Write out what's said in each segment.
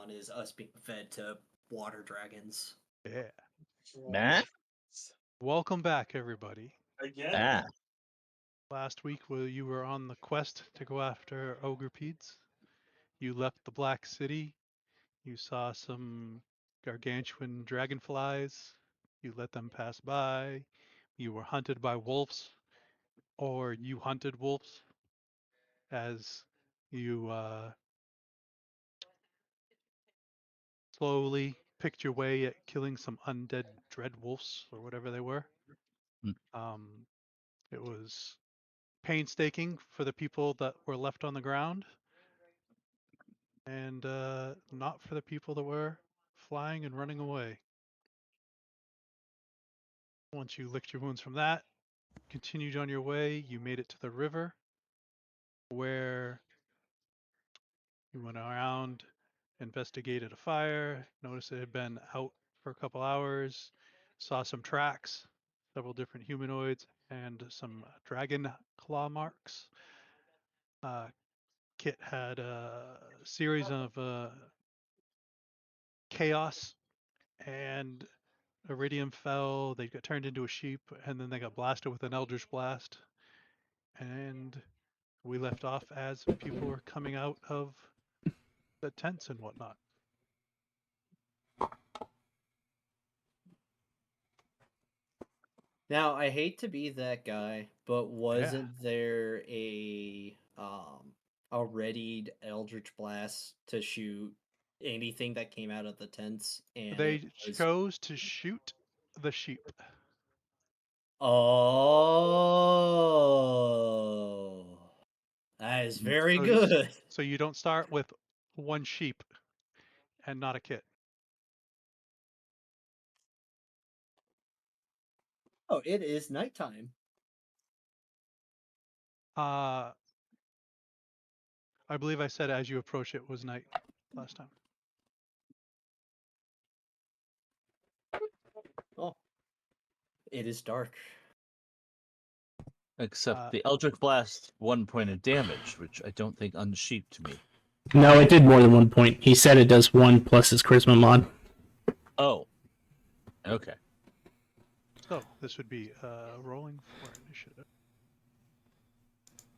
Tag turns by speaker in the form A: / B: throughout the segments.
A: on is us being fed to water dragons.
B: Yeah.
C: Nah.
B: Welcome back, everybody.
D: Again?
C: Ah.
B: Last week, you were on the quest to go after Ogrepedes. You left the Black City. You saw some gargantuan dragonflies. You let them pass by. You were hunted by wolves, or you hunted wolves as you slowly picked your way at killing some undead dread wolves, or whatever they were.
C: Hmm.
B: It was painstaking for the people that were left on the ground, and not for the people that were flying and running away. Once you licked your wounds from that, continued on your way, you made it to the river, where you went around, investigated a fire, noticed it had been out for a couple hours, saw some tracks, several different humanoids, and some dragon claw marks. Kit had a series of chaos, and Iridium fell, they got turned into a sheep, and then they got blasted with an Eldritch Blast. And we left off as people were coming out of the tents and whatnot.
A: Now, I hate to be that guy, but wasn't there a readied Eldritch Blast to shoot anything that came out of the tents? And
B: They
A: it was
B: chose to shoot the sheep.
A: oh, that is very
B: So,
A: good.
B: so you don't start with one sheep and not a kit.
A: Oh, it is nighttime.
B: I believe I said as you approach it was night last time.
A: Oh, it is dark.
C: Except the Eldritch Blast 1 point of damage, which I don't think unsheeped me.
E: No, it did more than 1 point. He said it does 1 plus his charisma mod.
C: Oh. Okay.
B: So this would be rolling for initiative.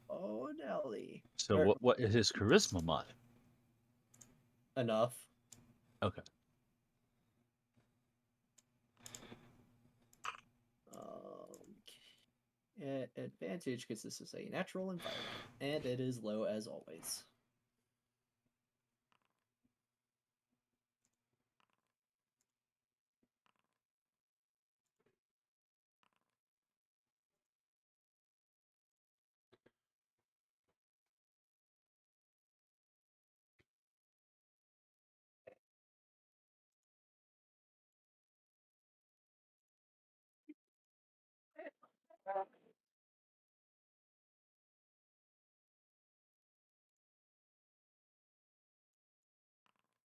A: Oh, Nelly.
C: So what is his charisma mod?
A: Enough.
C: Okay.
A: Advantage because this is a natural environment, and it is low as always.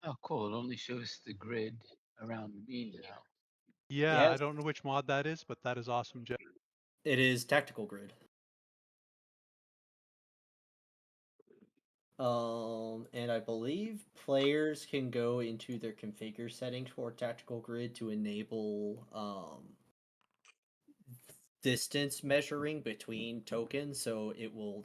D: Oh, cool. It only shows the grid around me now.
B: Yeah, I
A: Yes.
B: don't know which mod that is, but that is awesome, Jeff.
A: It is tactical grid. And I believe players can go into their configure settings for tactical grid to enable distance measuring between tokens. So it will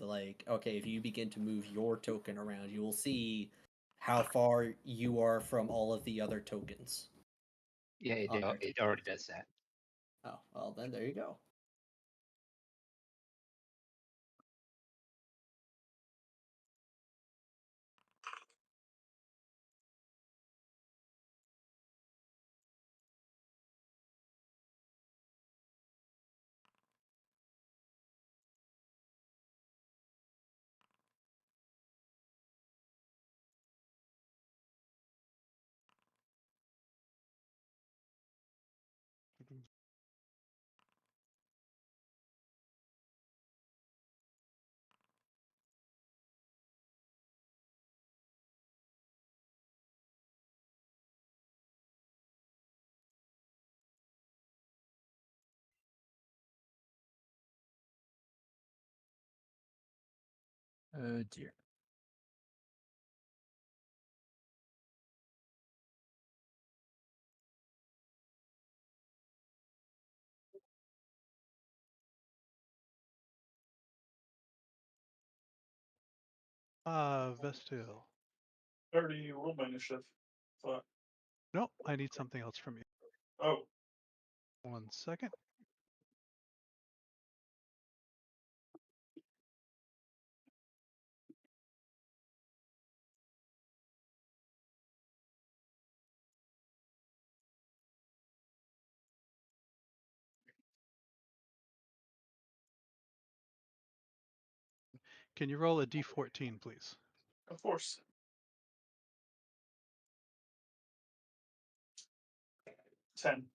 A: okay, if you begin to move your token around, you will see how far you are from all of the other tokens.
D: Yeah, it already does that.
A: Oh, well then there you go.
C: Oh dear.
B: Vestil.
F: I already rolled my initiative. Fuck.
B: No, I need something else from you.
F: Oh.
B: 1 second. Can you roll a d14, please?
F: Of course. 10.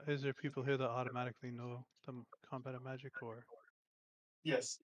B: Is there people here that automatically know the combat of magic, or?
F: Yes.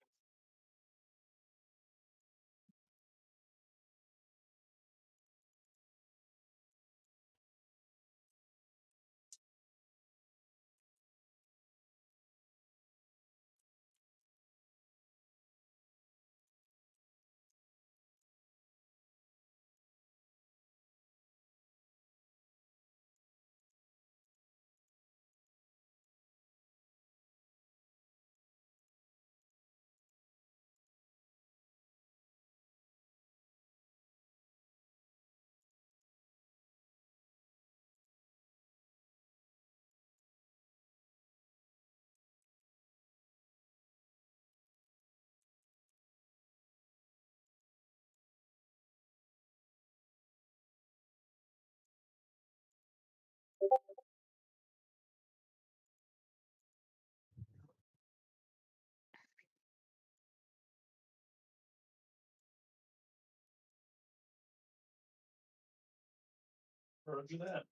F: Roger that.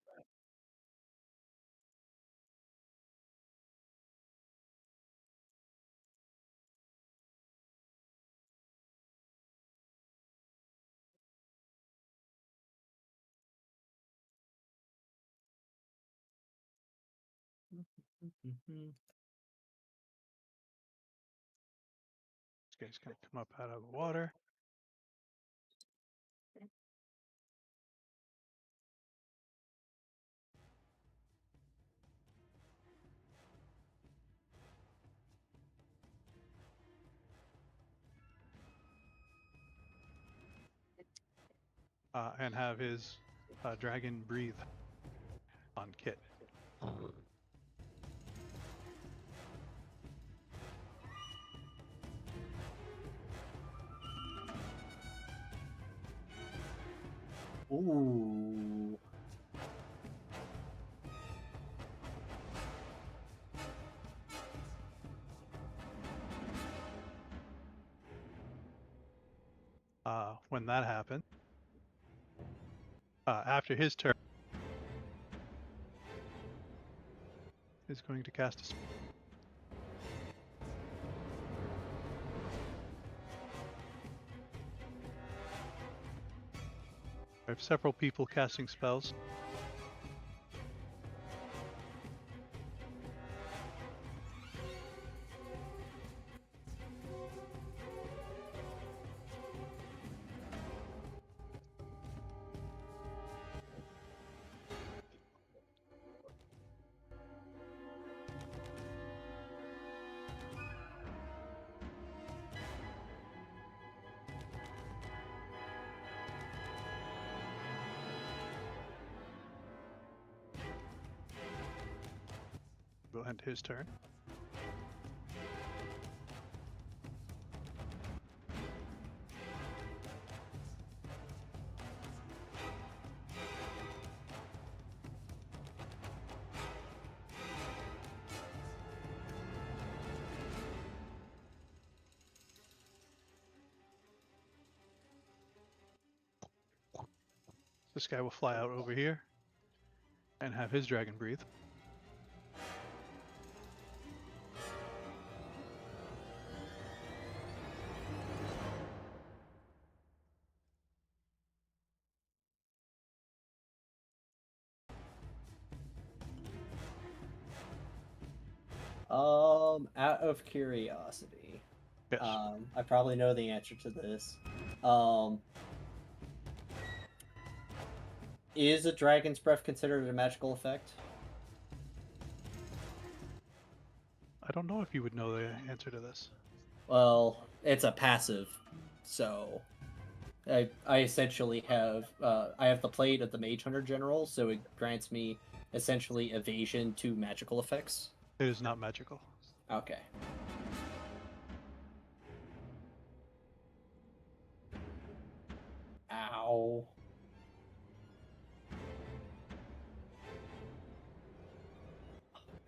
B: This guy's gonna come up out of the water. And have his dragon breathe on Kit.
A: Ooh.
B: When that happened, after his turn, is going to cast a spell. I have several people casting spells. Will end his turn. This guy will fly out over here and have his dragon breathe.
A: Out of curiosity,
B: Yes.
A: I probably know the answer to this. Um, is a dragon's breath considered a magical effect?
B: I don't know if you would know the answer to this.
A: Well, it's a passive, so I essentially have I have the plate of the Mage Hunter General, so it grants me essentially evasion to magical effects.
B: It is not magical.
A: Okay. Ow.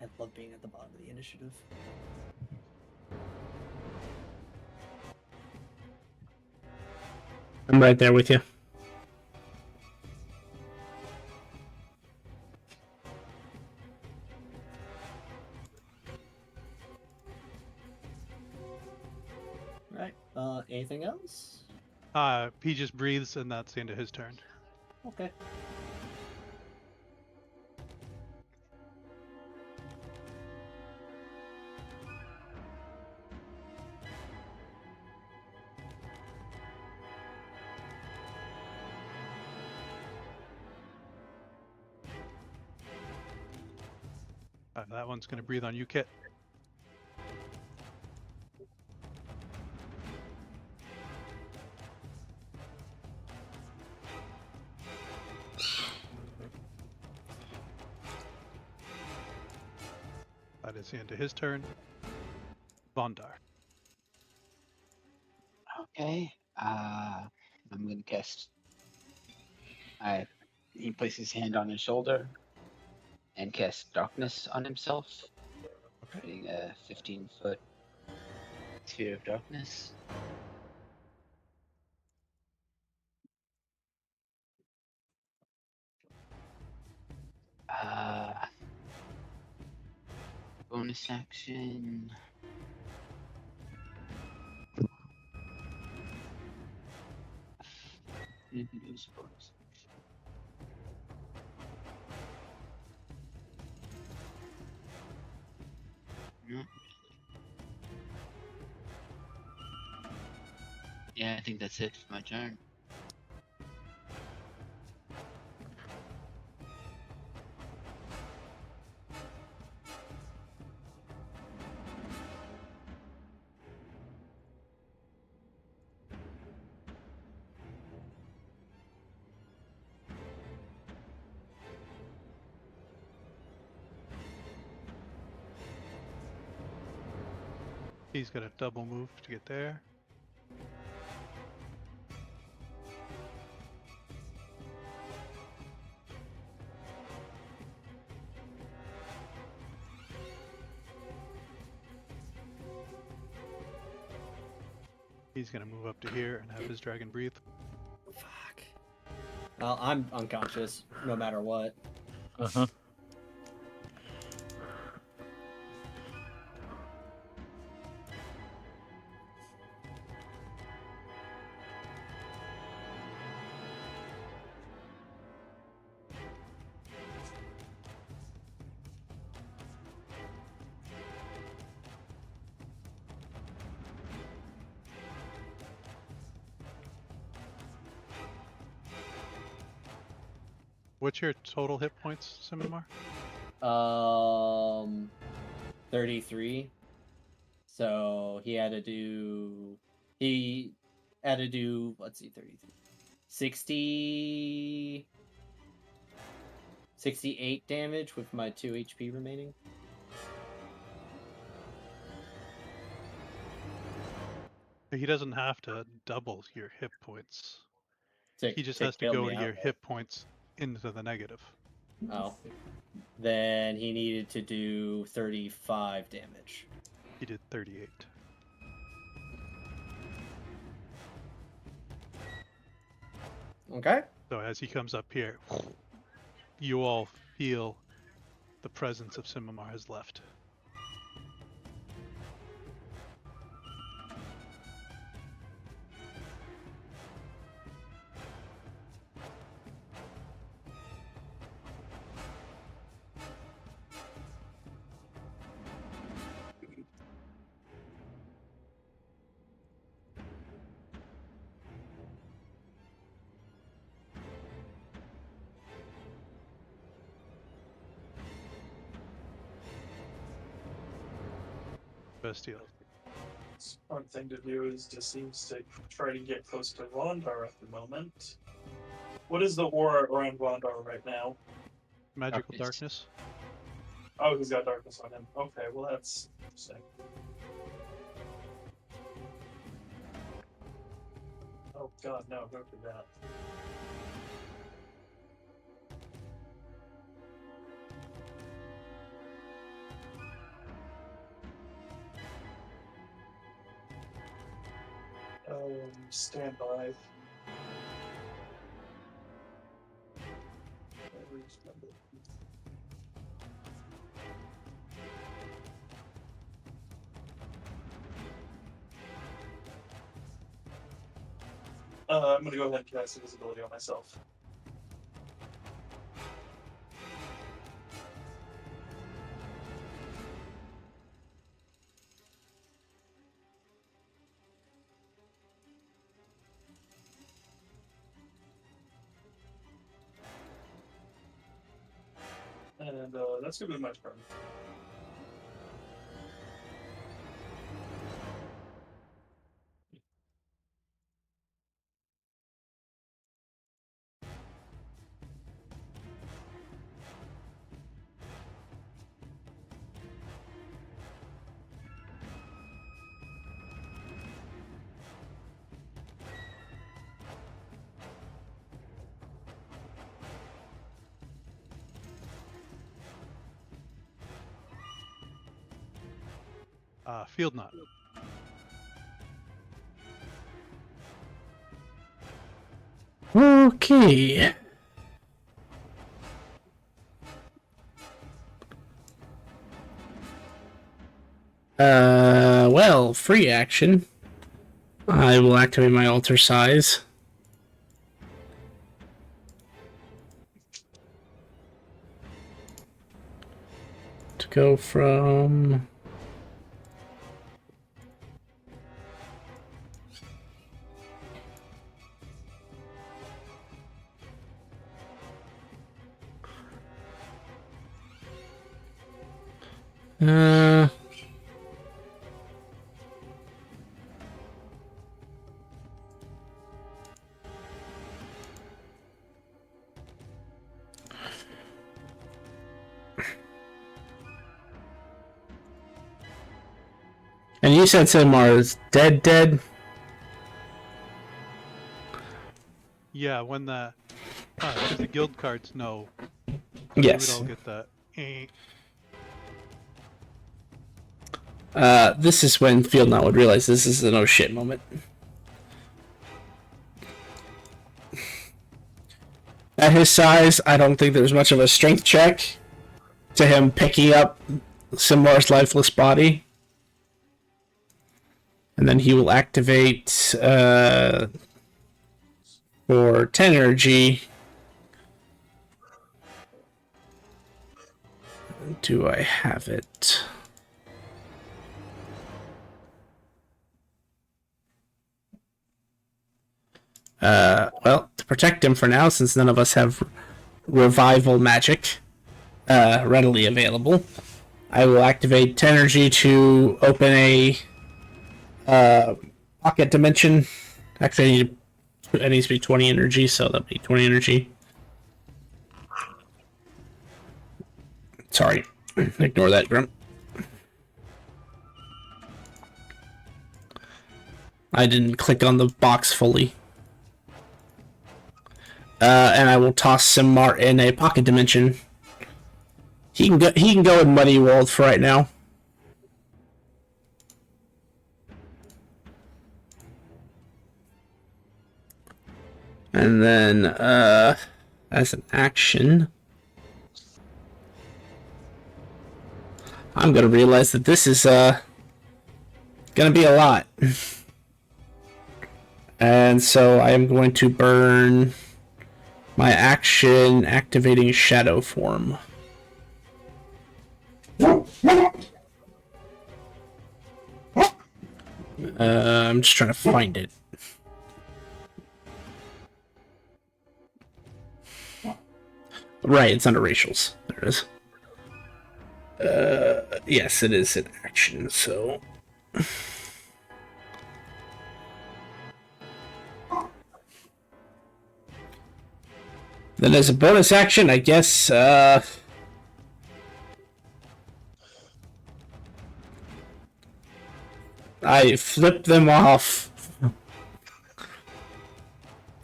A: I love being at the bottom of the initiative.
E: I'm right there with you.
A: Right. Anything else?
B: He just breathes, and that's the end of his turn.
A: Okay.
B: That one's going to breathe on you, Kit. That is the end of his turn. Vondar.
D: Okay. I'm gonna cast. He places his hand on his shoulder and casts darkness on himself,
B: Okay.
D: creating a 15-foot sphere of darkness. Uh, bonus action. Use bonus action. No. Yeah, I think that's it for my turn.
B: He's going to double move to get there. He's going to move up to here and have his dragon breathe.
A: Fuck. Well, I'm unconscious, no matter what.
C: Uh-huh.
B: What's your total hit points, Simimar?
A: 33. So he had to do. He had to do. Let's see, 33. 60. 68 damage with my 2 HP remaining.
B: He doesn't have to double your hit points. He just has to
A: kill
B: go
A: me
B: to your
A: outright.
B: hit points into the negative.
A: Oh. Then he needed to do 35 damage.
B: He did 38.
A: Okay.
B: So as he comes up here, you all feel the presence of Simimar has left. Bestial.
F: Smart thing to do is just seems to try to get close to Rondar at the moment. What is the aura around Rondar right now?
B: Magical
D: Darkness.
B: darkness.
F: Oh, he's got darkness on him. Okay, well that's interesting. Oh god, no, don't do that. Stand by. I'm gonna go ahead and cast invisibility on myself. And that's gonna be my turn.
B: Field knot.
E: Okay. Well, free action. I will activate my alter size. To go from... And you said Simar is dead?
B: Yeah, when the because the guild cards know. So
E: Yes.
B: we would all get that.
E: This is when Field Knot would realize this is an oh shit moment. At his size, I don't think there's much of a strength check to him picking up Simar's lifeless body. And then he will activate for 10 energy. Do I have it? Well, to protect him for now, since none of us have revival magic readily available, I will activate 10 energy to open a pocket dimension. Actually, it needs to be 20 energy, so that'll be 20 energy. Sorry, ignore that, Grim. I didn't click on the box fully. And I will toss Simar in a pocket dimension. He can go in Muddy World for right now. And then, as an action, I'm gonna realize that this is, gonna be a lot. And so I am going to burn my action activating Shadow Form. I'm just trying to find it. Right, it's under racials. There it is. Yes, it is an action, so Then as a bonus action, I guess, I flip them off.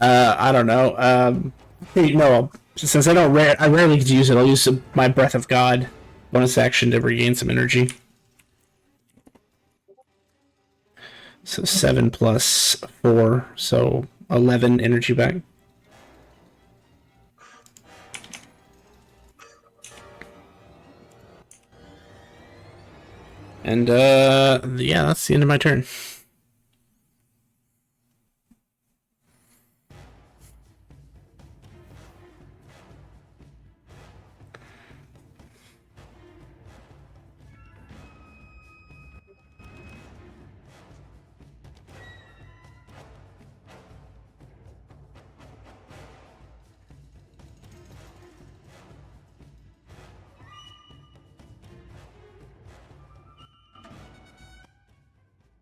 E: I don't know. Hey, no, since I rarely get to use it, I'll use my Breath of God bonus action to regain some energy. So 7 plus 4, so 11 energy back. And, yeah, that's the end of my turn.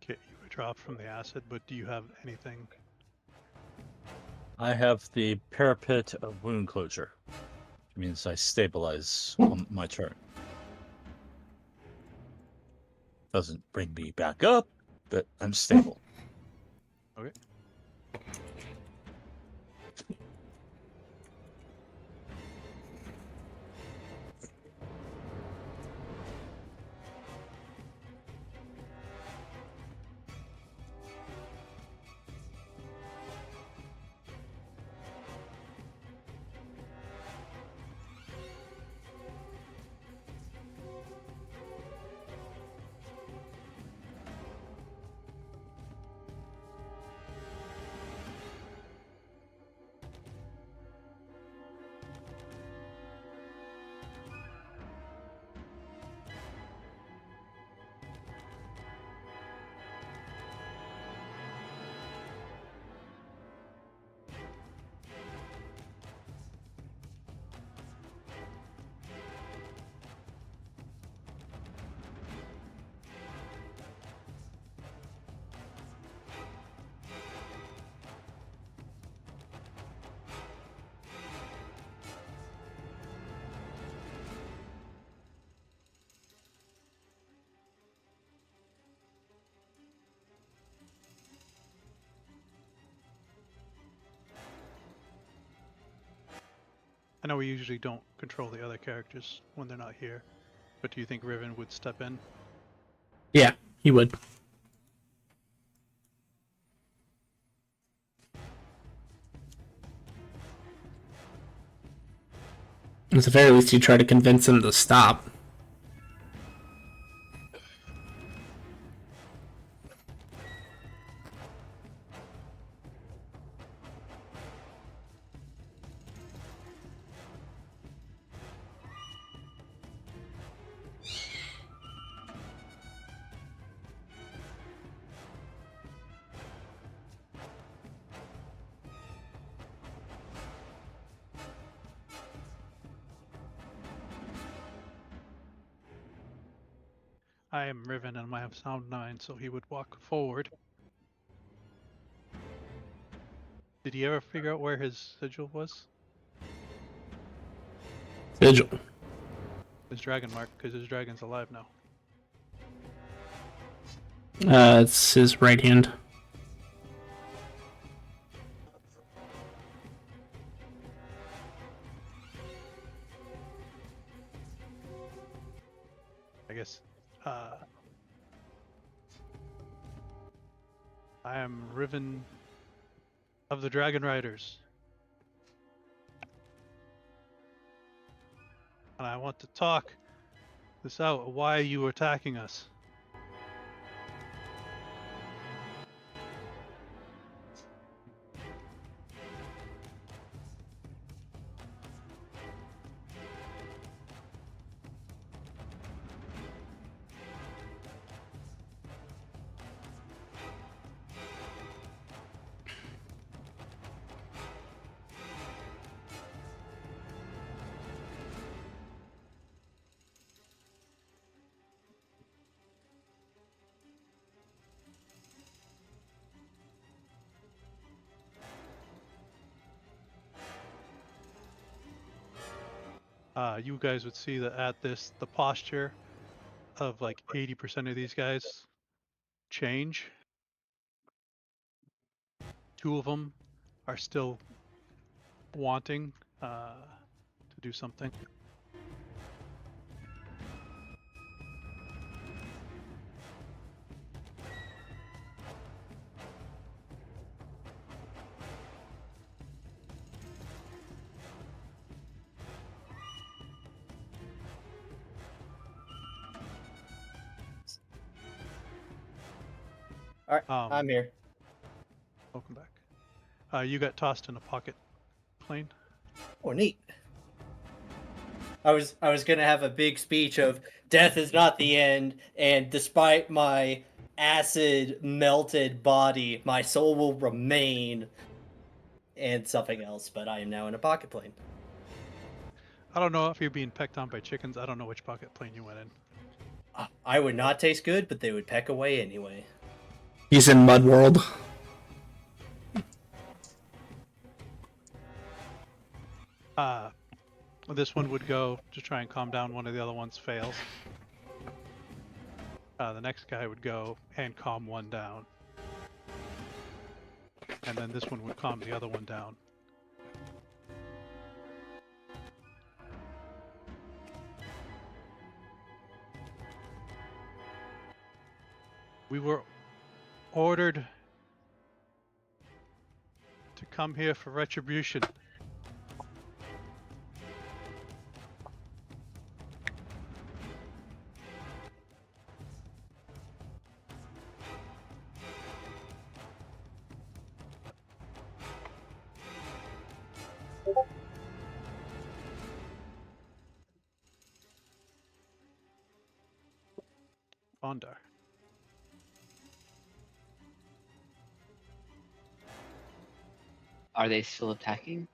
B: Okay, you were dropped from the acid, but do you have anything?
C: I have the parapet of wound closure. It means I stabilize on my turn. Doesn't bring me back up, but I'm stable.
B: Okay. I know we usually don't control the other characters when they're not here, but do you think Riven would step in?
E: Yeah, he would. At the very least, you try to convince him to stop.
B: I am Riven and I have sound 9, so he would walk forward. Did he ever figure out where his sigil was?
E: Vigil.
B: His dragon mark, because his dragon's alive now.
E: It's his right hand.
B: I guess. I am Riven of the Dragon Riders. And I want to talk this out, why you were attacking us. You guys would see that at this, the posture of like 80% of these guys change. 2 of them are still wanting to do something.
A: All right, I'm here.
B: Welcome back. You got tossed in a pocket plane.
A: Oh, neat. I was gonna have a big speech of death is not the end, and despite my acid melted body, my soul will remain, and something else. But I am now in a pocket plane.
B: I don't know if you're being pecked on by chickens. I don't know which pocket plane you went in.
A: I would not taste good, but they would peck away anyway.
E: He's in Mud World.
B: This one would go to try and calm down. One of the other ones fails. The next guy would go and calm one down. And then this one would calm the other one down. We were ordered to come here for retribution. Bondar.
D: Are they still attacking?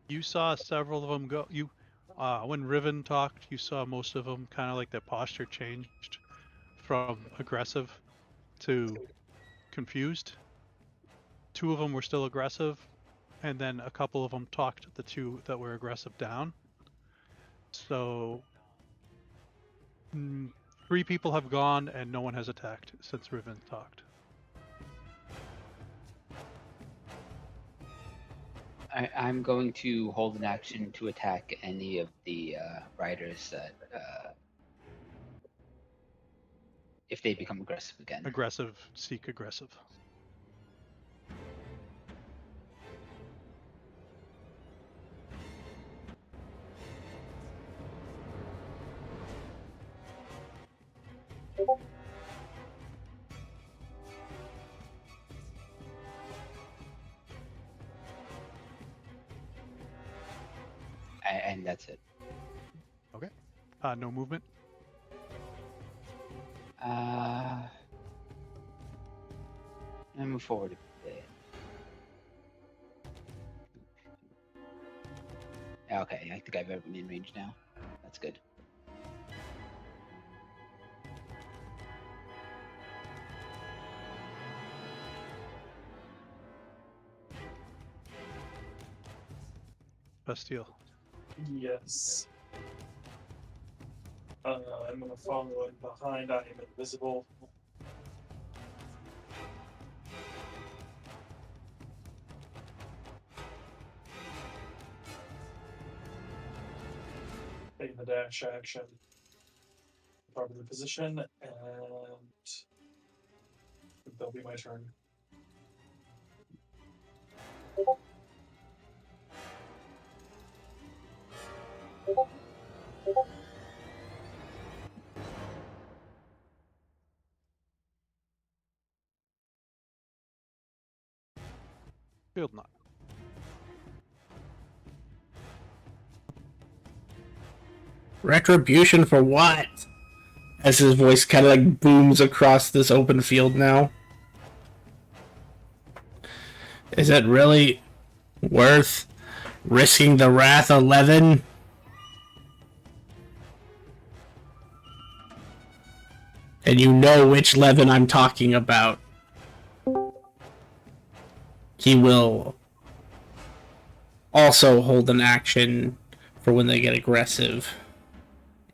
B: You saw several of them go. When Riven talked, you saw most of them kind of like their posture changed from aggressive to confused. 2 of them were still aggressive, and then a couple of them talked the 2 that were aggressive down. So 3 people have gone, and no one has attacked since Riven talked.
D: I'm going to hold an action to attack any of the riders that, if they become aggressive again.
B: Aggressive, seek aggressive.
D: And that's it.
B: Okay. No movement.
D: I move forward a bit. Okay, I think I've everyone in range now. That's good.
B: Bastille.
F: Yes. I'm gonna follow in behind. I am invisible. Taking the dash action. Probably the position, and that'll be my turn.
B: Field knot.
E: Retribution for what? As his voice kind of like booms across this open field now. Is it really worth risking the wrath of Levin? and you know which Levin I'm talking about, he will also hold an action for when they get aggressive.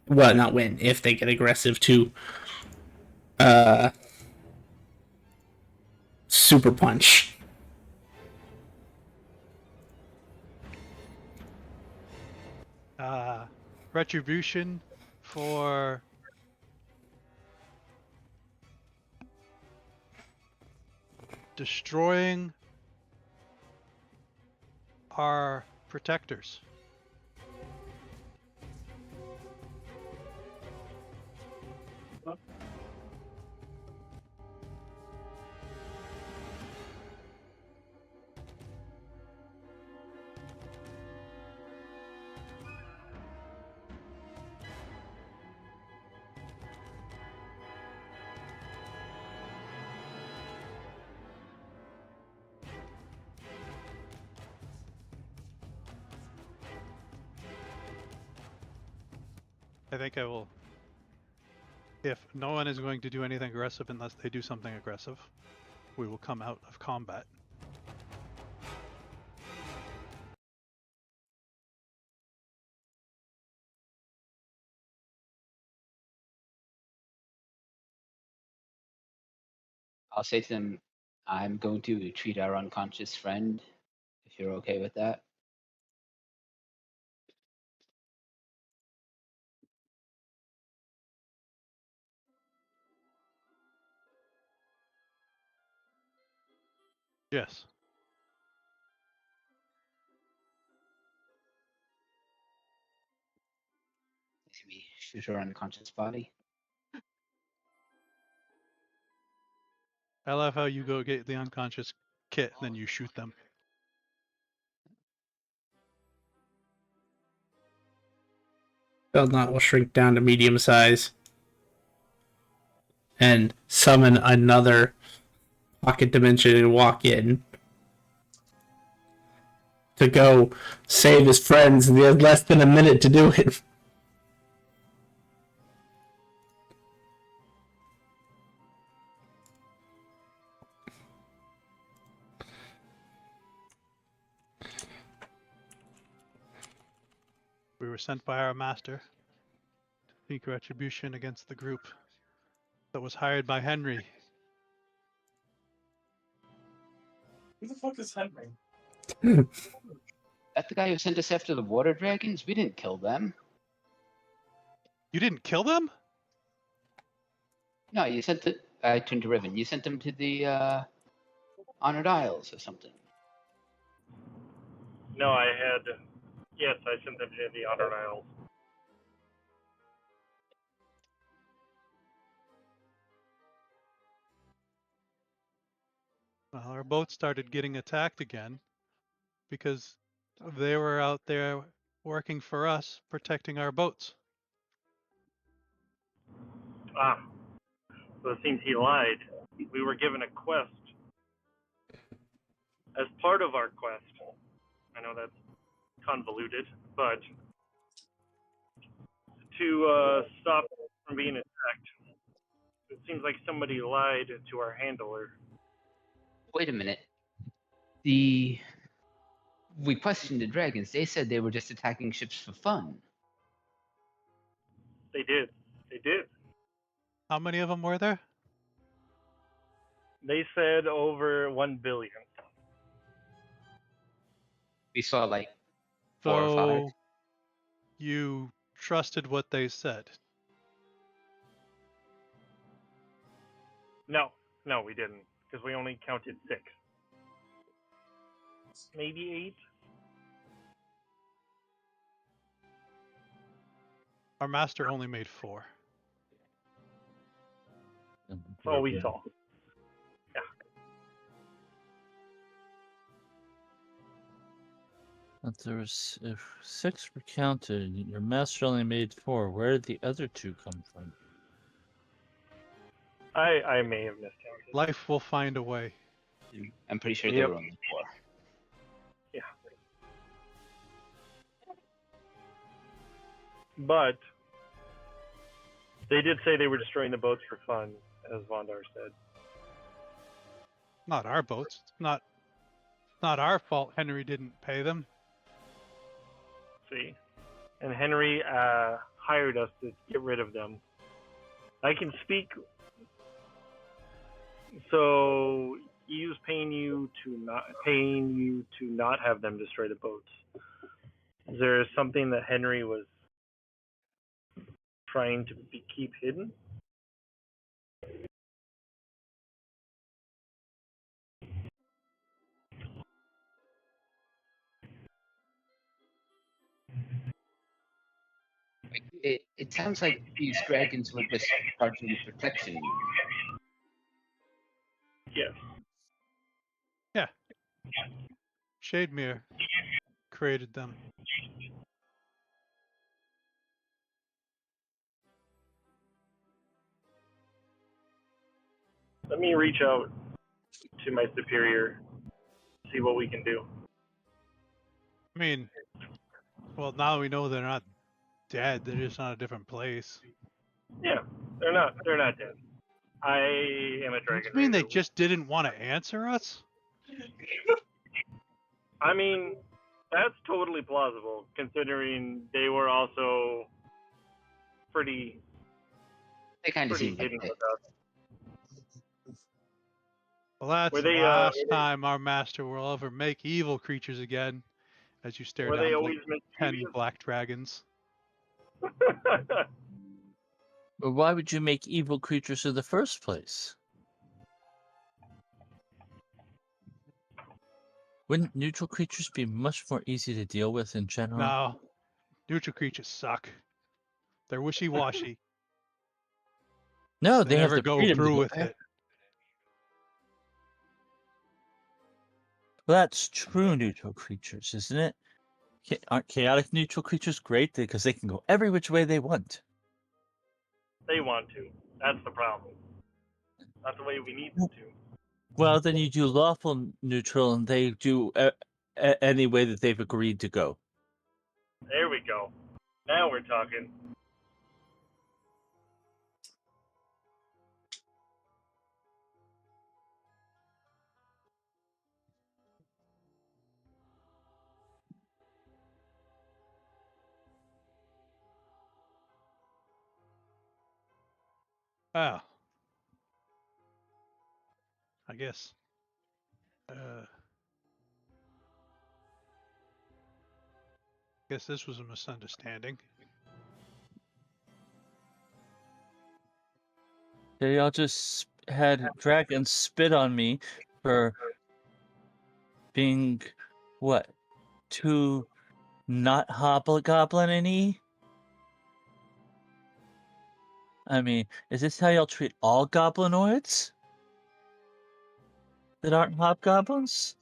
E: Well, not when, if they get aggressive to super punch.
B: Retribution for destroying our protectors. I think I will. If no one is going to do anything aggressive unless they do something aggressive, we will come out of combat.
D: I'll say to them, I'm going to treat our unconscious friend, if you're okay with that.
B: Yes.
D: Maybe shoot her unconscious body.
B: I love how you go get the unconscious kit and then you shoot them.
E: Belknot will shrink down to medium size and summon another pocket dimension and walk in to go save his friends, and he has less than a minute to do it.
B: We were sent by our master to seek retribution against the group that was hired by Henry.
F: Who the fuck is Henry?
D: That the guy who sent us after the water dragons? We didn't kill them.
B: You didn't kill them?
D: No, you sent the. I turned to Riven. You sent them to the Honored Isles or something.
G: No, I had. Yes, I sent them to the Honored Isles.
B: Well, our boat started getting attacked again because they were out there working for us, protecting our boats.
G: Ah, so it seems he lied. We were given a quest. As part of our quest, I know that's convoluted, but to stop from being attacked, it seems like somebody lied to our handler.
D: Wait a minute. We questioned the dragons. They said they were just attacking ships for fun.
G: They did. They did.
B: How many of them were there?
G: They said over 1 billion.
D: We saw like 4 or 5.
B: So you trusted what they said.
G: No, we didn't, because we only counted 6. Maybe 8.
B: Our master only made 4.
C: And
G: That's all we
C: yeah.
G: saw. Yeah.
C: If there was, if 6 were counted, your master only made 4. Where did the other 2 come from?
G: I may have miscounted.
B: Life will find a way.
D: I'm pretty sure there were only 4.
G: Yeah. But They did say they were destroying the boats for fun, as Vondar said.
B: Not our boats. It's not our fault Henry didn't pay them.
G: See? And Henry hired us to get rid of them. I can speak. So he was paying you to not have them destroy the boats. Is there something that Henry was trying to keep hidden?
D: It sounds like these dragons were just partially protection.
G: Yes.
B: Yeah. Shademere created them.
G: Let me reach out to my superior, see what we can do.
B: I mean, well, now we know they're not dead. They're just on a different place.
G: Yeah, they're not dead. I am a
B: Does
G: dragon
B: it mean they
G: raider.
B: just didn't want to answer us?
G: I mean, that's totally plausible, considering they were also pretty
D: They kind of seem like
G: hidden
D: they.
G: with us.
B: Well, that's
G: Were
B: the
G: they
B: last time our master will ever make evil creatures again. As you stare
G: were they
B: down like
G: always
B: 10
G: mischievous?
B: black dragons.
C: But why would you make evil creatures in the first place? Wouldn't neutral creatures be much more easy to deal with in general?
B: No, neutral creatures suck. They're wishy-washy.
C: No,
B: They
C: they have
B: never
C: the
B: go
C: freedom to
B: through
C: go
B: with
C: there.
B: it.
C: Well, that's true neutral creatures, isn't it? Aren't chaotic neutral creatures great because they can go every which way they want?
G: They want to. That's the problem. Not the way we need them to.
C: Well, then you do lawful neutral, and they do any way that they've agreed to go.
G: There we go. Now we're talking.
B: Oh. I guess. Guess this was a misunderstanding.
C: They all just had dragons spit on me for being, what, too not hobgoblin-y? I mean, is this how y'all treat all goblinoids that aren't hobgoblins?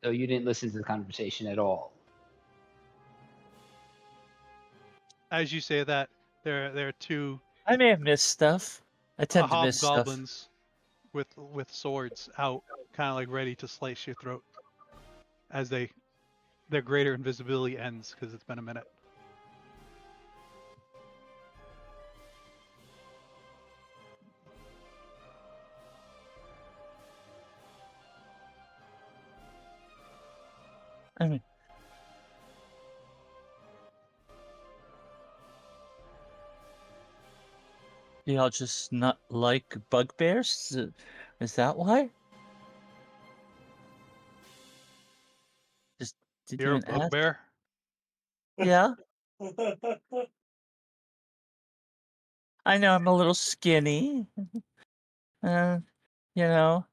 D: So you didn't listen to the conversation at all.
B: As you say that, there are two
C: I may have missed stuff. I tend to miss stuff.
B: hobgoblins with swords out, kind of like ready to slice your throat as their greater invisibility ends because it's been a minute.
C: I mean, do y'all just not like bugbears? Is that why? Just didn't
B: You're a
C: even ask.
B: bugbear?
C: Yeah, I know I'm a little skinny. Uh, you know,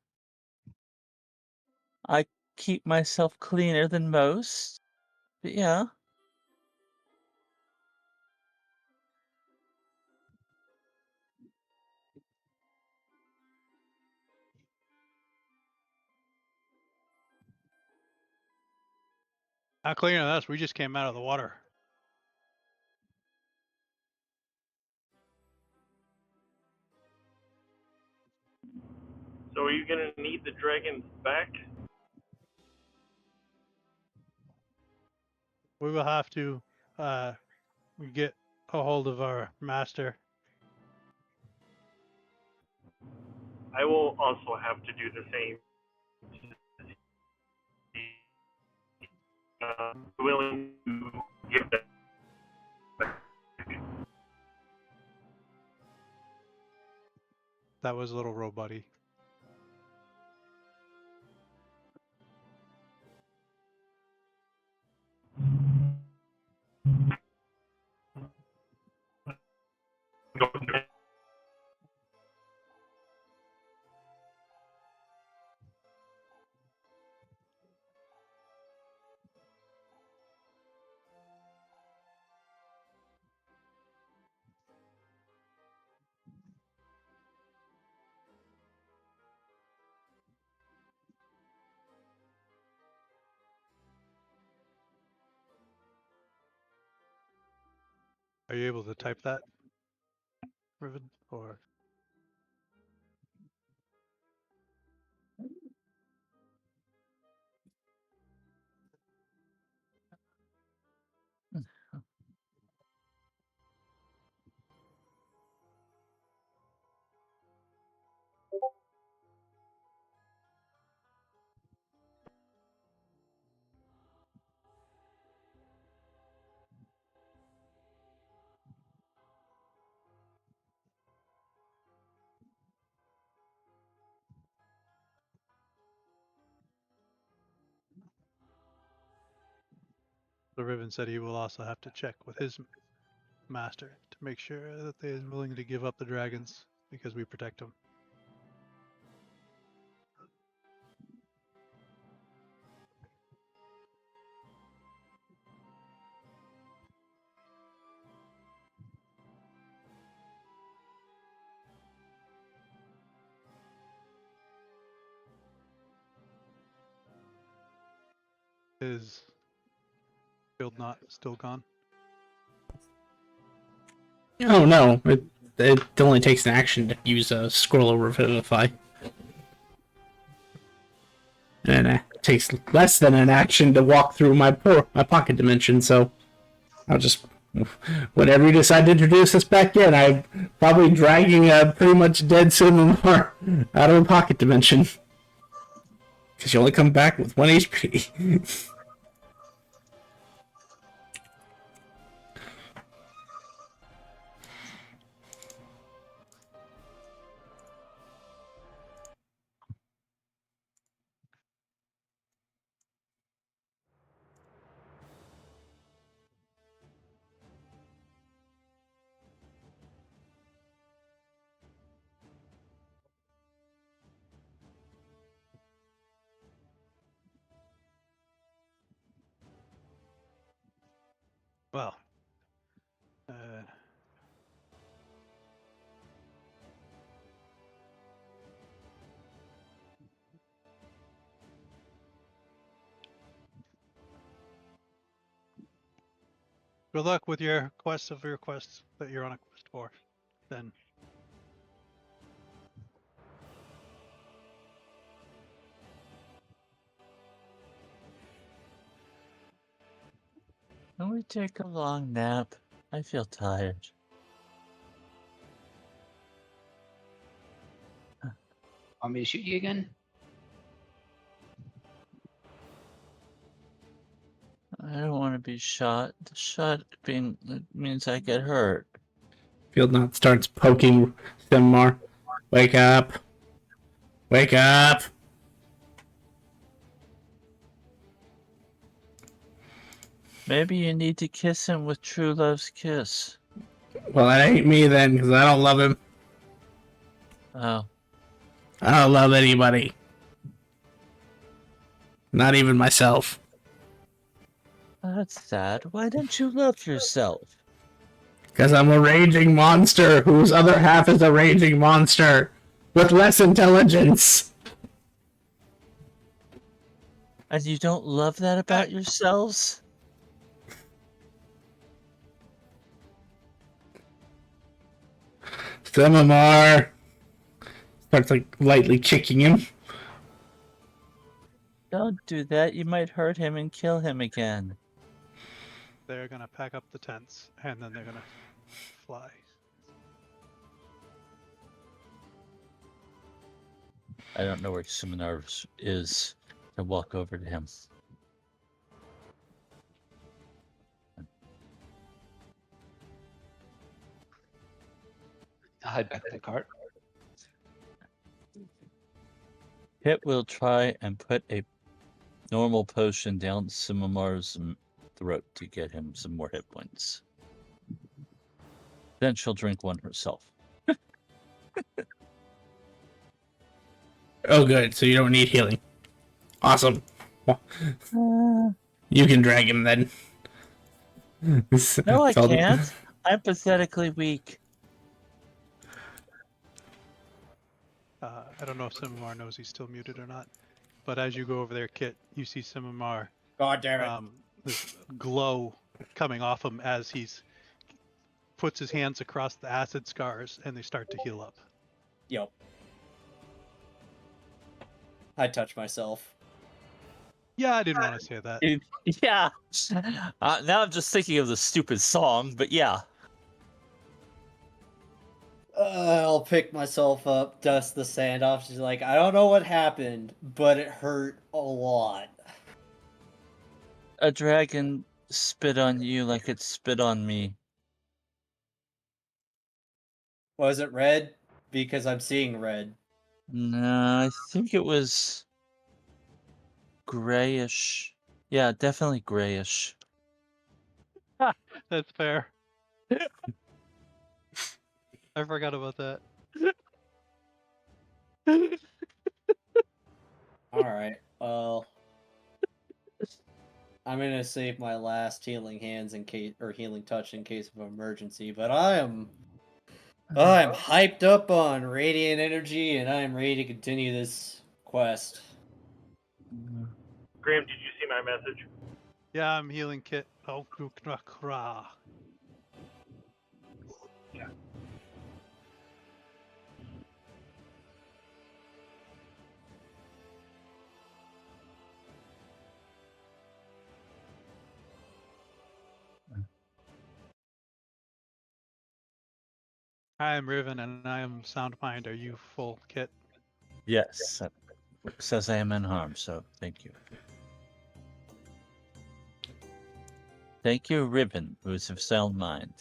C: I keep myself cleaner than most. But yeah.
B: Not cleaner than us. We just came out of the water.
G: So are you gonna need the dragons back?
B: We will have to get a hold of our master.
G: I will also have to do the same. Willing to give that.
B: That was a little robot-y. Are you able to type that, Riven? Or the Riven said he will also have to check with his master to make sure that they are willing to give up the dragons because we protect them. Is Field not still gone?
E: Oh no, it only takes an action to use a scroll of revivify. And it takes less than an action to walk through my pocket dimension, so I'll just... Whenever you decide to introduce us back in, I'm probably dragging a pretty much dead Cinnamon out of a pocket dimension. Because you only come back with 1 HP.
B: Well, good luck with your quests that you're on a quest for, then.
C: Can we take a long nap? I feel tired.
D: Want me to shoot you again?
C: I don't want to be shot. The shot means I get hurt.
E: Field Knot starts poking Simar. Wake up. Wake up.
C: Maybe you need to kiss him with true love's kiss.
E: Well, that ain't me then, because I don't love him.
C: Oh.
E: I don't love anybody. Not even myself.
C: That's sad. Why don't you love yourself?
E: Because I'm a raging monster whose other half is a raging monster with less intelligence.
C: And you don't love that about yourselves?
E: Simamar starts like lightly kicking him.
C: Don't do that. You might hurt him and kill him again.
B: They're gonna pack up the tents and then they're gonna fly.
C: I don't know where Seminar is. I walk over to him.
D: I'll head back to the cart.
C: Kit will try and put a normal potion down Simimar's throat to get him some more hit points. Then she'll drink one herself.
E: Oh, good. So you don't need healing. Awesome. You can drag him then.
C: No, I
E: Tell them-
C: can't. I'm pathetically weak.
B: I don't know if Simamar knows he's still muted or not, but as you go over there, Kit, you see Simamar,
A: God damn it.
B: this glow coming off him as he's puts his hands across the acid scars and they start to heal up.
A: Yep. I touch myself.
B: Yeah, I didn't want to say that.
C: Yeah. Now I'm just thinking of the stupid song, but yeah.
A: I'll pick myself up, dust the sand off. She's like, I don't know what happened, but it hurt a lot.
C: A dragon spit on you like it spit on me.
A: Was it red? Because I'm seeing red.
C: No, I think it was grayish. Yeah, definitely grayish.
B: That's fair. I forgot about that.
A: Alright, well. I'm gonna save my last healing hands in case, or healing touch in case of emergency, but I'm hyped up on radiant energy and I am ready to continue this quest.
G: Graham, did you see my message?
B: Yeah, I'm healing Kit. Oh, kra. I am Riven and I am Sound Mind. Are you full, Kit?
C: Yes. Says I am unharmed, so thank you. Thank you, Ribbon, who's of sound mind.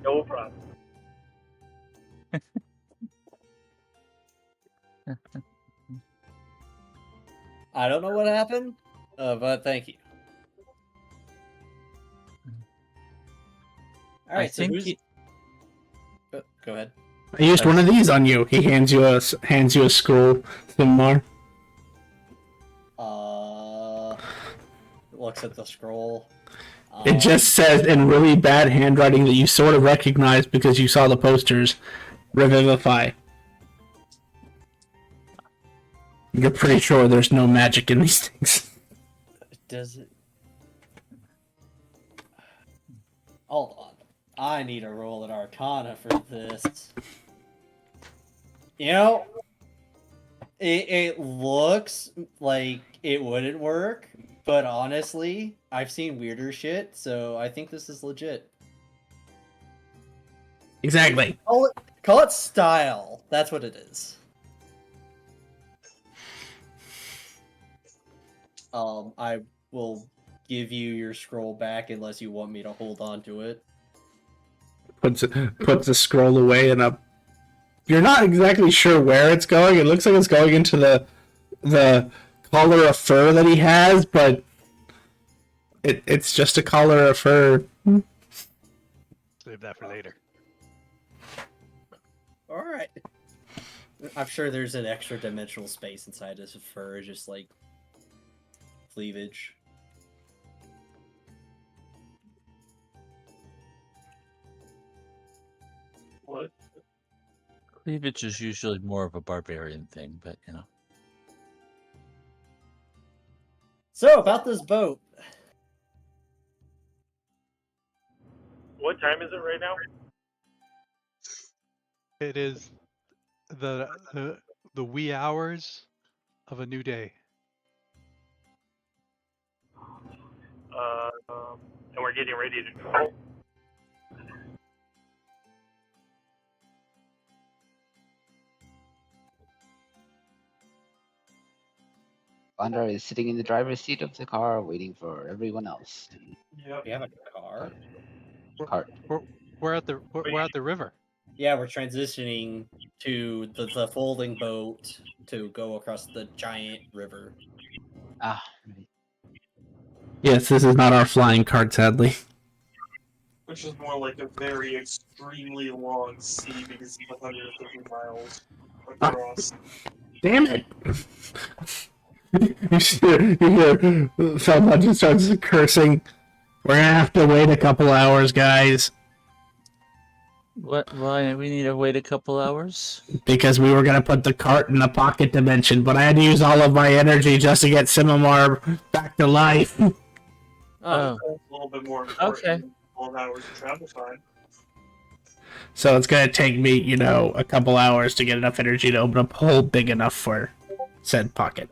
G: No problem.
A: I don't know what happened, but thank you. Alright, so
C: think
A: who's... Go ahead.
E: I used one of these on you. He hands you a scroll, Simar.
A: Looks at the scroll.
E: It just says in really bad handwriting that you sort of recognize because you saw the posters. Revivify. You're pretty sure there's no magic in these things.
A: Does it? Hold on. I need to roll an Arcana for this. You know, it looks like it wouldn't work, but honestly, I've seen weirder shit, so I think this is legit.
E: Exactly.
A: Call it style. That's what it is. I will give you your scroll back unless you want me to hold on to it.
E: Puts the scroll away and up. You're not exactly sure where it's going. It looks like it's going into the collar of fur that he has, but it's just a collar of fur.
B: Save that for later.
A: Alright. I'm sure there's an extra dimensional space inside this fur, just like cleavage.
F: What?
C: cleavage is usually more of a barbarian thing, but you know.
A: So, about this boat.
G: What time is it right now?
B: It is the wee hours of a new day.
G: and we're getting ready to go.
D: Vandar is sitting in the driver's seat of the car, waiting for everyone else to
F: Yep.
A: We have a car.
D: cart.
B: We're at the river.
A: Yeah, we're transitioning to the folding boat to go across the giant river.
D: Ah, right.
E: Yes, this is not our flying cart, sadly.
F: Which is more like a very extremely long sea because it's 150 miles across.
E: Damn it! you hear someone just starts cursing. We're gonna have to wait a couple hours, guys,
C: What? Why we need to wait a couple hours?
E: because we were gonna put the cart in the pocket dimension, but I had to use all of my energy just to get Simamar back to life.
C: Oh,
F: That's a little bit more important
C: okay.
F: than 12 hours of travel time.
E: So it's gonna take me, a couple hours to get enough energy to open up a hole big enough for said pocket.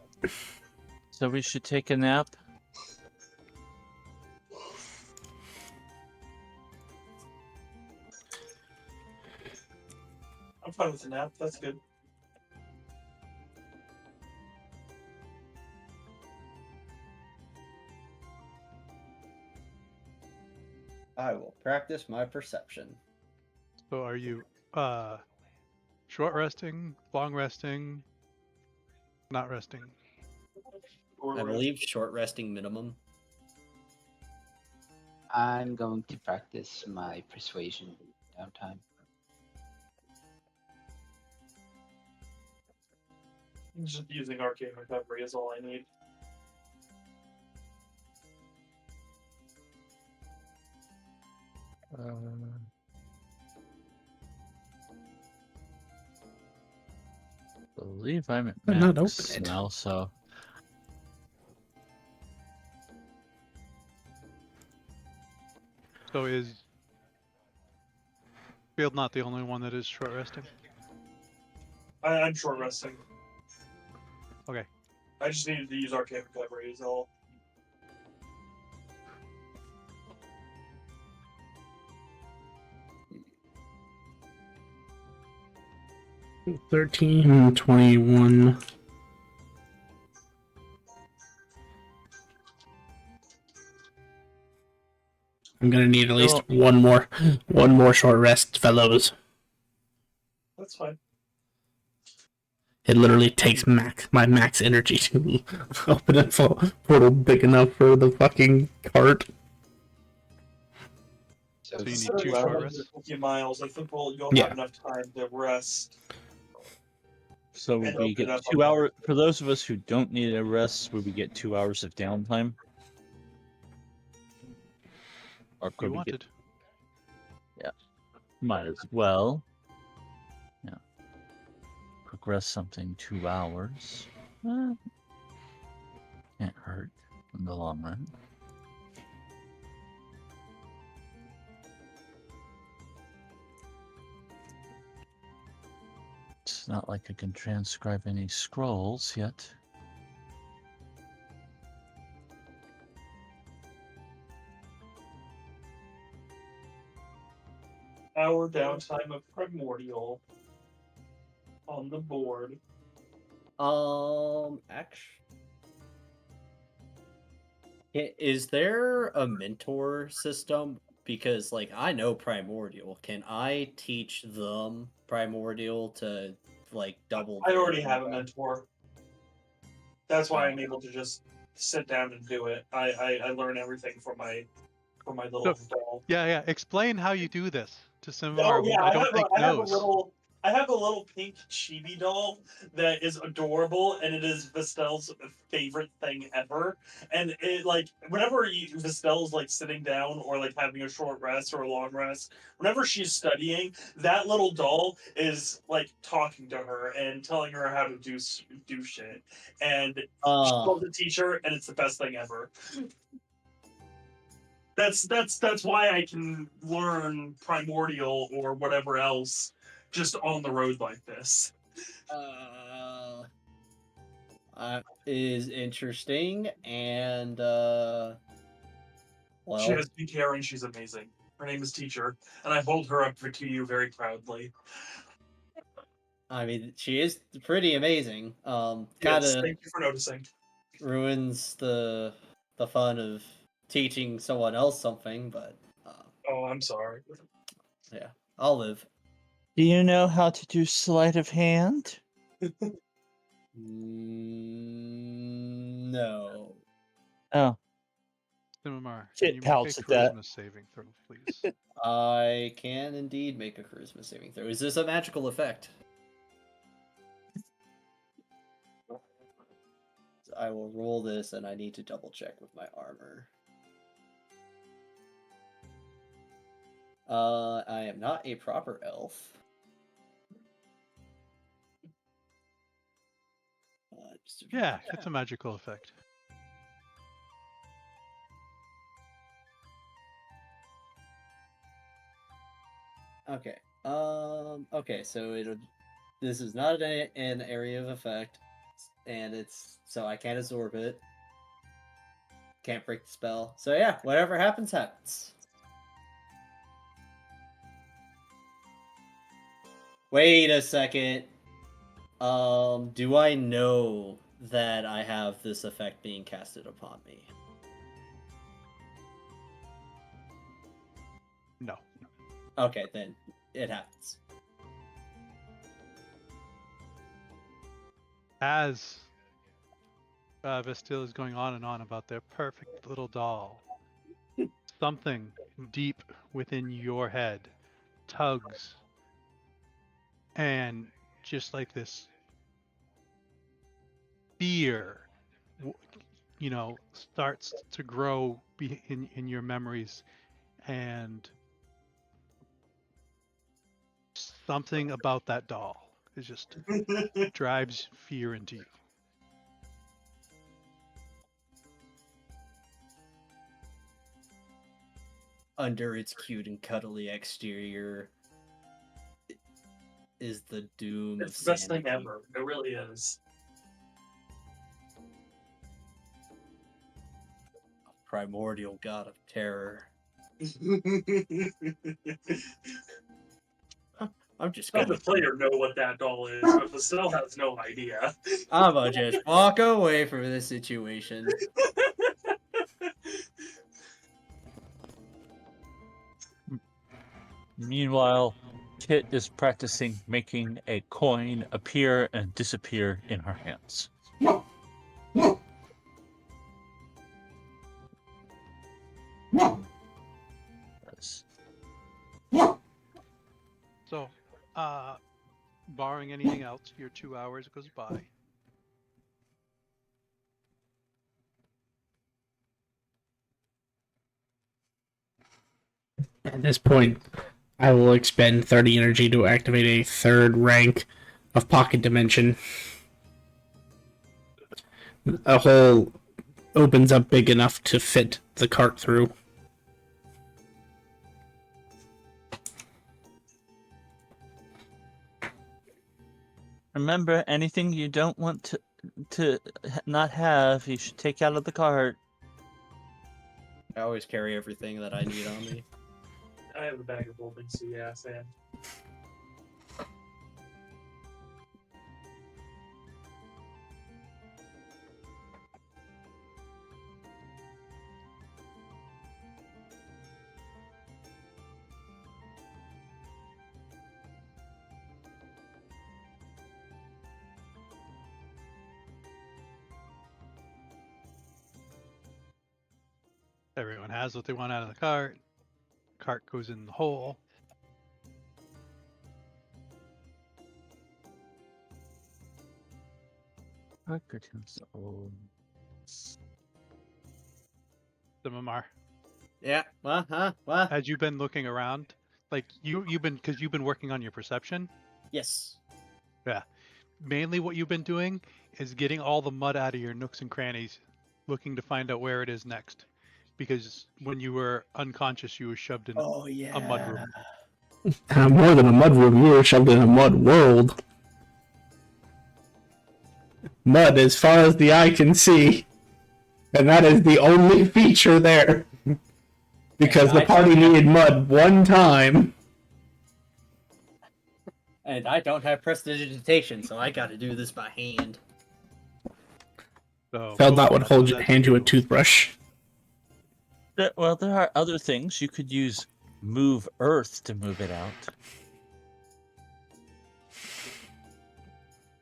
C: So we should take a nap.
F: I'm fine with the nap. That's good.
A: I will practice my perception.
B: So are you short resting, long resting, not resting?
A: I believe short resting minimum.
D: I'm going to practice my persuasion downtime.
F: Just using arcane recovery is all I need.
C: Believe I'm at
E: I'm not
C: max
E: open it.
C: now, so
B: So is Field not the only one that is short resting?
F: I'm short resting.
B: Okay.
F: I just needed to use arcane recovery is all.
E: $13, 21. I'm gonna need at least one more short rest, fellows.
F: That's fine.
E: It literally takes my max energy to open a portal big enough for the fucking cart.
B: So you need
F: Instead of
B: 2 short rests?
F: 150 miles, I think you'll
E: Yeah.
F: have enough time to rest.
C: So
F: And
C: we
F: open
C: get
F: it up
C: 2
F: a
C: hours. For those of us who don't need a rest, would we get 2 hours of downtime? Or could
B: You
C: we
B: wanted.
C: get? Might as well. Yeah. Progress something 2 hours. Can't hurt in the long run. It's not like I can transcribe any scrolls yet.
F: Hour downtime of primordial on the board.
A: Is there a mentor system? Because, I know Primordial. Can I teach them Primordial to, double?
F: I already have a mentor. That's why I'm able to just sit down and do it. I learn everything from my little doll.
B: Yeah. Explain how you do this to some of
F: Oh
B: our who
F: yeah,
B: I don't think knows.
F: I have a little pink chibi doll that is adorable, and it is Vestel's favorite thing ever. And it whenever Vestel's sitting down or having a short rest or a long rest, whenever she's studying, that little doll is talking to her and telling her how to do shit. And she loves the teacher, and it's the best thing ever. That's why I can learn primordial or whatever else just on the road like this.
A: Is interesting, and
F: She
A: Well,
F: has pink hair and she's amazing. Her name is Teacher, and I hold her up to you very proudly.
A: I mean, she is pretty amazing. Kind
F: Yes,
A: of
F: thank you for noticing.
A: ruins the fun of teaching someone else something, but
F: Oh, I'm sorry.
A: yeah, I'll live.
C: Do you know how to do sleight of hand?
A: No.
C: Oh,
B: Simamar,
C: Kit
B: can you make a
C: pouts at that.
B: charisma saving throw, please?
A: I can indeed make a charisma saving throw. Is this a magical effect? I will roll this, and I need to double check with my armor. I am not a proper elf.
B: Yeah, it's a magical effect.
A: Okay. Okay, so this is not an area of effect, and it's so I can't absorb it. Can't break the spell. So yeah, whatever happens, happens. Wait a second. Do I know that I have this effect being casted upon me?
B: No.
A: Okay, then it happens.
B: As Vestil is going on and on about their perfect little doll, something deep within your head tugs, and just like this fear, starts to grow in your memories, and something about that doll is just drives fear into you.
A: Under its cute and cuddly exterior is the doom
F: It's
A: of
F: the best thing
A: sanity.
F: ever. It really is.
A: Primordial god of terror. I'm just
F: Some
A: gonna.
F: of the player know what that doll is, but Vastel has no idea.
A: I'm gonna just walk away from this situation.
C: Meanwhile, Kit is practicing making a coin appear and disappear in her hands. Yes.
B: So, barring anything else, your 2 hours goes by.
E: At this point, I will expend 30 energy to activate a third rank of Pocket Dimension. A hole opens up big enough to fit the cart through.
C: Remember, anything you don't want to not have, you should take out of the cart.
A: I always carry everything that I need on me.
F: I have a bag of holding, so yeah, Sam.
B: Everyone has what they want out of the cart. Cart goes in the hole. Simamar,
A: Yeah. What?
B: as you've been looking around, like you've been working on your perception.
A: Yes.
B: Yeah. Mainly what you've been doing is getting all the mud out of your nooks and crannies, looking to find out where it is next. Because when you were unconscious, you were shoved in
A: Oh yeah.
B: a mud room.
E: More than a mud room, you were shoved in a mud world. Mud as far as the eye can see. And that is the only feature there. Because
A: And
E: the
A: I
E: party
A: don't have-
E: needed mud one time.
A: And I don't have prestidigitation, so I gotta do this by hand.
B: So
E: Feldnot would
B: both, that's
E: hand you a
B: two.
E: toothbrush.
C: Well, there are other things. You could use move earth to move it out.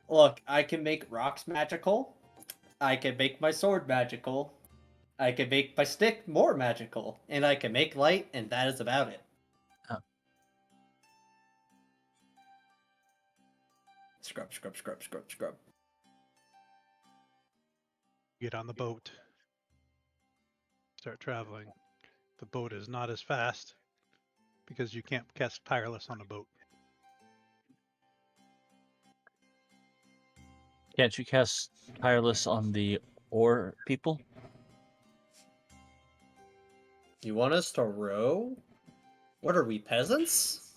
A: Look, I can make rocks magical. I can make my sword magical. I can make my stick more magical. And I can make light, and that is about it.
C: Oh.
A: Scrub, scrub, scrub, scrub, scrub.
B: Get on the boat. Start traveling. The boat is not as fast because you can't cast tireless on a boat.
C: Can't you cast tireless on the ore people?
A: You want us to row? What are we, peasants?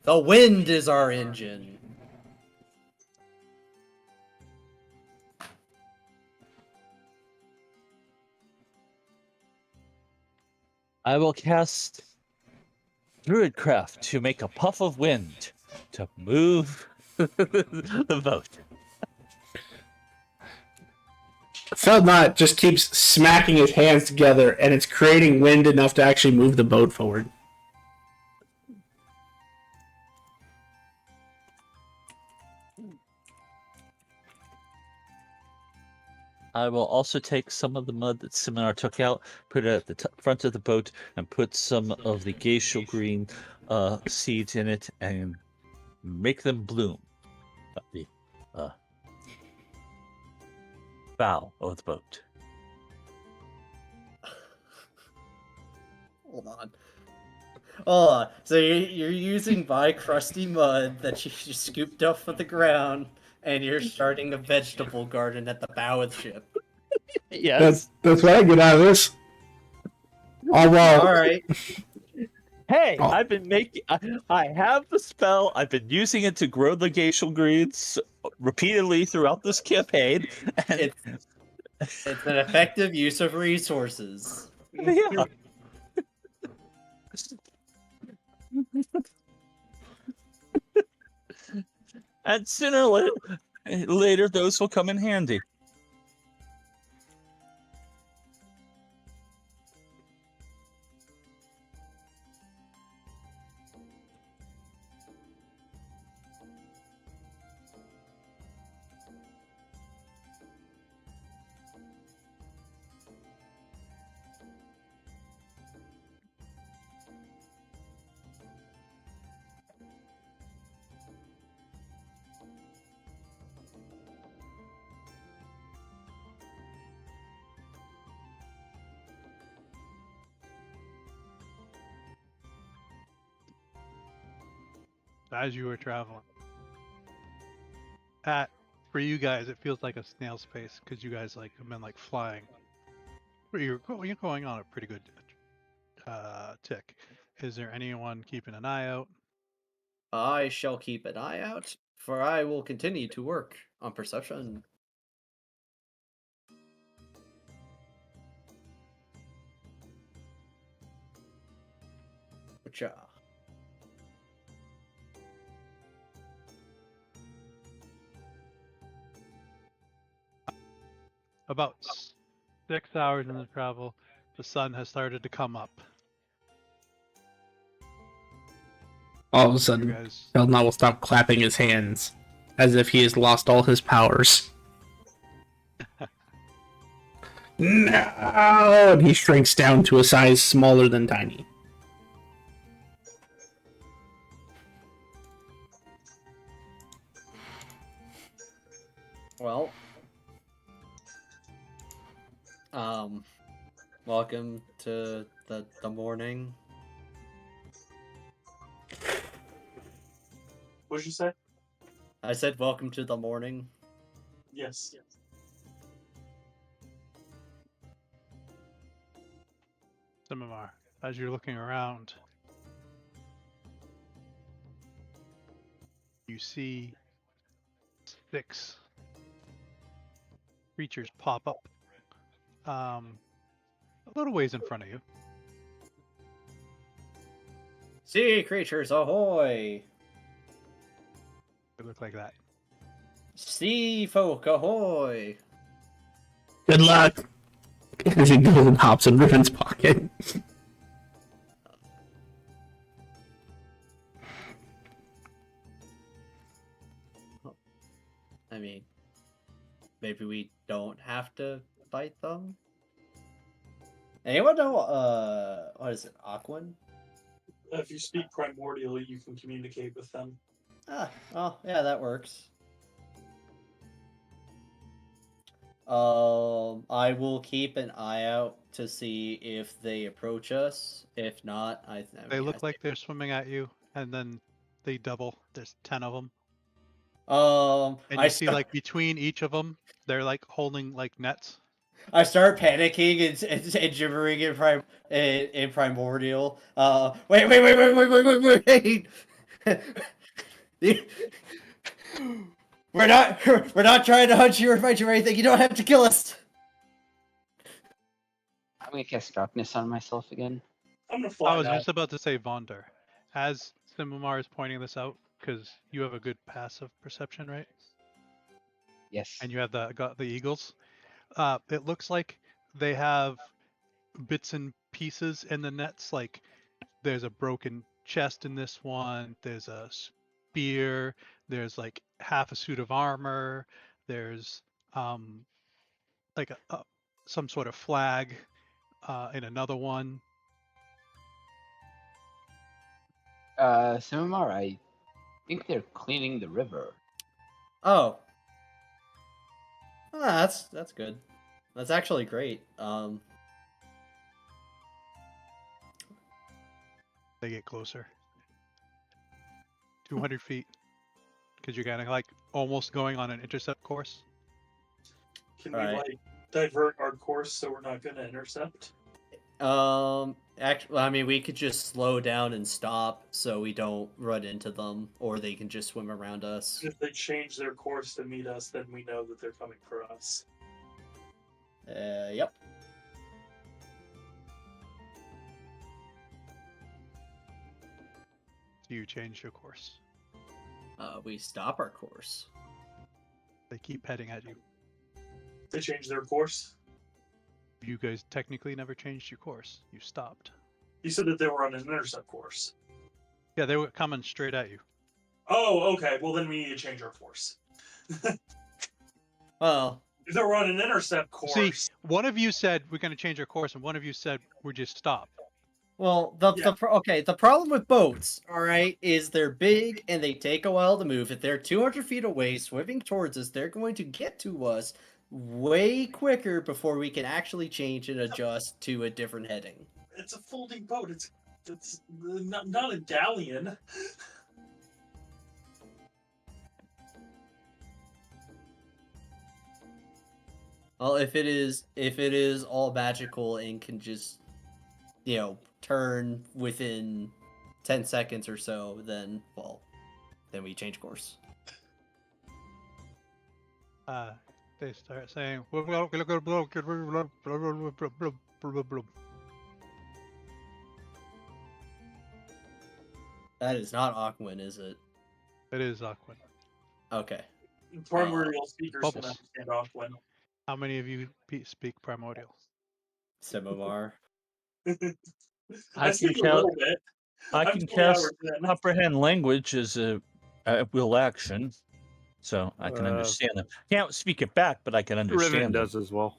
A: The wind is our engine.
C: I will cast Druidcraft to make a puff of wind to move the boat.
E: Feldnot just keeps smacking his hands together, and it's creating wind enough to actually move the boat forward.
C: I will also take some of the mud that Seminar took out, put it at the front of the boat, and put some of the glacial green seeds in it and make them bloom at the bow of the boat.
A: Hold on. Hold on. So you're using my crusty mud that you just scooped up from the ground, and you're starting a vegetable garden at the bow of the ship.
C: Yes.
E: That's what I get out of this. Oh well.
A: All right.
C: Hey,
E: Oh.
C: I've been making. I have the spell. I've been using it to grow the glacial greens repeatedly throughout this campaign. And
A: It's an effective use of resources.
C: yeah. And sooner or later, those will come in handy.
B: As you were traveling. Pat, for you guys, it feels like a snail's pace because you guys like have been like flying. You're going on a pretty good tick. Is there anyone keeping an eye out?
A: I shall keep an eye out, for I will continue to work on perception. Which,
B: About 6 hours in the travel, the sun has started to come up.
E: All of a
B: You
E: sudden,
B: guys,
E: Feldnot will stop clapping his hands, as if he has lost all his powers. No! And he shrinks down to a size smaller than tiny.
A: well, welcome to the morning.
F: What'd you say?
A: I said welcome to the morning.
F: Yes.
B: Simimar, as you're looking around, you see 6 creatures pop up a little ways in front of you.
A: Sea creatures ahoy!
B: They look like that.
A: Sea folk ahoy!
E: Good luck. As he goes and hops in Riven's pocket.
A: I mean, maybe we don't have to fight them. Anyone know what is it, Aquan?
F: If you speak primordial, you can communicate with them.
A: Ah, oh yeah, that works. I will keep an eye out to see if they approach us. If not, I
B: They
A: mean,
B: look like they're swimming at you, and then they double. There's 10 of them. And
A: I
B: you see,
A: start,
B: like, between each of them, they're, like, holding, like, nets.
A: I start panicking and gibbering in primordial. Wait! We're not trying to hunt you or fight you or anything. You don't have to kill us.
D: I'm gonna cast darkness on myself again.
F: I'm gonna
B: I
F: fly
B: was
F: now.
B: just about to say Vonder. As Simumar is pointing this out, because you have a good passive perception, right?
D: Yes.
B: And you have got the eagles. It looks like they have bits and pieces in the nets. Like there's a broken chest in this one. There's a spear. There's like half a suit of armor. There's like some sort of flag in another one.
D: Simimar, I think they're cleaning the river.
A: Oh, that's good. That's actually great.
B: They get closer. 200 feet. Because you're kind of like almost going on an intercept course.
F: Can
A: All
F: we
A: right.
F: like divert our course so we're not gonna intercept?
A: Actually, I mean, we could just slow down and stop so we don't run into them, or they can just swim around us.
F: If they change their course to meet us, then we know that they're coming for us.
A: Yep.
B: So you change your course.
A: We stop our course.
B: They keep heading at you.
F: They change their course.
B: You guys technically never changed your course. You stopped.
F: You said that they were on an intercept course.
B: Yeah, they were coming straight at you.
F: Oh, okay. Well, then we need to change our course.
A: Well,
F: If they were on an intercept course.
B: See, one of you said we're going to change our course, and one of you said we're just stopped.
A: well,
F: Yeah.
A: the problem with boats, all right, is they're big and they take a while to move. If they're 200 feet away, swimming towards us, they're going to get to us way quicker before we can actually change and adjust to a different heading.
F: It's a folding boat. It's not a galleon.
A: Well, if it is all magical and can just, turn within 10 seconds or so, then we change course.
B: They start saying,
A: That is not Aquan, is it?
B: it is Aquan.
A: Okay.
F: Primordial speakers can
B: Bubbles.
F: understand Aquan.
B: How many of you speak primordial?
A: Simomar.
F: I speak a little bit.
C: I
F: I'm
C: can
F: 20 hours
C: cast
F: in.
C: comprehend language as a will action, so I can understand them. Can't speak it back, but I can
H: Riven
C: understand them.
H: does as well.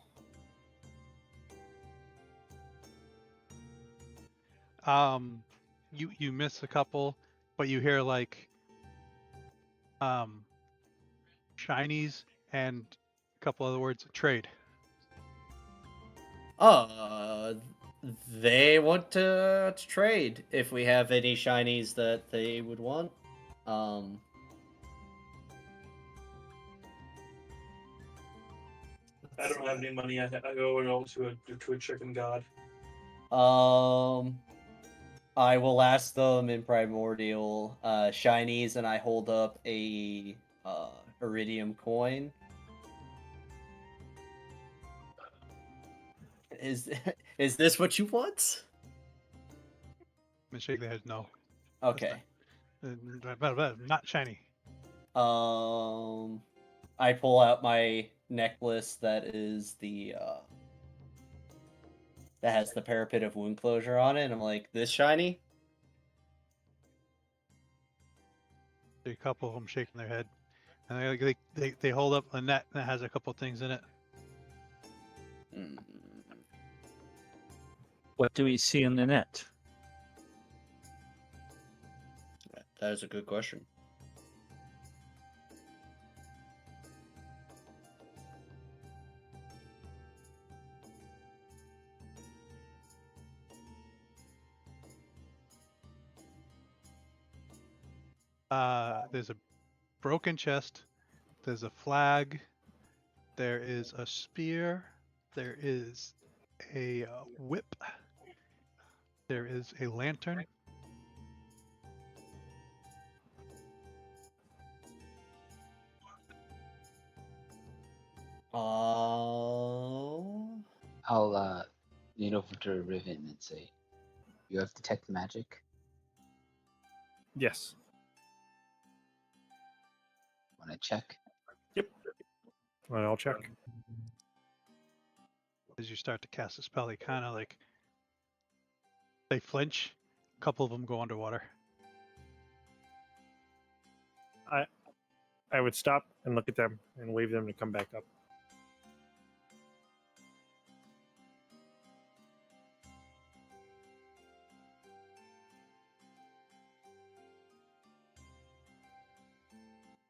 B: You miss a couple, but you hear like shinies and a couple other words. Trade.
A: They want to trade if we have any shinies that they would want.
F: I don't have any money. I go to a chicken god.
A: I will ask them in primordial shinies, and I hold up a iridium coin. Is this what you want?
B: And shake their head no.
A: Okay.
B: Not shiny.
A: I pull out my necklace that is that has the parapet of wound closure on it, and I'm like, this shiny?
B: A couple of them shaking their head, and they hold up a net that has a couple things in it.
A: Mm.
C: What do we see in the net?
A: That is a good question.
B: There's a broken chest. There's a flag. There is a spear. There is a whip. There is a lantern.
A: Oh.
D: I'll lean over to Riven and say, "You have detect magic.
G: Yes.
D: Want to check?"
G: Yep. Well, I'll check.
B: As you start to cast a spell, they kind of like they flinch. A couple of them go underwater.
G: I would stop and look at them and wave them to come back up.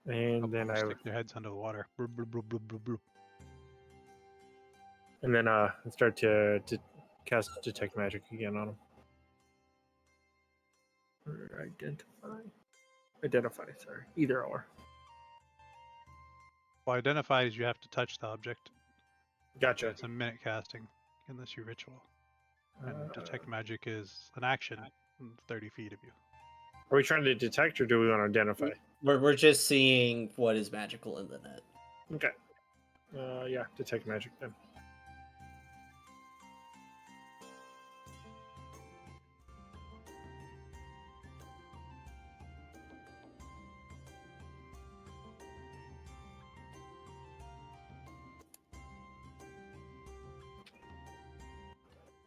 G: And
B: Couple
G: then
B: of them
G: I
B: stick
G: would,
B: their heads under the water. Bloop, bloop, bloop, bloop, bloop, bloop.
G: and then start to cast detect magic again on them. Or identify. Sorry, either or.
B: Well, identify is you have to touch the object.
G: Gotcha.
B: It's a minute casting unless you ritual. And
G: Uh,
B: detect magic is an action 30 feet of you.
G: Are we trying to detect or do we want to identify?
A: We're just seeing what is magical in the net.
G: Okay. Yeah, detect magic then.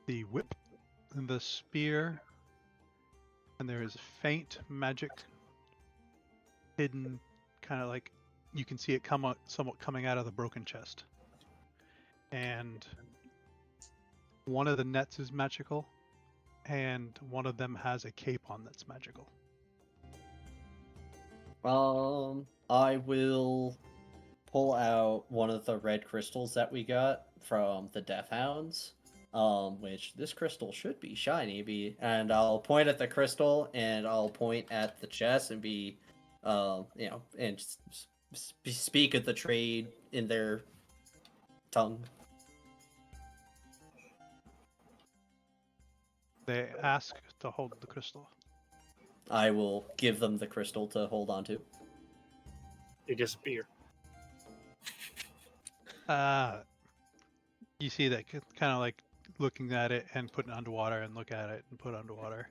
B: The whip and the spear, and there is faint magic hidden, kind of like you can see it come out, somewhat coming out of the broken chest. And one of the nets is magical, and one of them has a cape on that's magical.
A: I will pull out one of the red crystals that we got from the Death Hounds. Which this crystal should be shiny, and I'll point at the crystal and I'll point at the chest and be, and speak of the trade in their tongue.
B: They ask to hold the crystal.
A: I will give them the crystal to hold on to.
G: They disappear.
B: You see that kind of like looking at it and putting it underwater and look at it and put it underwater.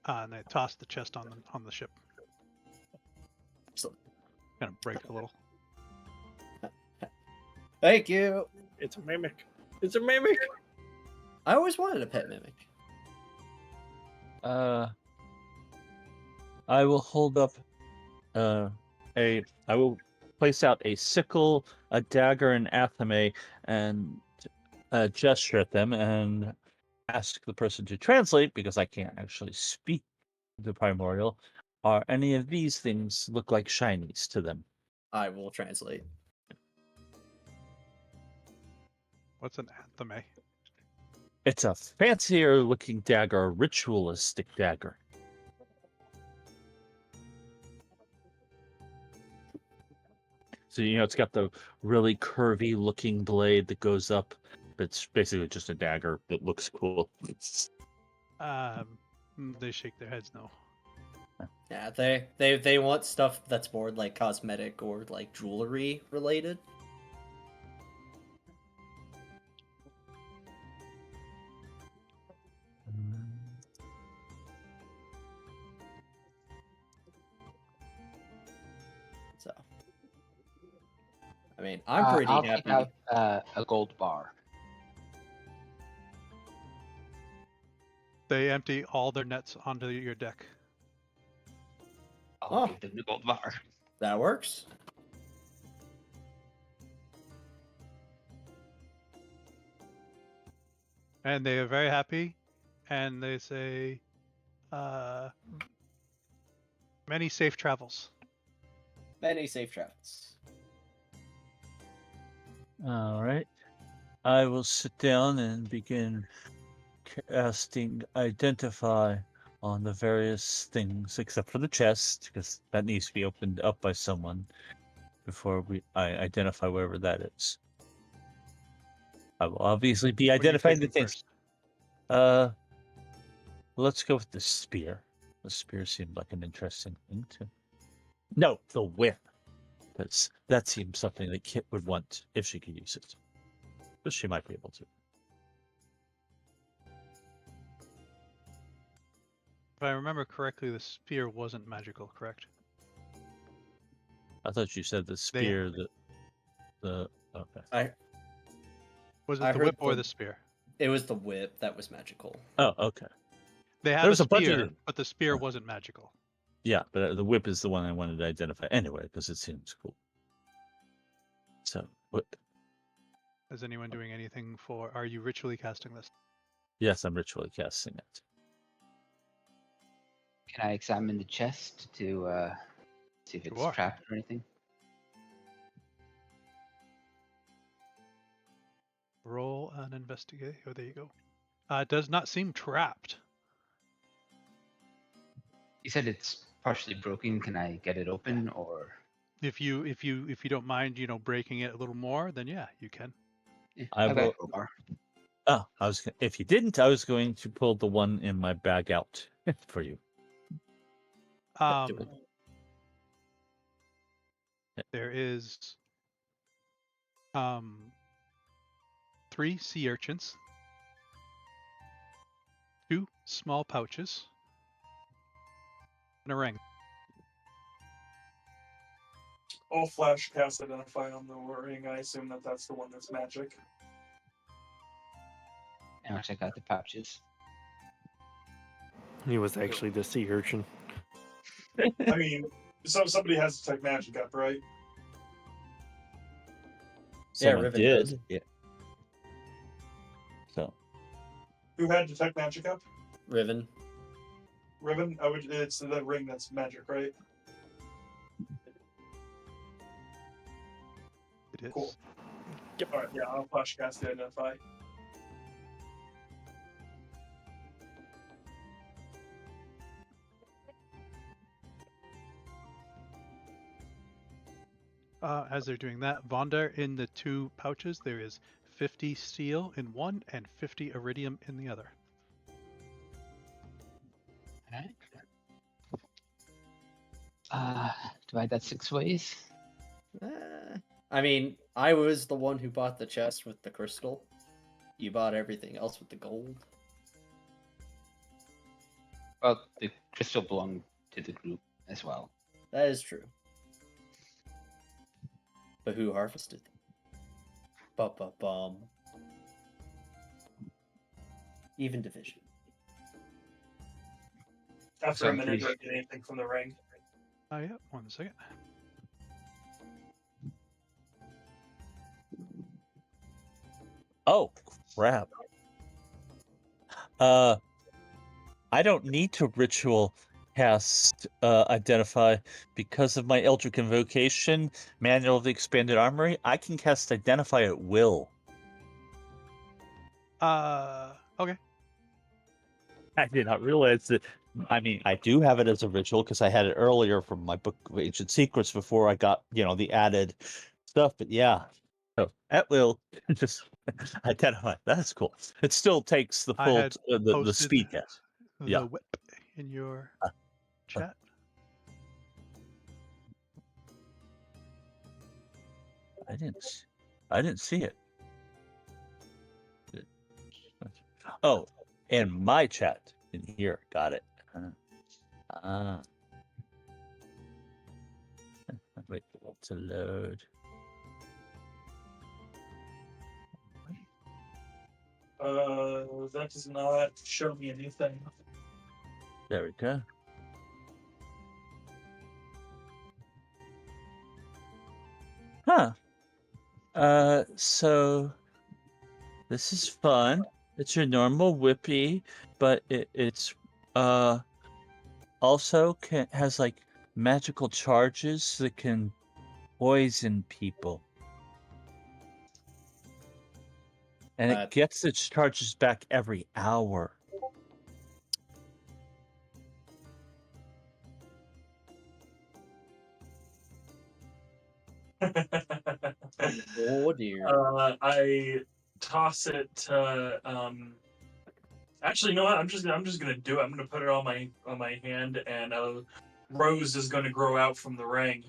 B: And they toss the chest on the ship.
A: So,
B: Kind of break a little.
A: thank you.
G: It's a mimic. It's a mimic.
A: I always wanted a pet mimic.
C: I will hold up I will place out a sickle, a dagger, and athame, and gesture at them and ask the person to translate because I can't actually speak the primordial. Are any of these things look like shinies to them?
A: I will translate.
B: What's an athame?
C: It's a fancier looking dagger, a ritualistic dagger. So, it's got the really curvy looking blade that goes up. It's basically just a dagger that looks cool.
B: They shake their heads no.
A: Yeah, they want stuff that's more like cosmetic or like jewelry related. I mean, I'm pretty
D: I'll
A: happy.
D: take out a gold bar.
B: They empty all their nets onto your deck.
D: I'll
A: Oh.
D: give them the gold bar.
A: That works.
B: And they are very happy, and they say, many safe travels.
A: Many safe travels.
C: All right. I will sit down and begin casting Identify on the various things, except for the chest, because that needs to be opened up by someone before I identify wherever that is. I will obviously be
B: What are you
C: identifying the
B: taking
C: things.
B: first?
C: Let's go with the spear. The spear seemed like an interesting thing to. No, the whip, because that seems something that Kit would want if she could use it, but she might be able to.
B: If I remember correctly, the spear wasn't magical, correct?
C: I thought you said the spear. Okay.
B: Was it
A: I
B: the
A: heard
B: whip or the spear?
A: It was the whip that was magical.
C: Oh, okay.
B: They had
C: There's
B: a
C: a bunch of
B: spear,
C: them.
B: but the spear wasn't magical.
C: Yeah, but the whip is the one I wanted to identify anyway because it seems cool. So, whip.
B: Is anyone doing anything for? Are you ritually casting this?
C: Yes, I'm ritually casting it.
D: Can I examine the chest to see if it's
B: Sure.
D: trapped or anything?
B: Roll an investigate. Oh, there you go. It does not seem trapped.
D: You said it's partially broken. Can I get it open or?
B: If you don't mind, breaking it a little more, then yeah, you can.
D: Yeah,
C: I
D: I've got
C: will-
D: a crowbar.
C: Oh, if you didn't, I was going to pull the one in my bag out for you.
B: There is 3 sea urchins, 2 small pouches, and a ring.
F: I'll flash cast Identify on the ring. I assume that that's the one that's magic.
D: And I'll check out the pouches.
H: He was actually the sea urchin.
F: I mean, so somebody has to take magic up, right?
C: Someone
A: Riven
C: did.
A: does.
C: Yeah. So.
F: Who had detect magic up?
A: Riven.
F: Riven? It's the ring that's magic, right?
B: It is.
F: Cool. Alright, yeah, I'll flash cast the Identify.
B: As they're doing that, Vondar, in the 2 pouches, there is 50 steel in one and 50 iridium in the other.
D: Alright. Divide that 6 ways.
A: I mean, I was the one who bought the chest with the crystal. You bought everything else with the gold.
D: Well, the crystal belonged to the group as well.
A: That is true. But who harvested them? Ba-ba-bum. Even division.
F: After
D: So
F: a
D: I'm
F: minute,
D: pretty
F: do I get anything from the ring?
B: Yeah, 1 second.
C: Oh, crap. I don't need to ritual cast Identify because of my Eldritch Invocation, Manual of the Expanded Armory. I can cast Identify at will.
B: Okay.
C: I did not realize that. I mean, I do have it as a ritual because I had it earlier from my Book of Ancient Secrets before I got, the added stuff. But yeah, so at will, just identify. That's cool. It still takes the
B: I
C: full
B: had
C: the
B: posted
C: speed test.
B: the
C: Yeah.
B: whip in your chat.
C: I didn't see it. Oh, and my chat in here. Got it. Wait for it to load.
F: That does not show me anything.
C: There we go. Huh. So this is fun. It's your normal whippy, but it's also has like magical charges that can poison people. And it gets its charges back every hour.
A: Oh dear.
F: I toss it to actually, you know what? I'm just gonna do it. I'm gonna put it on my hand, and Rose is gonna grow out from the ring.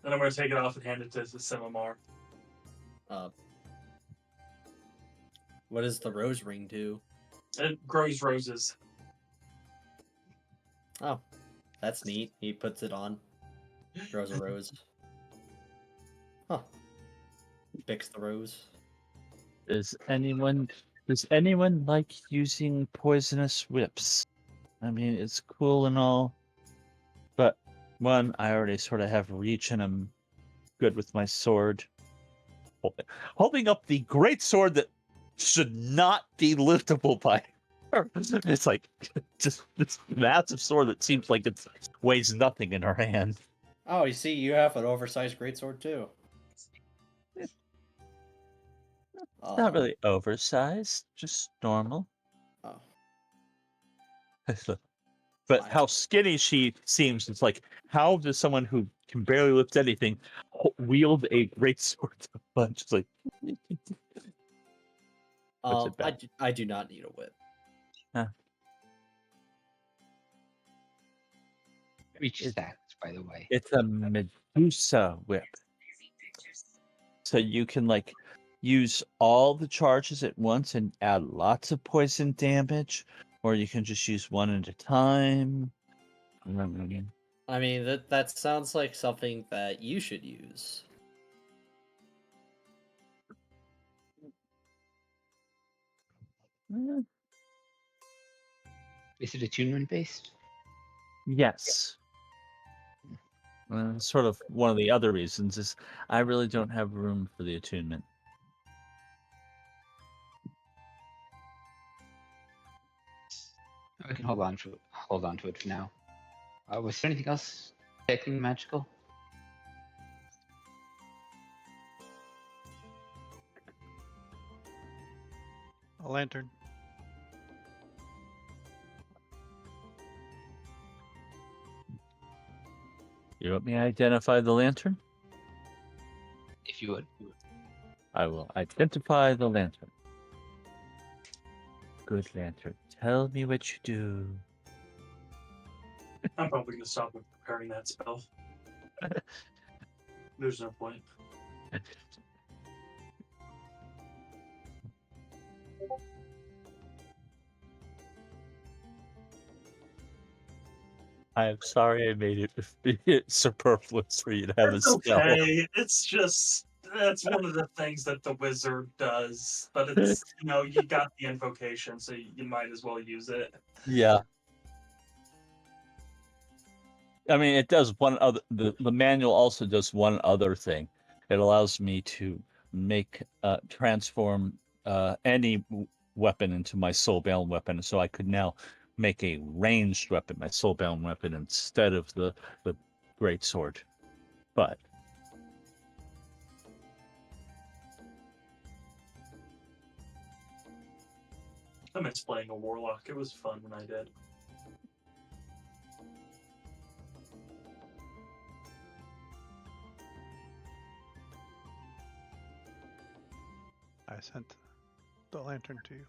F: Then I'm gonna take it off and hand it to Simamar.
A: What does the rose ring do?
F: It grows roses.
A: Oh, that's neat. He puts it on. Grows a rose. Huh. Picks the rose.
C: Does anyone like using poisonous whips? I mean, it's cool and all, but one, I already sort of have reach and I'm good with my sword. Holding up the great sword that should not be liftable by her. It's like just this massive sword that seems like it weighs nothing in her hand.
A: Oh, you see, you have an oversized greatsword too.
C: Not really oversized, just normal.
A: Oh.
C: But how skinny she seems, it's like, how does someone who can barely lift anything wield a great sword so much? It's like, puts it back.
A: I do not need a whip.
C: Huh.
D: Reach stacks, by the way.
C: It's a Medusa whip. So you can like use all the charges at once and add lots of poison damage, or you can just use one at a time.
A: I mean, that sounds like something that you should use.
D: Is it attunement based?
C: Yes. Sort of one of the other reasons is I really don't have room for the attunement.
D: I can hold on to it for now. Was there anything else technically magical?
B: A lantern.
C: You want me to identify the lantern?
D: If you would.
C: I will identify the lantern. Good lantern, tell me what you do.
F: I'm probably gonna stop with preparing that spell. There's no point.
C: I'm sorry I made it superfluous for you to have a spell.
F: Okay, it's just that's one of the things that the wizard does. But it's you got the invocation, so you might as well use it.
C: Yeah. I mean, it does one other. The manual also does one other thing. It allows me to transform any weapon into my soulbound weapon, so I could now make a ranged weapon, my soulbound weapon, instead of the great sword. But
F: I miss playing a warlock. It was fun when I did.
B: I sent the lantern to you.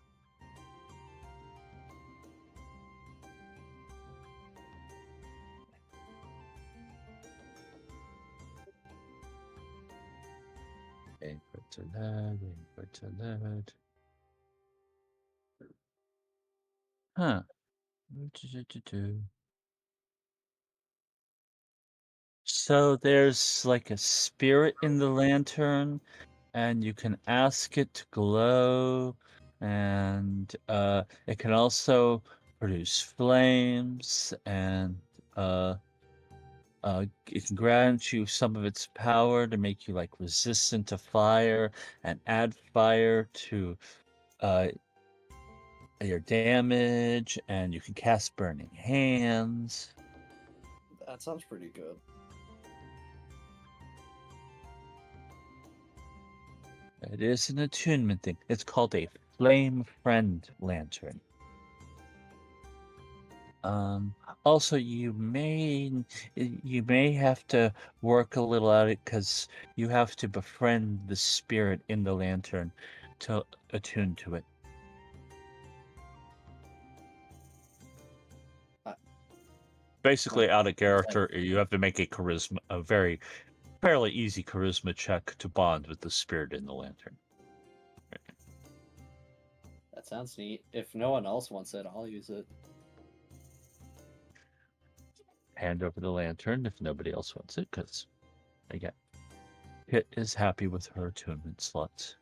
C: input to that. Huh. So there's like a spirit in the lantern, and you can ask it to glow, and it can also produce flames, and it can grant you some of its power to make you like resistant to fire and add fire to your damage, and you can cast Burning Hands.
A: That sounds pretty good.
C: It is an attunement thing. It's called a Flame Friend Lantern. Also, you may have to work a little at it because you have to befriend the spirit in the lantern to attune to it. Basically, out of character, you have to make a fairly easy charisma check to bond with the spirit in the lantern.
A: That sounds neat. If no one else wants it, I'll use it.
C: Hand over the lantern if nobody else wants it, because again, Pit is happy with her attunement slots.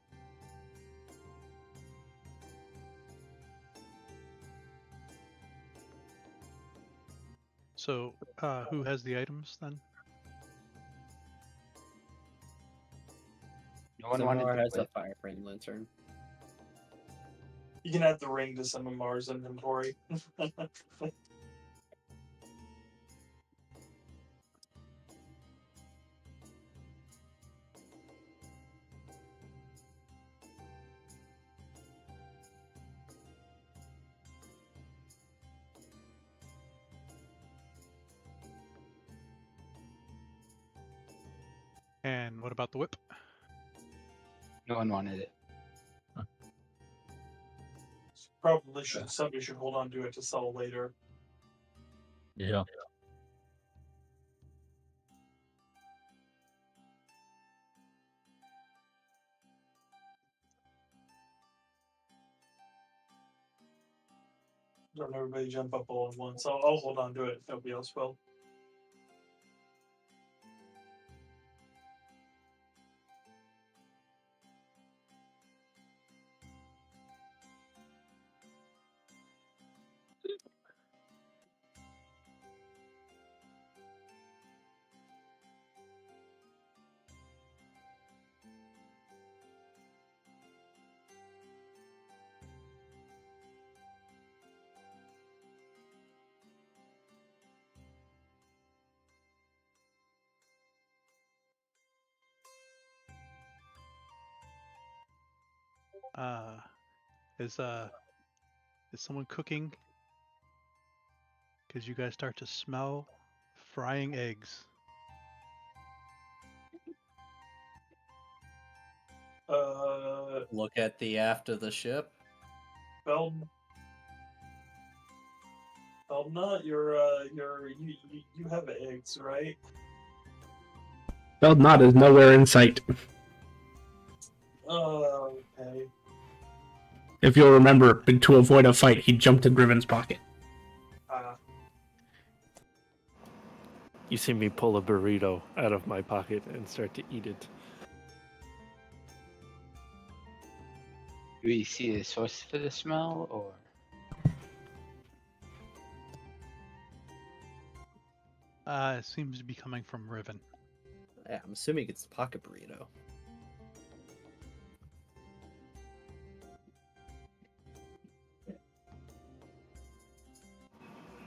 B: So, who has the items then?
D: No one wanted
A: Samar
D: the
A: has a
D: whip.
A: fire frame lantern.
F: You can add the ring to some of Mars' inventory.
B: And what about the whip?
D: No one wanted it.
F: Probably somebody should hold on to it to sell later.
C: Yeah.
F: Don't everybody jump up all at once. I'll hold on to it if nobody else will.
B: Is someone cooking? Because you guys start to smell frying eggs.
A: Look at the aft of the ship.
F: Feldnut, you have eggs, right?
E: Feldnot is nowhere in sight.
F: Okay.
E: If you'll remember, to avoid a fight, he jumped in Riven's pocket.
H: You see me pull a burrito out of my pocket and start to eat it.
D: Do we see the source for the smell, or?
B: It seems to be coming from Riven.
A: Yeah, I'm assuming it's the pocket burrito.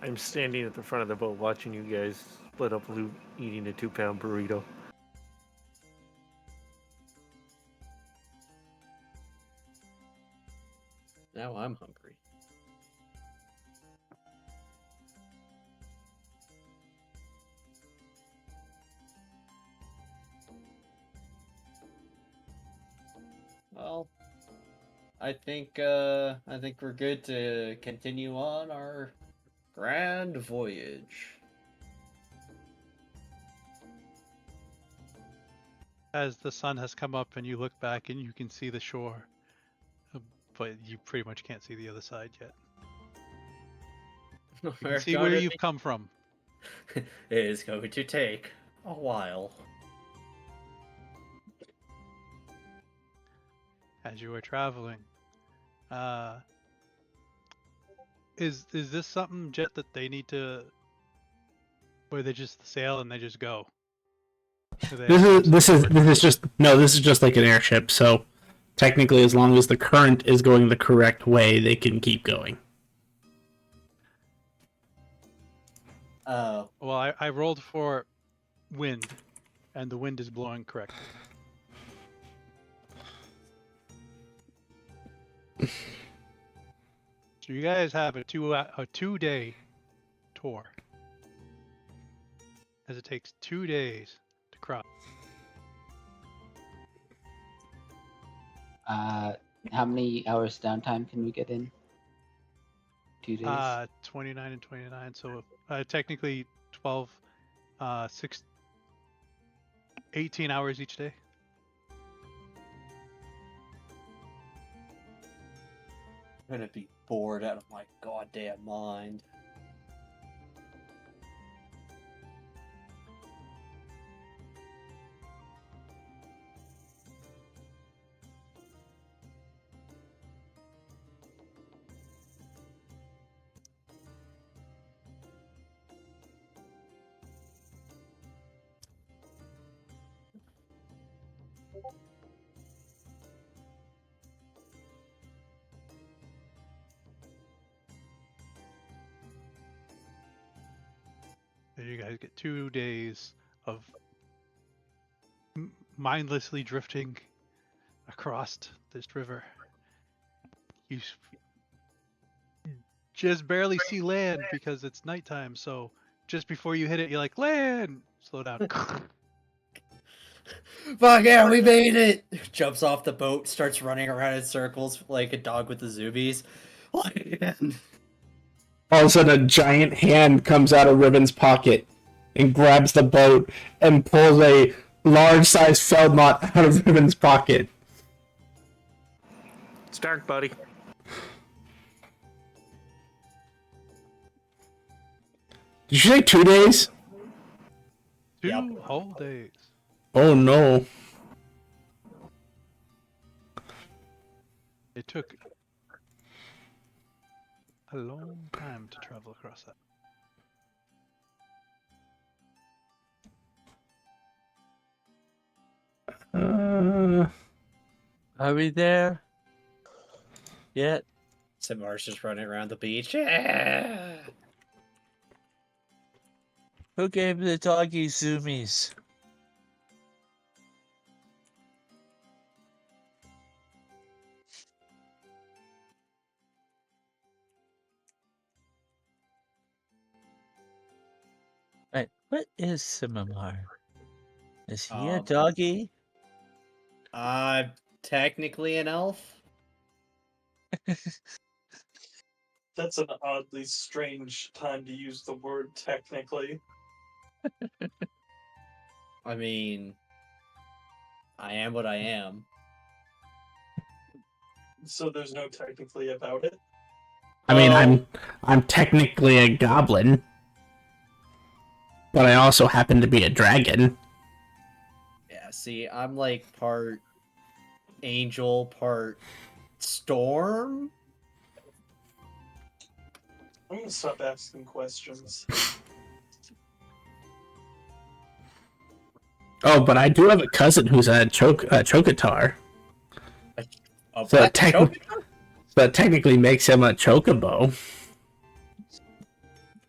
H: I'm standing at the front of the boat watching you guys split up loot eating a 2-pound burrito.
A: Now I'm hungry. Well, I think we're good to continue on our grand voyage.
B: As the sun has come up and you look back and you can see the shore, but you pretty much can't see the other side yet. You can see where you've come from.
A: It is going to take a while.
B: as you are traveling. Is this something, Jet, that they need to, where they just sail and they just go? Do they have some
E: This is
B: sort
E: this
B: of
E: is just no. This is just like an airship. So technically, as long as the current is going the correct way, they can keep going.
A: Oh,
B: Well, I rolled for wind, and the wind is blowing correctly. So you guys have a 2-day tour, as it takes 2 days to cross.
D: How many hours downtime can we get in? 2 days.
B: 29 and 29. So technically 12, 18 hours each day.
A: I'm gonna be bored out of my goddamn mind.
B: And you guys get 2 days of mindlessly drifting across this river. You just barely see land because it's nighttime. So just before you hit it, you're like, land! Slow down.
A: Fuck yeah, we made it! Jumps off the boat, starts running around in circles like a dog with the zoomies. Land.
E: All of a sudden, a giant hand comes out of Riven's pocket and grabs the boat and pulls a large-sized Feldmont out of Riven's pocket.
H: Start, buddy.
E: Did you say 2 days?
B: 2 whole days.
E: Oh no.
B: It took a long time to travel across that.
C: Are we there yet?
A: Simar's just running around the beach. Yeah.
C: Who gave the doggy zoomies? Right, what is Simamar? Is he a doggy?
A: Technically an elf.
F: That's an oddly strange time to use the word technically.
A: I mean, I am what I am.
F: So there's no technically about it.
E: I mean, I'm technically a goblin, but I also happen to be a dragon.
A: Yeah, see, I'm like part angel, part storm.
F: I'm gonna stop asking questions.
E: Oh, but I do have a cousin who's a chocotar. So that technically makes him a chocobo.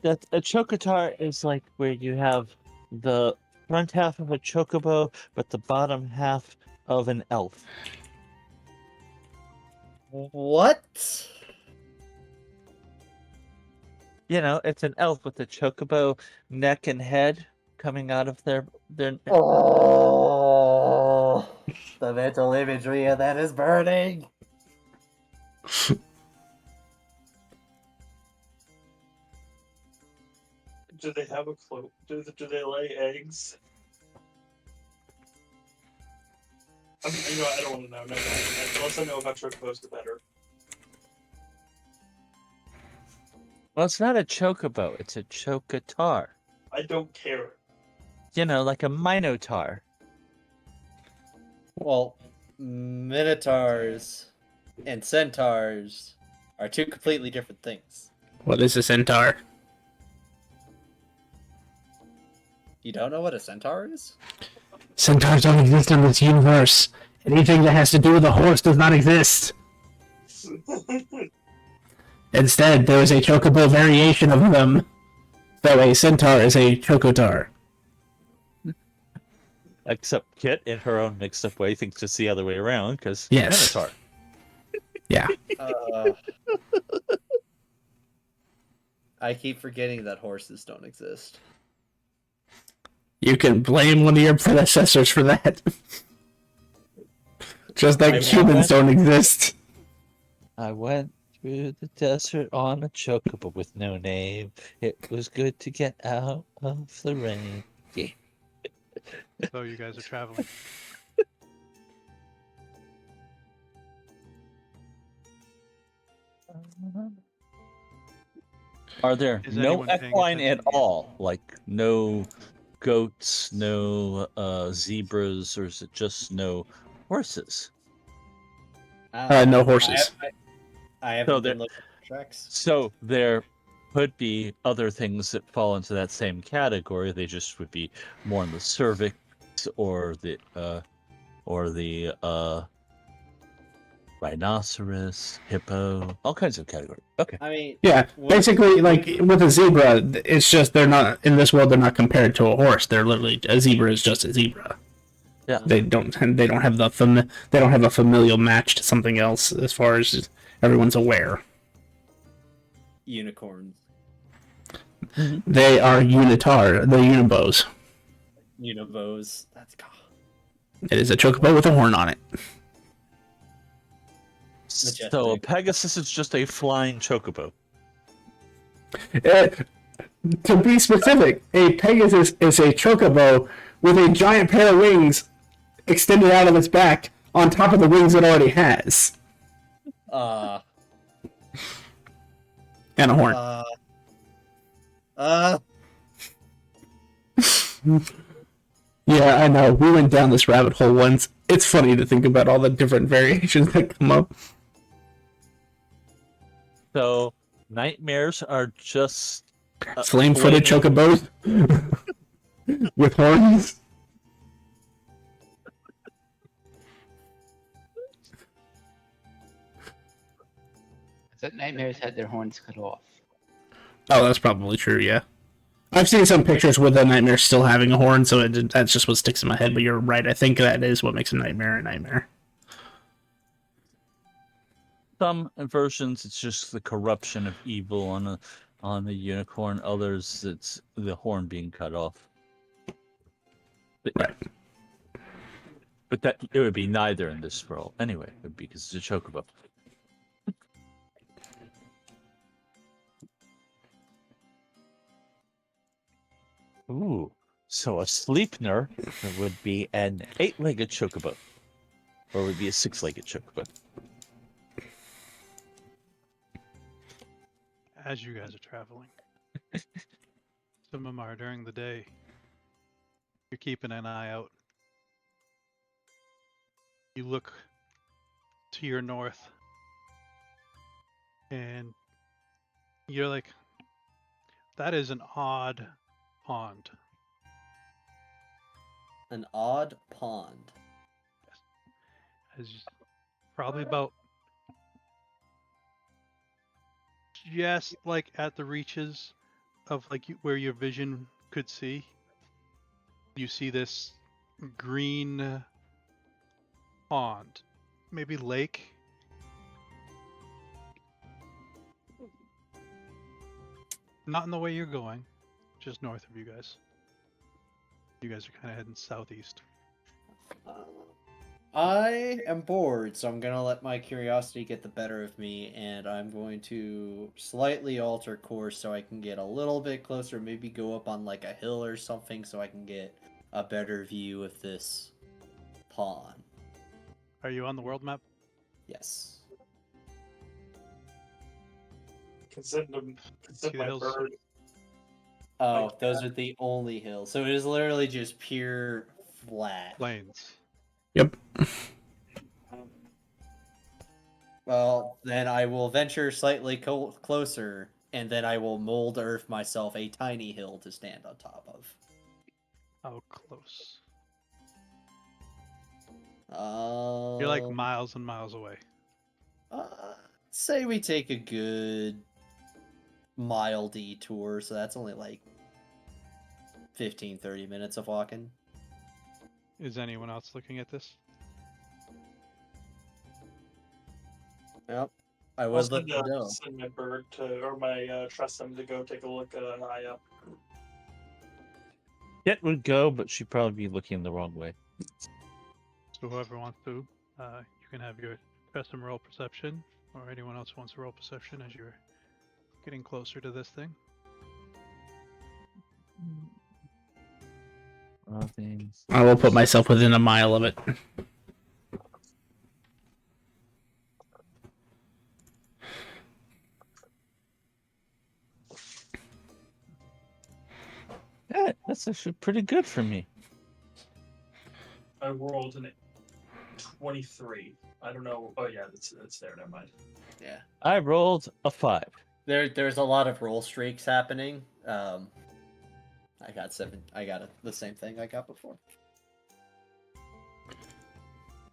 C: That a chocotar is like where you have the front half of a chocobo, but the bottom half of an elf.
A: What?
C: You know, it's an elf with a chocobo neck and head coming out of their.
A: Oh, the mental imagery of that is burning.
F: Do they have a cloak? Do they lay eggs? I mean, you know, I don't want to know. No, the less I know about chocobos, the better.
C: Well, it's not a chocobo; it's a chocotar.
F: I don't care.
C: You know, like a minotaur.
A: Well, Minotaurs and centaurs are two completely different things.
E: What is a centaur?
A: You don't know what a centaur is?
E: Centaurs don't exist in this universe. Anything that has to do with a horse does not exist. Instead, there is a chocobo variation of them. So a centaur is a chocotar.
C: Except Kit, in her own mixed-up way, thinks it's the other way around, because
E: Yes.
C: Minotaur.
E: Yeah.
A: I keep forgetting that horses don't exist.
E: You can blame one of your predecessors for that. Just like humans don't exist.
C: I went through the desert on a chocobo with no name. It was good to get out of the rain. Yeah.
B: So you guys are traveling.
C: Are there
B: Is
C: no
B: anyone paying
C: equine at
B: attention?
C: all? Like no goats, no zebras, or is it just no horses?
E: No horses.
A: I haven't been looking at tracks.
C: So there could be other things that fall into that same category. They just would be more in the cervix or the rhinoceros, hippo, all kinds of categories. Okay.
A: I mean,
E: Yeah, basically, like with a zebra, it's just they're not in this world. They're not compared to a horse. They're literally a zebra is just a zebra.
C: Yeah.
E: They don't have they don't have a familial match to something else as far as everyone's aware.
A: unicorns.
E: They are unitar, the unibos.
A: Unibos. That's God.
E: It is a chocobo with a horn on it.
C: So a Pegasus is just a flying chocobo.
E: To be specific, a Pegasus is a chocobo with a giant pair of wings extended out of its back on top of the wings it already has. And a horn. Yeah, I know. We went down this rabbit hole once. It's funny to think about all the different variations that come up.
C: So nightmares are just
E: Flame-footed chocobos with horns.
D: I thought nightmares had their horns cut off.
E: Oh, that's probably true, yeah. I've seen some pictures with a nightmare still having a horn, so that's just what sticks in my head, but you're right. I think that is what makes a nightmare a nightmare.
C: Some versions, it's just the corruption of evil on the unicorn. Others, it's the horn being cut off. But,
E: right.
C: But that it would be neither in this world anyway, because it's a chocobo. Ooh, so a Sleipnir would be an 8-legged chocobo, or would be a 6-legged chocobo.
B: As you guys are traveling, some of them are during the day. You're keeping an eye out. You look to your north, and you're like, that is an odd pond.
A: An odd pond.
B: As probably about just like at the reaches of like where your vision could see. You see this green pond, maybe lake. Not in the way you're going, just north of you guys. You guys are kind of heading southeast.
A: I am bored, so I'm gonna let my curiosity get the better of me, and I'm going to slightly alter course so I can get a little bit closer, maybe go up on like a hill or something so I can get a better view of this pond.
B: Are you on the world map?
A: Yes.
F: Consider my
B: hills.
F: bird.
A: Oh,
F: Like
A: those are the only hills. So it is literally just pure flat.
B: Plains.
E: Yep.
A: Well, then I will venture slightly closer, and then I will mold earth myself a tiny hill to stand on top of.
B: How close?
A: Um,
B: You're like miles and miles away.
A: Say we take a good mile detour, so that's only like 15-30 minutes of walking.
B: Is anyone else looking at this?
A: Yep. I
F: I was
A: would
F: going
A: let them
F: to
A: know.
F: send my bird to, or my Tressum to go take a look at an eye up.
C: Jet would go, but she'd probably be looking the wrong way.
B: So whoever wants to, you can have your custom roll perception, or anyone else wants to roll perception as you're getting closer to this thing.
E: I will put myself within a mile of it.
C: Yeah, that's actually pretty good for me.
F: I rolled an 23. I don't know. Oh yeah, it's there. Never mind.
A: Yeah.
C: I rolled a 5.
A: There's a lot of roll streaks happening. I got 7. I got the same thing I got before.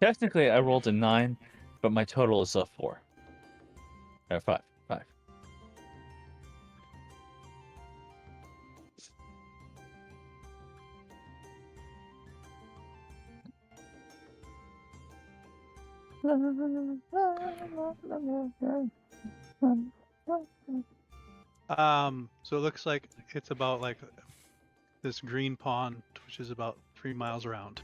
C: Technically, I rolled a 9, but my total is a 4. 5. 5.
B: So it looks like it's about like this green pond, which is about 3 miles around.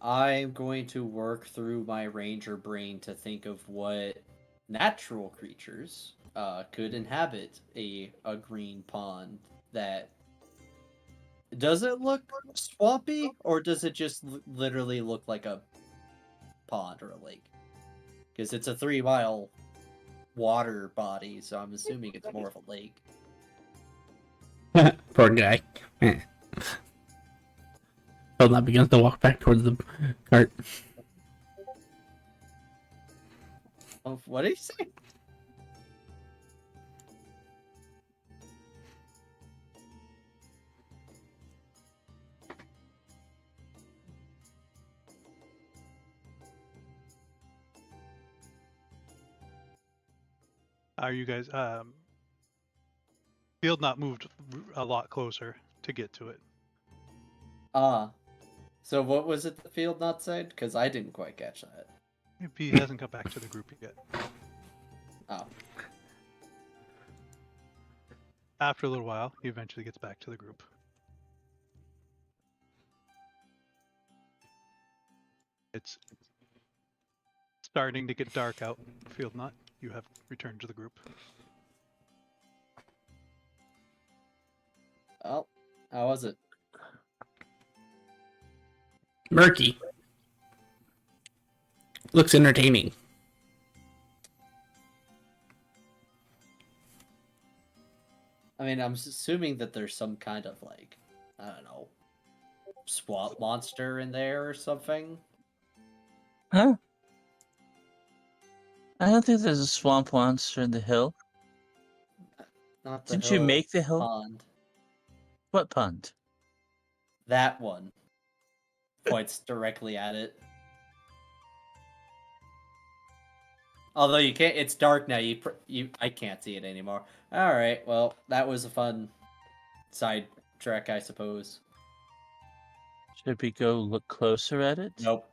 A: I'm going to work through my ranger brain to think of what natural creatures could inhabit a green pond. That does it look swampy, or does it just literally look like a pond or a lake? Because it's a 3 mile water body, so I'm assuming it's more of a lake.
E: Poor guy. Philnut begins to walk back towards the cart.
A: Oh, what did he say?
B: Are you guys field not moved a lot closer to get to it?
A: So what was it the field not said? Because I didn't quite catch that.
B: He hasn't got back to the group yet.
A: Oh.
B: After a little while, he eventually gets back to the group. It's starting to get dark out. Field not, you have returned to the group.
A: Oh, how was it?
E: Murky. Looks entertaining.
A: I mean, I'm assuming that there's some kind of, like, I don't know, swamp monster in there or something.
C: Huh? I don't think there's a swamp monster in the hill.
A: Not the
C: Didn't
A: hill.
C: you make the hill?
A: Pond.
C: What pond?
A: That one. Points directly at it. Although you can't, it's dark now. I can't see it anymore. All right, well, that was a fun side trek, I suppose.
C: Should we go look closer at it?
A: Nope.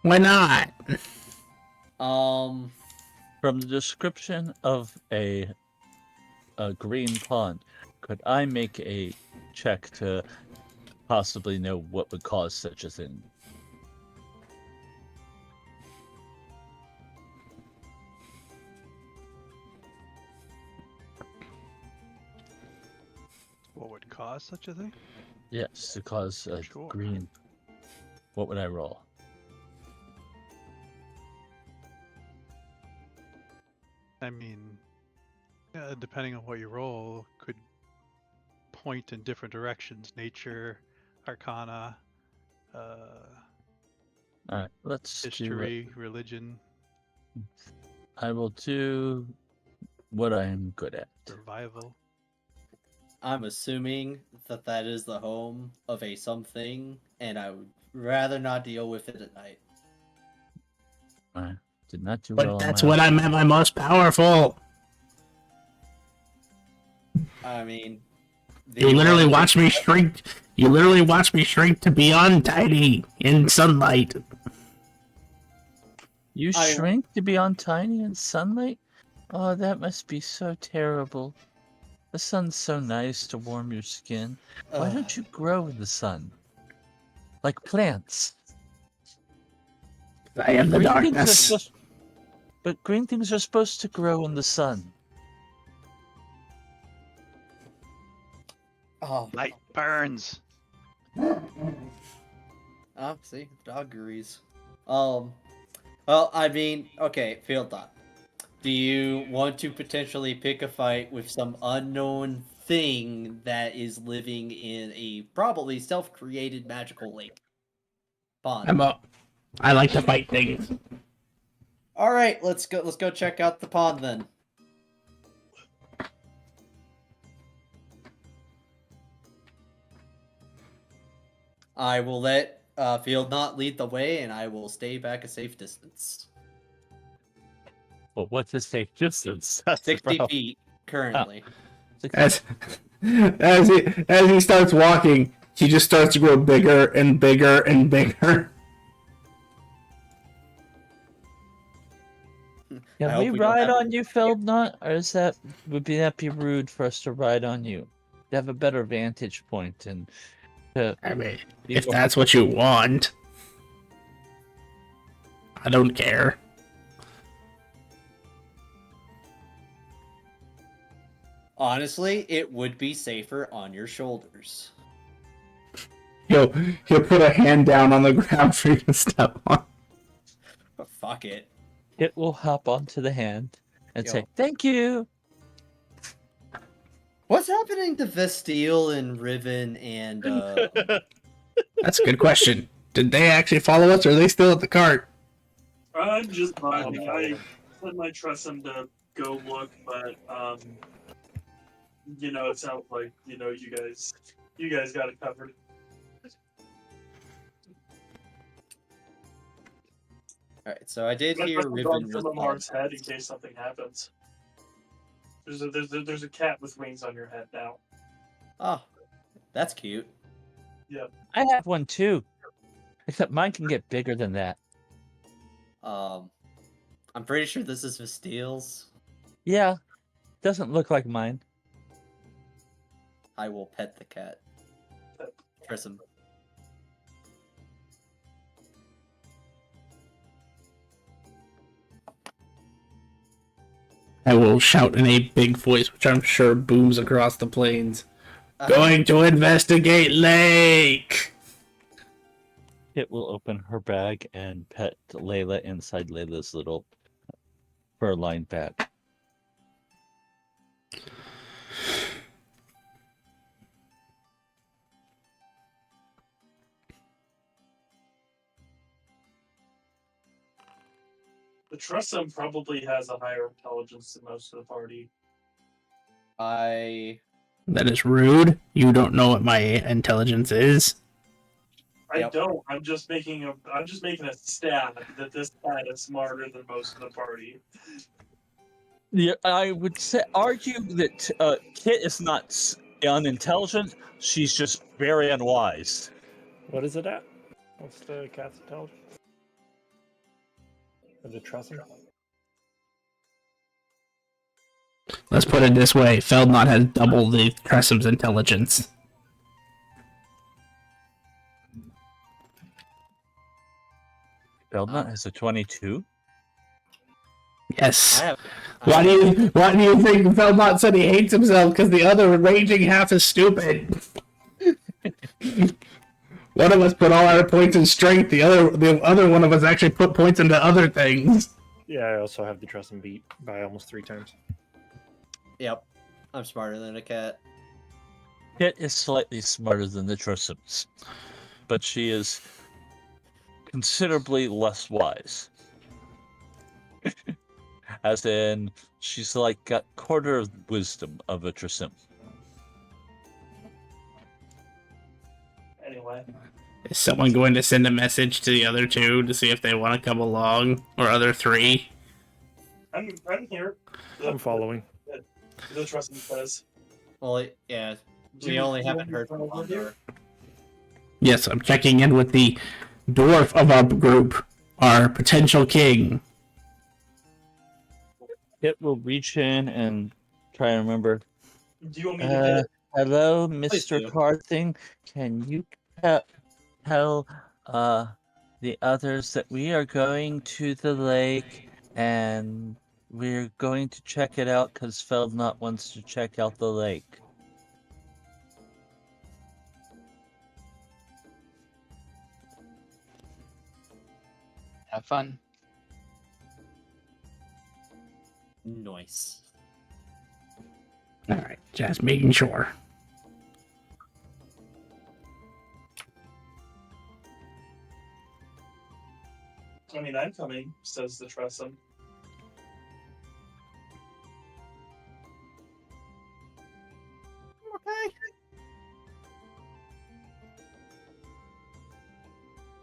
E: Why not?
C: From the description of a green pond, could I make a check to possibly know what would cause such a thing?
B: What would cause such a thing?
C: Yes, to cause a
B: Sure.
C: green. What would I roll?
B: I mean, depending on what you roll, could point in different directions. Nature, Arcana,
C: All right, let's do it.
B: history, religion,
C: I will do what I am good at.
B: survival.
A: I'm assuming that that is the home of a something, and I would rather not deal with it at night.
C: I did not do
E: But
C: well.
E: that's
C: on my
E: when I'm at my most powerful.
A: I mean,
E: You literally watch me shrink. You literally watch me shrink to beyond tiny in sunlight.
C: You
A: I-
C: shrink to be on tiny in sunlight? Oh, that must be so terrible. The sun's so nice to warm your skin. Why don't you grow in the sun? Like plants.
E: I am the
C: Green things are
E: darkness.
C: supposed- But green things are supposed to grow in the sun.
A: Oh,
I: Light burns.
A: see, dog agrees. Well, I mean, okay, Field Dot. Do you want to potentially pick a fight with some unknown thing that is living in a probably self-created magical lake? Pond.
E: I'm up. I like to fight things.
A: All right, let's go check out the pond then. I will let Field Knot lead the way, and I will stay back a safe distance.
C: Well, what's the safe distance? That's the
A: 60
C: problem.
A: feet currently.
E: As he starts walking, he just starts to grow bigger and bigger and bigger.
A: I
C: Can
A: hope
C: we
A: we don't
C: ride
A: have-
C: on you, Feldnut? Or would that be rude for us to ride on you? To have a better vantage point and to
E: I mean,
C: be
E: if
C: more-
E: that's what you want, I don't care.
A: Honestly, it would be safer on your shoulders.
E: He'll put a hand down on the ground for you to step on.
A: But fuck it.
C: it will hop onto the hand and
A: Yo.
C: say, "Thank you."
A: What's happening to Vesteel and Riven and
E: That's a good question. Did they actually follow us, or are they still at the cart?
F: I'm just vibing.
G: follow
F: I
G: them.
F: might trust him to go look, but it sounds like you guys got it covered.
A: Alright, so I did
F: Let's
A: hear
F: put the
A: Riven
F: dog
A: was
F: from Lamar's head in case something happens. There's a cat with wings on your head now.
A: Oh, that's cute.
C: I have one too. Except mine can get bigger than that.
A: I'm pretty sure this is Vesteel's.
C: Yeah. Doesn't look like mine.
A: I will pet the cat. Kiss him.
E: I will shout in a big voice, which I'm sure booms across the plains. Going to investigate lake!
C: It will open her bag and pet Layla inside Layla's little fur-lined bag.
F: The Trussum probably has a higher intelligence than most of the party.
A: I
E: That is rude. You don't know what my intelligence is.
F: I
A: Yep.
F: don't. I'm just making a stat that this cat is smarter than most of the party.
C: Yeah, I would argue that Kit is not unintelligent. She's just very unwise.
G: What is it at? What's the cat's intelligence? Or the Trussum?
E: Let's put it this way. Feldnot has double the Tressum's intelligence.
C: Feldnut has a 22.
E: Yes.
A: I have
E: Why do you think Feldnot said he hates himself? Because the other raging half is stupid. One of us put all our points in strength. The other one of us actually put points into other things.
G: Yeah, I also have the Trussum beat by almost 3 times.
A: Yep. I'm smarter than a cat.
C: Kit is slightly smarter than the Trissums, but she is considerably less wise. As in, she's like got quarter of the wisdom of a Trissim.
F: Anyway,
E: Is someone going to send a message to the other two to see if they want to come along, or other three?
F: I'm here.
H: I'm following.
F: The trust says.
A: Well, yeah.
F: Do
A: We
F: you
A: only
F: want
A: haven't
F: me to
A: heard
F: come
A: from
F: over here?
A: Gondor.
E: Yes, I'm checking in with the dwarf of our group, our potential king.
C: Kit will reach in and try and remember.
F: Do you want me to get?
C: Hello,
A: Please
C: Mr.
A: do.
C: Carthing. Can you tell the others that we are going to the lake and we're going to check it out because Feldnot wants to check out the lake.
D: Have fun.
A: Nice.
E: All right, just making sure.
F: I mean, I'm coming, says the Tressum.
A: Okay.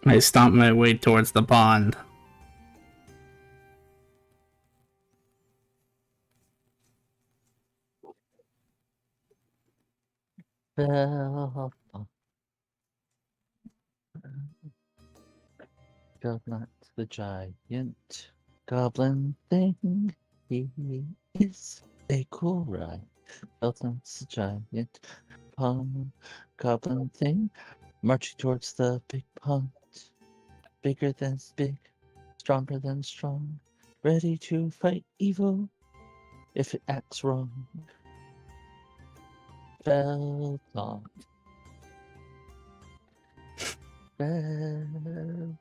E: I stomp my way towards the pond.
C: Feldnot the giant goblin thing. He is a cool ride. Feldnot's the giant pond goblin thing. Marching towards the big pond. Bigger than big, stronger than strong, ready to fight evil if it acts wrong. Feldnot. Feldnot.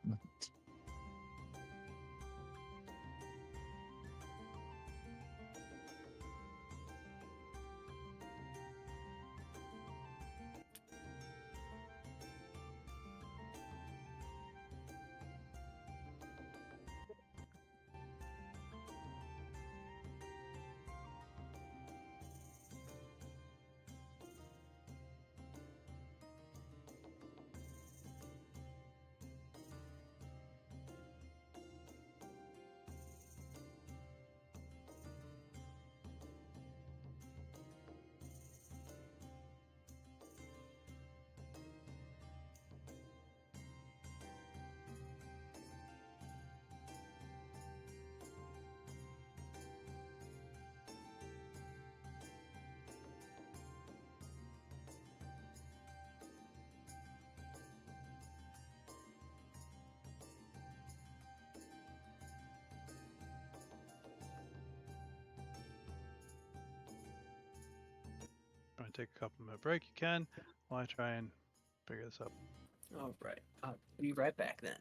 B: Want to take a couple minute break? You can. While I try and figure this out.
A: All right. I'll be right back then.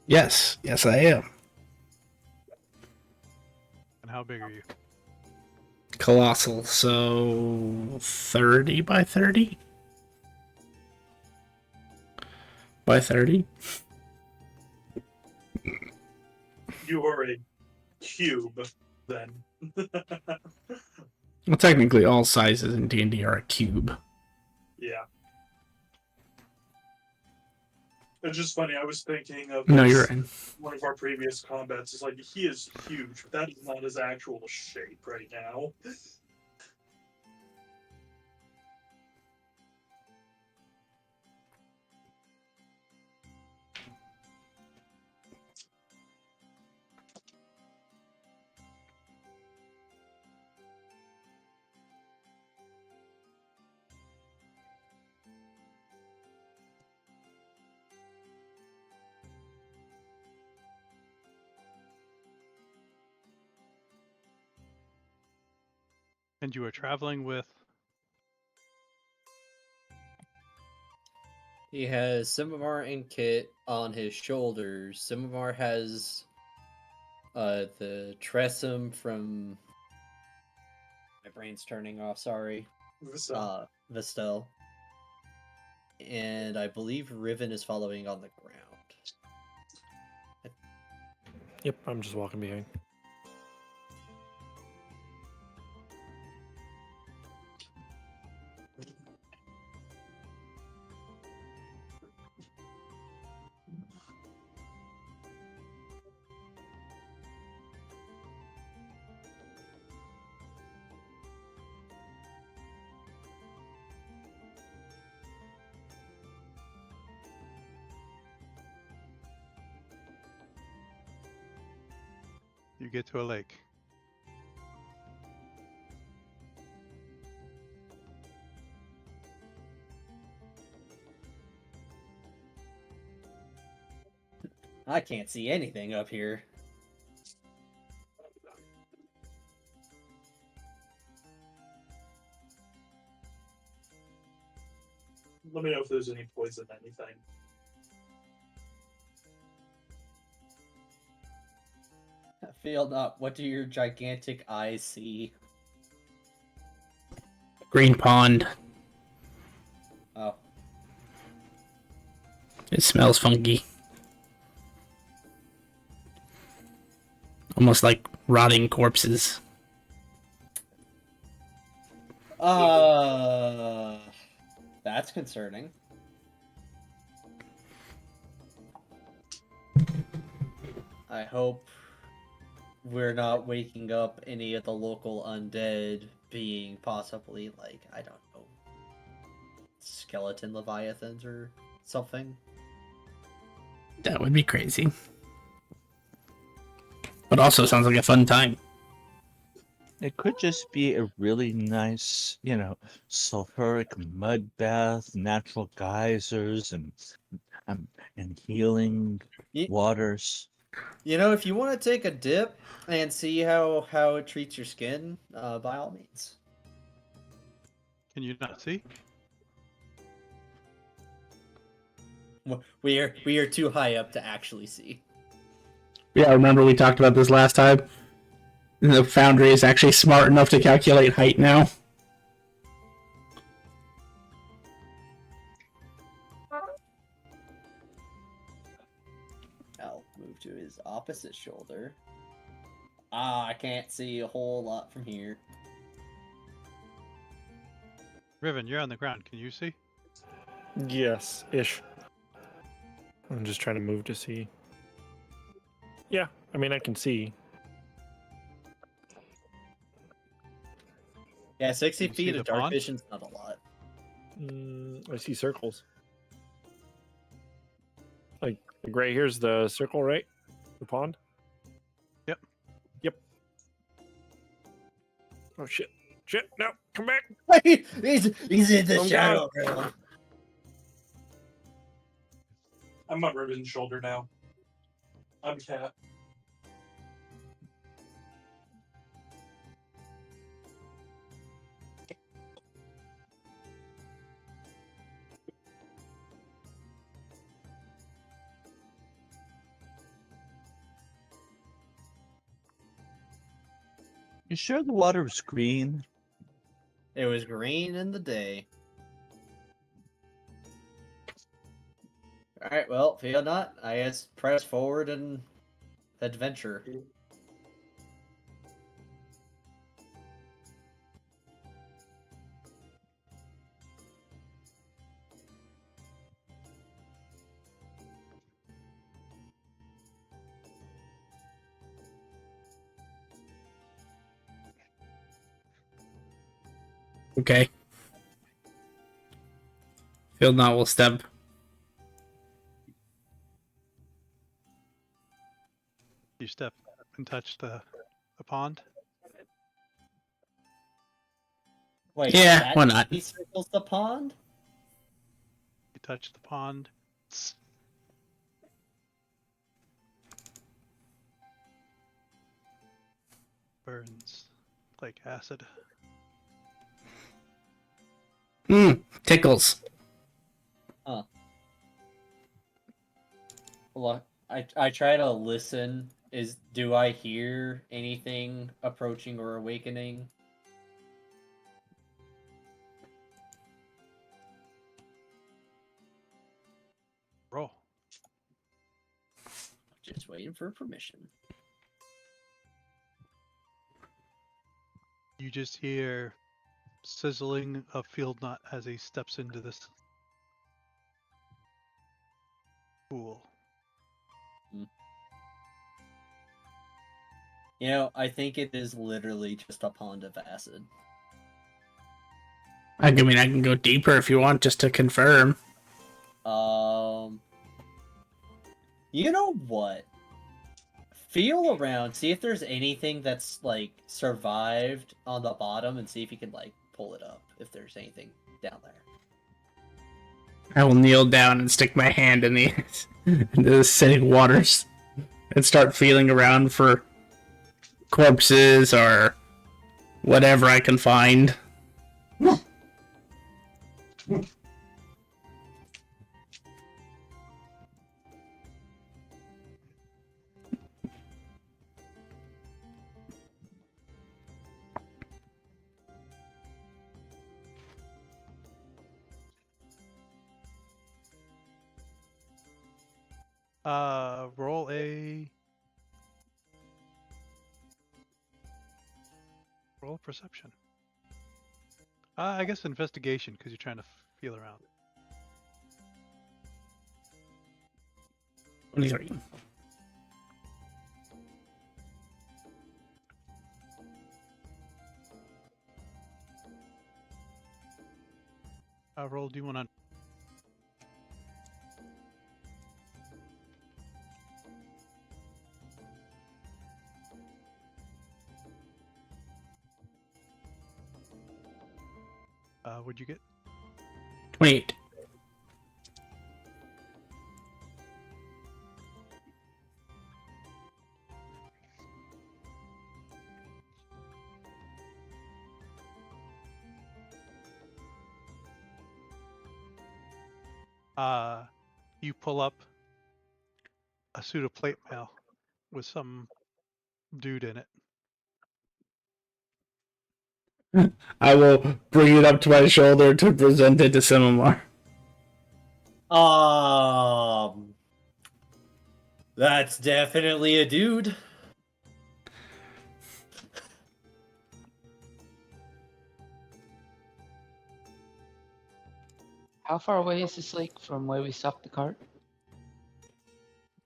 E: Yes, I am.
B: And how big are you?
E: Colossal, so 30 by 30? By 30?
F: You are a cube, then.
E: Well, technically, all sizes in D&D are a cube.
F: Yeah. It's just funny. I was thinking of
E: No, you're right.
F: one of our previous combats. It's like he is huge, but that is not his actual shape right now.
B: And you are traveling with.
A: He has Simamar and Kit on his shoulders. Simamar has the Tressum from. My brain's turning off, sorry. Vistel. And I believe Riven is following on the ground.
H: Yep, I'm just walking behind.
B: You get to a lake.
A: I can't see anything up here.
F: Let me know if there's any poison, anything.
A: Failed up. What do your gigantic eyes see?
E: Green pond.
A: Oh.
E: It smells funky. Almost like rotting corpses.
A: That's concerning. I hope we're not waking up any of the local undead being possibly, like, I don't know, skeleton leviathans or something.
E: That would be crazy. But also sounds like a fun time.
C: It could just be a really nice, sulfuric mud bath, natural geysers, and healing waters.
A: If you want to take a dip and see how it treats your skin, by all means.
B: Can you not see?
A: We are too high up to actually see.
E: Yeah, remember we talked about this last time? The Foundry is actually smart enough to calculate height now.
A: I'll move to his opposite shoulder. I can't see a whole lot from here.
B: Riven, you're on the ground. Can you see?
H: Yes, ish. I'm just trying to move to see. Yeah, I mean, I can see.
A: Yeah, 60
B: You see
A: feet
B: the
A: of dark
B: pond?
A: vision's not a lot.
H: I see circles. Like right here's the circle, right? The pond?
B: Yep.
H: Yep. Oh shit. Shit, no, come back.
A: he's in the
H: I'm
A: shadow realm.
F: I'm on Riven's shoulder now. I'm Cat.
C: You sure the water was green?
A: It was green in the day. Alright, well, fear not. I guess press forward and adventure.
E: Okay. Field Knot will step.
B: You step and touch the pond.
A: Wait,
E: Yeah,
A: that
E: why not?
A: circles the pond?
B: You touch the pond. Burns like acid.
E: Tickles.
A: Huh. Well, I try to listen. Do I hear anything approaching or awakening?
B: Roll.
A: Just waiting for permission.
B: You just hear sizzling of Field Knot as he steps into this pool.
A: You know, I think it is literally just a pond of acid.
E: I mean, I can go deeper if you want, just to confirm.
A: You know what? Feel around, see if there's anything that's like survived on the bottom, and see if you can like pull it up if there's anything down there.
E: I will kneel down and stick my hand in the into the acidic waters and start feeling around for corpses or whatever I can find.
B: Roll a perception. I guess investigation because you're trying to feel around.
E: 23.
B: Roll D100. What'd you get?
E: 28.
B: You pull up a suit of plate mail with some dude in it.
E: I will bring it up to my shoulder to present it to Simamar.
A: That's definitely a dude.
D: How far away is this lake from where we stopped the cart?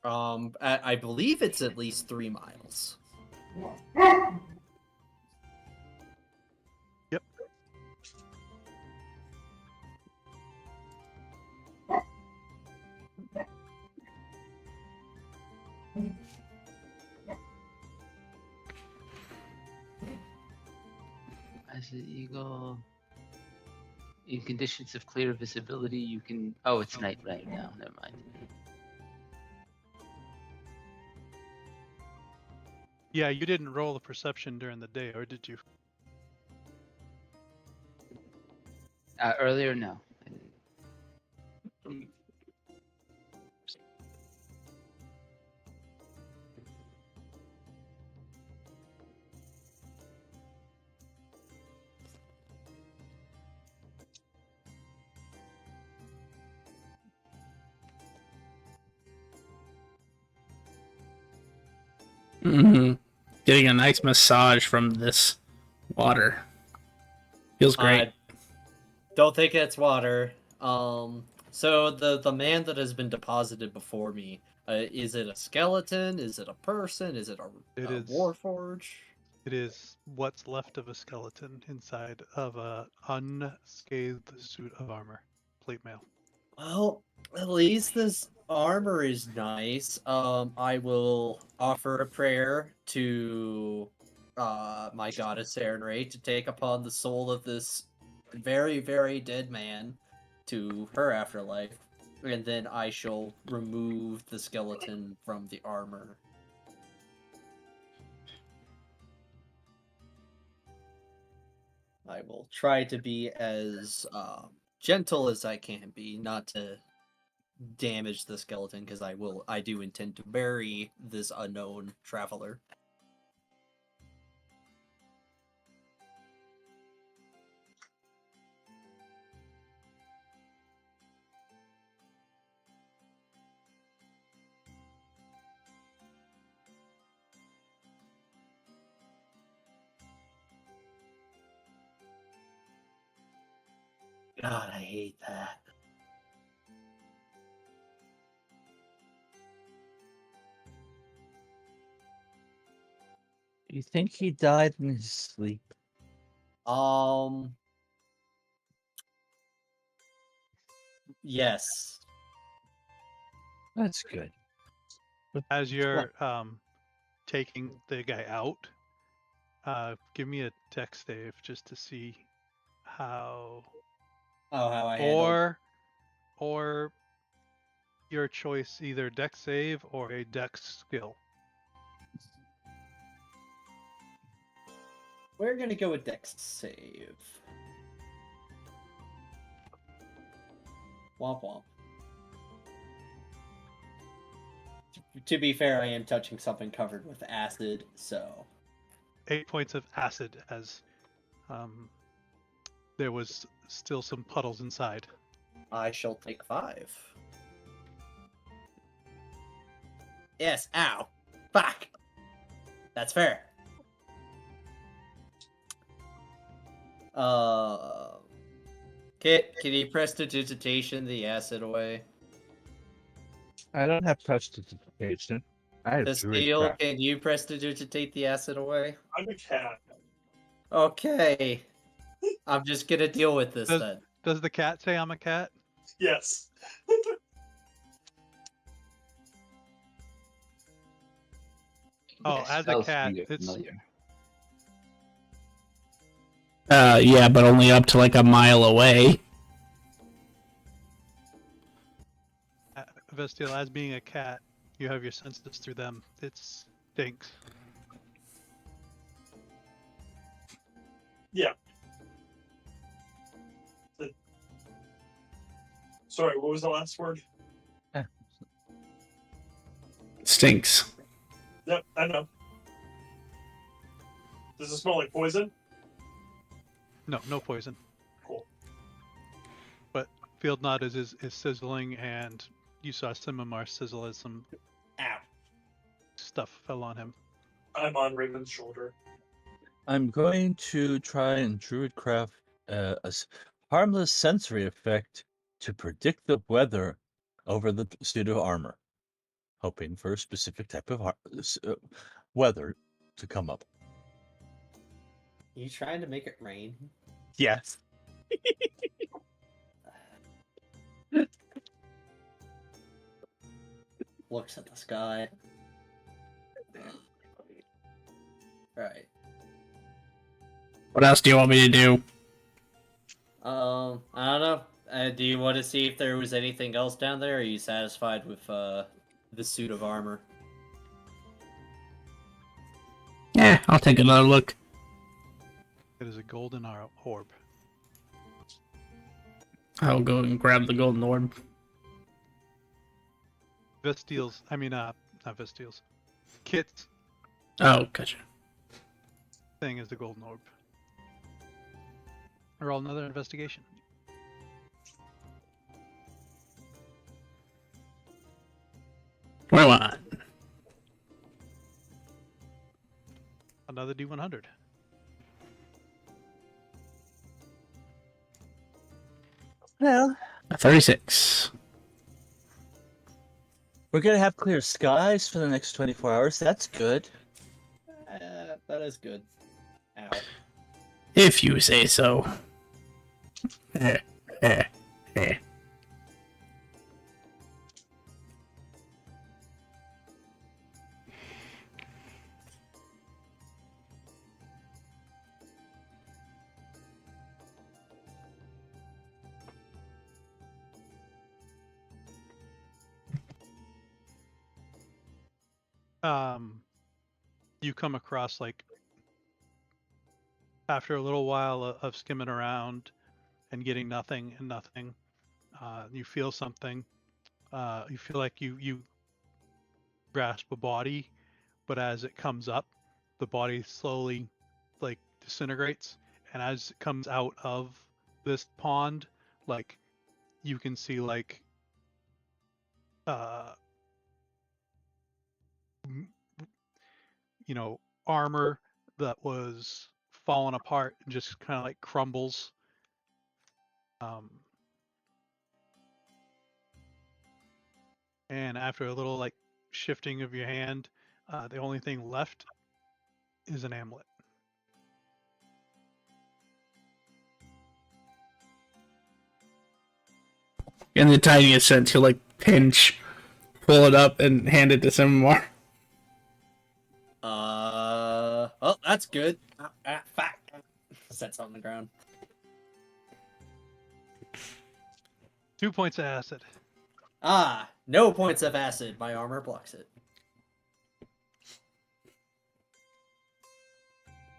A: I believe it's at least 3 miles.
B: Yep.
D: As the eagle, in conditions of clear visibility, you can. Oh, it's night right now. Never mind.
B: Yeah, you didn't roll a perception during the day, or did you?
D: Earlier, no.
E: Mm-hmm. Getting a nice massage from this water. Feels great.
A: I don't think it's water. So the man that has been deposited before me, is it a skeleton? Is it a person? Is it
B: It
A: a
B: is.
A: warforge?
B: It is what's left of a skeleton inside of a unscathed suit of armor, plate mail.
A: Well, at least this armor is nice. I will offer a prayer to my goddess Sarenrae to take upon the soul of this very, very dead man to her afterlife, and then I shall remove the skeleton from the armor. I will try to be as gentle as I can be, not to damage the skeleton, because I do intend to bury this unknown traveler. God, I hate that.
C: You think he died in his sleep?
A: Yes.
C: That's good.
B: As you're taking the guy out, give me a dex save just to see how,
A: Oh, how I handle.
B: or your choice, either dex save or a dex skill.
A: We're gonna go with Dex save. Womp womp. To be fair, I am touching something covered with acid, so
B: 8 points of acid as there was still some puddles inside.
A: I shall take 5. Yes, ow. Fuck. That's fair. Kit, can you prestidigitation the acid away?
C: I don't have prestidigitation. I have
A: The
C: druid
A: steel,
C: craft.
A: can you prestidigitate the acid away?
F: I'm a cat.
A: Okay. I'm just gonna deal with this
B: Does
A: then.
B: does the cat say I'm a cat?
F: Yes.
B: Oh, as a cat,
D: You're
B: it's
D: familiar.
E: Yeah, but only up to like a mile away.
B: Vestial, as being a cat, you have your senses through them. It stinks.
F: Yeah. Sorry, what was the last word?
E: Stinks.
F: Yep, I know. Does it smell like poison?
B: No, no poison.
F: Cool.
B: But Field Nod is sizzling, and you saw Simamar sizzle as some
A: Ow.
B: stuff fell on him.
F: I'm on Raven's shoulder.
C: I'm going to try and druidcraft harmless sensory effect to predict the weather over the suit of armor, hoping for a specific type of weather to come up.
A: You trying to make it rain?
C: Yes.
A: Looks at the sky. Alright.
E: What else do you want me to do?
A: I don't know. Do you want to see if there was anything else down there, or are you satisfied with the suit of armor?
E: Yeah, I'll take another look.
B: It is a golden orb.
E: I'll go and grab the golden orb.
B: Vestial's, I mean, not Vestial's. Kit's
E: Oh, gotcha.
B: thing is the golden orb. Roll another investigation.
E: What do I want?
B: another D100.
C: Well,
E: A 36.
C: we're gonna have clear skies for the next 24 hours. That's good.
A: That is good. Ow.
E: If you say so. Eh, eh, eh.
B: You come across, like, after a little while of skimming around and getting nothing and nothing, you feel something. You feel like you grasp a body, but as it comes up, the body slowly, like, disintegrates, and as it comes out of this pond, like, you can see, like, you know, armor that was falling apart and just kind of like crumbles. And after a little, like, shifting of your hand, the only thing left is an amulet.
E: In the tiniest sense, he'll like pinch, pull it up, and hand it to Simar.
A: Oh, that's good. Fuck. Sets on the ground.
B: 2 points of acid.
A: No points of acid. My armor blocks it.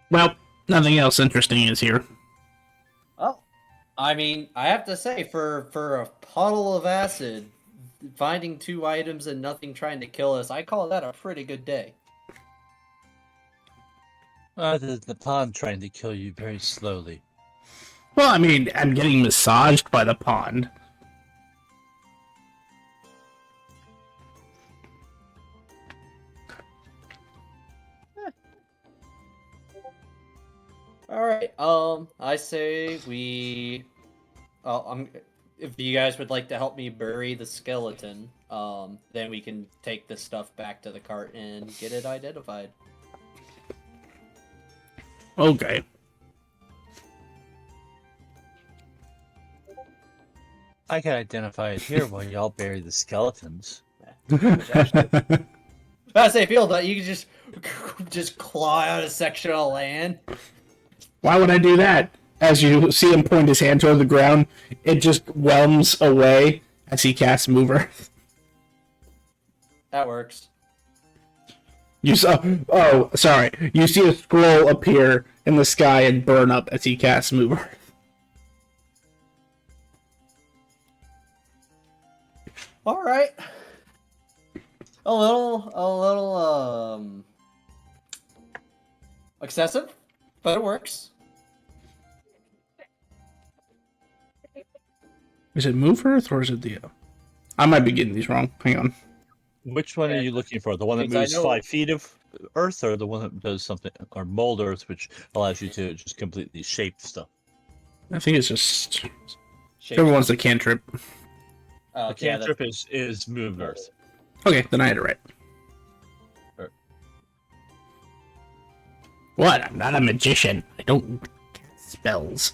E: Well, nothing else interesting is here.
A: Oh, I mean, I have to say, for a puddle of acid, finding 2 items and nothing trying to kill us, I call that a pretty good day.
C: The pond trying to kill you very slowly.
E: Well, I mean, I'm getting massaged by the pond.
A: Alright, I say we... if you guys would like to help me bury the skeleton, then we can take the stuff back to the cart and get it identified.
E: Okay.
C: I can identify it here while y'all bury the skeletons.
A: I say, feel that you can just claw out a section of land.
E: Why would I do that? As you see him point his hand toward the ground, it just whelms away as he casts Mover.
A: That works.
E: You saw. Oh, sorry. You see a scroll appear in the sky and burn up as he casts Mover.
A: All right. A little excessive, but it works.
E: Is it Move Earth or is it the? I might be getting these wrong. Hang on.
C: Which one are you looking for? The one that
A: Because I
C: moves
A: know-
C: 5 feet of earth, or the one that does something, or mold earth, which allows you to just completely shape stuff?
E: I think it's just
A: Shape.
E: everyone's the cantrip.
C: The cantrip is move earth.
E: Okay, then I had it right.
C: Sure.
E: What? I'm not a magician. I don't cast spells.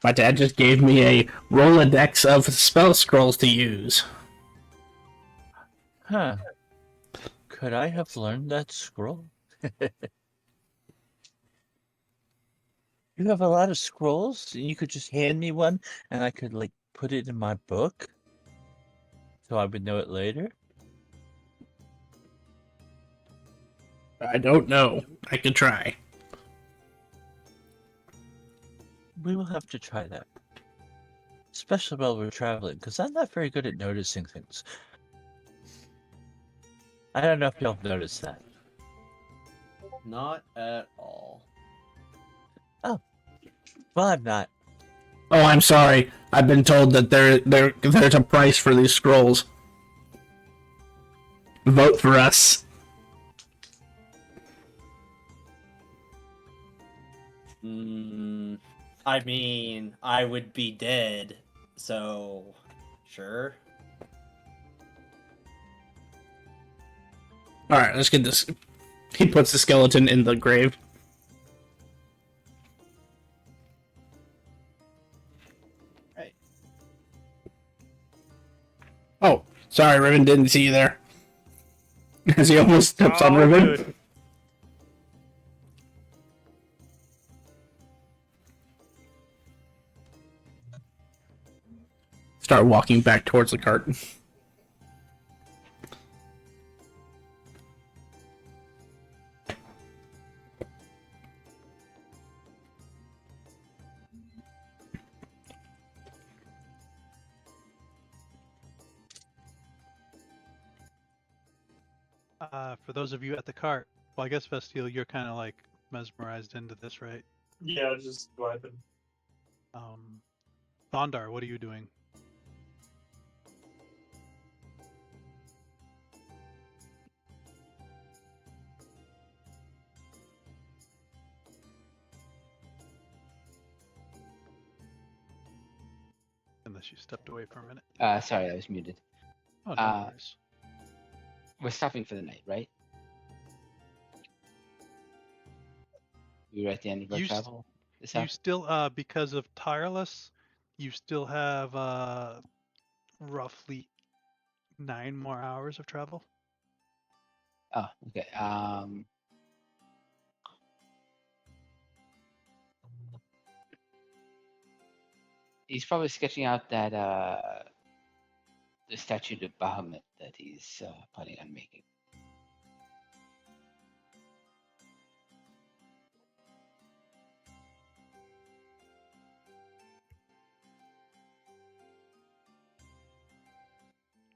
E: My dad just gave me a Rolodex of spell scrolls to use.
C: Huh. Could I have learned that scroll? You have a lot of scrolls, and you could just hand me one, and I could, like, put it in my book, so I would know it later?
E: I don't know. I could try.
C: We will have to try that. Especially while we're traveling, because I'm not very good at noticing things. I don't know if y'all have noticed that.
A: Not at all.
C: Well, I'm not.
E: Oh, I'm sorry. I've been told that there's a price for these scrolls. Vote for us.
A: I mean, I would be dead, so sure.
E: All right, let's get this. He puts the skeleton in the grave.
A: Right.
E: Oh, sorry, Riven, didn't see you there. As he almost steps on
H: Oh,
E: Riven.
H: good.
E: Start walking back towards the cart.
B: For those of you at the cart, well, I guess Vestiel, you're kind of like mesmerized into this, right?
F: Yeah, just go ahead.
B: Thondar, what are you doing? Unless you stepped away for a minute.
D: Sorry, I was muted.
B: Oh, no worries.
D: We're stopping for the night, right? We were at the end of our
B: You s-
D: travel. This
B: You still, because of Tireless, you still have roughly 9 more hours of travel.
D: Oh, okay. He's probably sketching out that the statue of Bahamut that he's planning on making.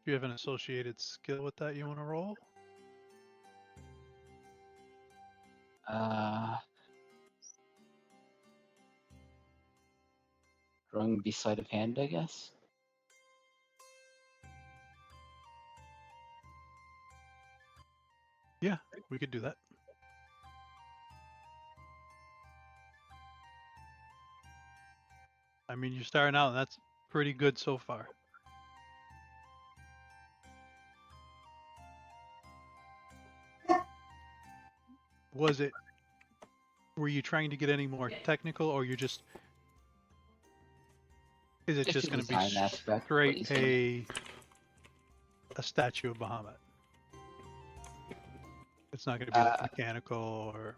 B: Do you have an associated skill with that you want to roll?
D: Drawing be sleight of hand, I guess.
B: Yeah, we could do that. I mean, you're starting out, and that's pretty good so far. Were you trying to get any more technical, or you're just, is it just
D: the
B: going to be
D: design aspect, what
B: straight
D: he's doing.
B: a statue of Bahamut? It's not going to be like mechanical, or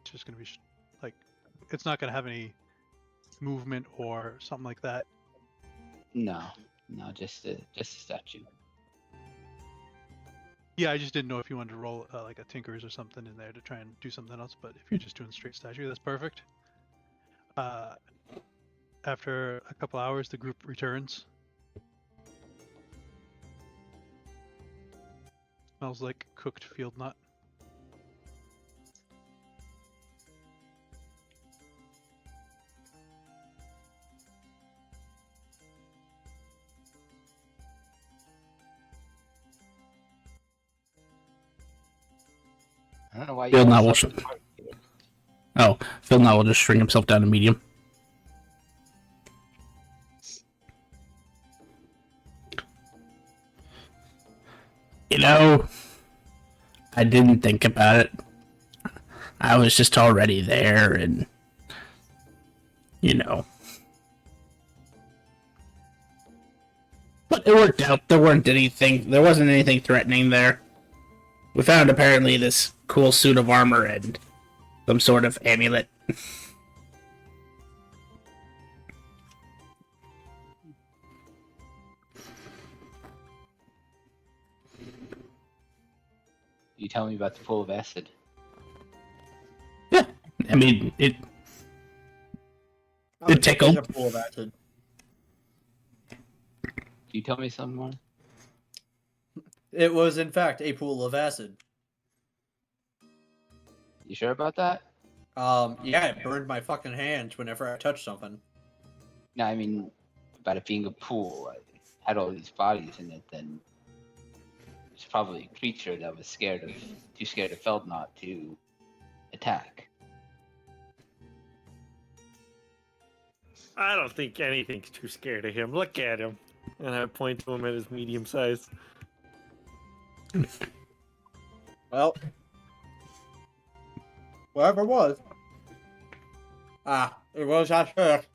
B: it's just going to be like, it's not going to have any movement or something like that.
D: No, just a statue.
B: Yeah, I just didn't know if you wanted to roll like a Tinker's or something in there to try and do something else, but if you're just doing straight statue, that's perfect. After a couple hours, the group returns. Smells like cooked field nut.
D: I don't know why you
E: Field
D: guys
E: nut
D: thought
E: will. Oh, Phil now will just shrink himself down to medium. You know, I didn't think about it. I was just already there, and you know. But it worked out. There wasn't anything threatening there. We found apparently this cool suit of armor and some sort of amulet.
D: You tell me about the pool of acid.
E: Yeah, I mean it tickled.
A: A pool of acid.
D: Can you tell me some more?
A: It was, in fact, a pool of acid.
D: You sure about that?
A: Yeah, it burned my fucking hands whenever I touched something.
D: No, I mean about it being a pool. It had all these bodies in it, then it's probably a creature that was too scared of Feldnot to attack.
H: I don't think anything's too scared of him. Look at him. And I point to him at his medium size.
A: Well, whatever it was. It was that shirt.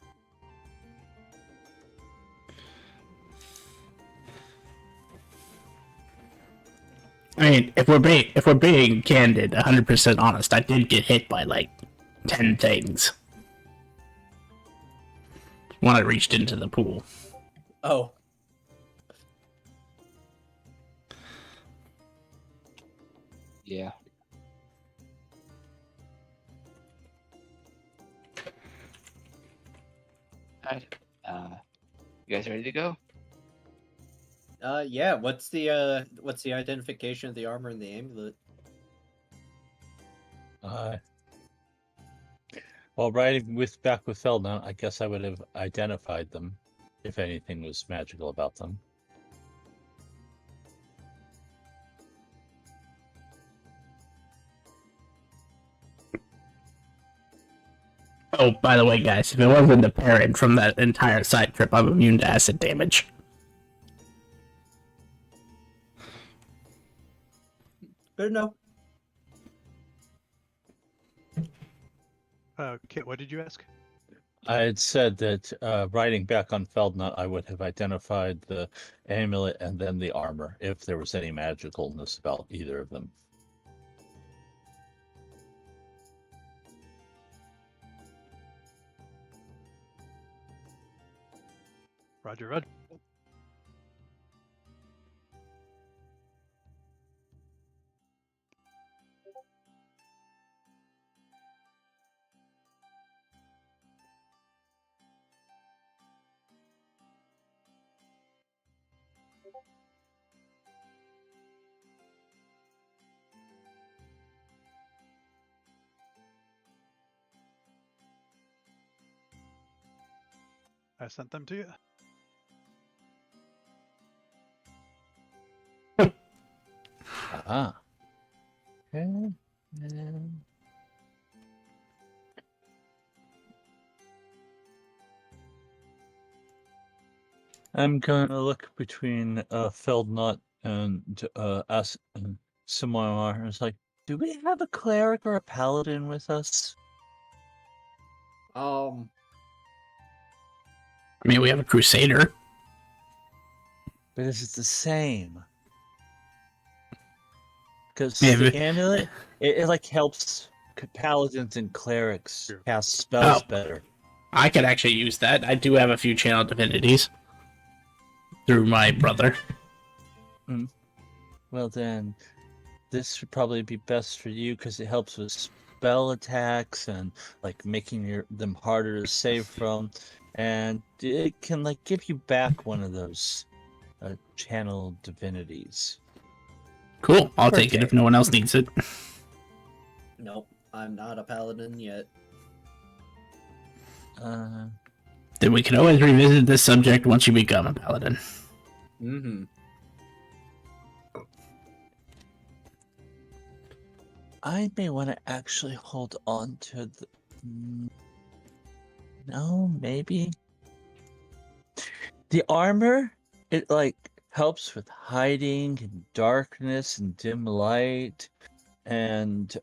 E: I mean, if we're being candid, 100% honest, I did get hit by like 10 things when I reached into the pool.
A: Oh.
D: Yeah. Alright. You guys ready to go?
A: Yeah. What's the identification of the armor and the amulet?
C: While riding back with Feldon, I guess I would have identified them if anything was magical about them.
E: Oh, by the way, guys, if it wasn't apparent from that entire side trip, I'm immune to acid damage.
A: Good to know.
B: Kit, what did you ask?
C: I had said that riding back on Feldnut, I would have identified the amulet and then the armor, if there was any magicalness about either of them.
B: Roger, Roger. I sent them to you.
C: Ah. Okay. I'm gonna look between Feldnut and us and Simoar. It's like, do we have a cleric or a paladin with us?
E: I mean, we have a crusader.
C: But is it the same? Because
E: Yeah,
C: the
E: but-
C: amulet, it like helps paladins and clerics
B: Sure.
C: cast spells
E: Oh.
C: better.
E: I could actually use that. I do have a few channel divinities through my brother.
C: Well then, this would probably be best for you because it helps with spell attacks and like making them harder to save from, and it can like give you back one of those channel divinities.
E: Cool. I'll take it if no one else needs it.
A: Nope. I'm not a paladin yet.
E: Then we can always revisit this subject once you become a paladin.
A: Mm-hmm.
C: I may want to actually hold on to the. No, maybe. The armor, it like helps with hiding and darkness and dim light, and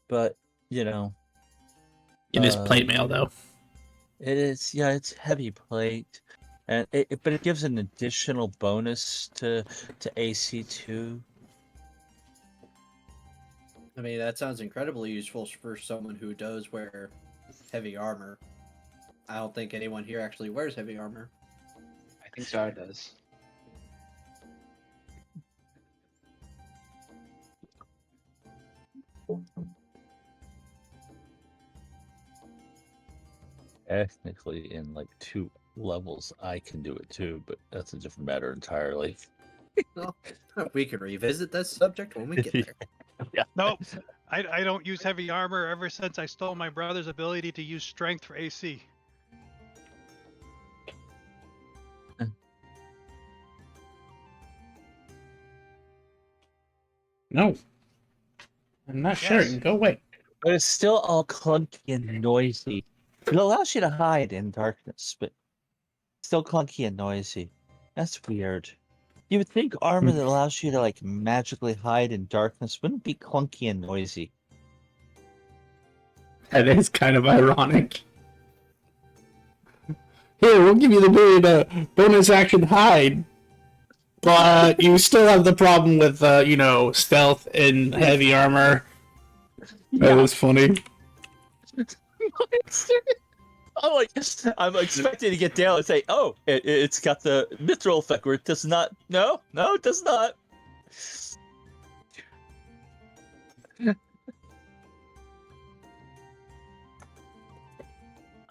C: but you know.
E: It is plate mail, though.
C: It is, yeah, it's heavy plate, and but it gives an additional bonus to AC2.
A: I mean, that sounds incredibly useful for someone who does wear heavy armor. I don't think anyone here actually wears heavy armor.
D: I think Zara does.
C: Technically, in like 2 levels, I can do it too, but that's a different matter entirely.
A: Well, we can revisit this subject when we get there.
C: Yeah.
B: Nope. I don't use heavy armor ever since I stole my brother's ability to use strength for AC.
E: No. I'm not sure.
B: Yes.
E: Go away.
C: But it's still all clunky and noisy. It allows you to hide in darkness, but still clunky and noisy. That's weird. You would think armor that allows you to like magically hide in darkness wouldn't be clunky and noisy.
E: That is kind of ironic. Here, we'll give you the ability to bonus action hide, but you still have the problem with, stealth and heavy armor. That was funny.
C: I'm expecting to get down and say, "Oh, it's got the mithril effect," where it does not. No, it does not.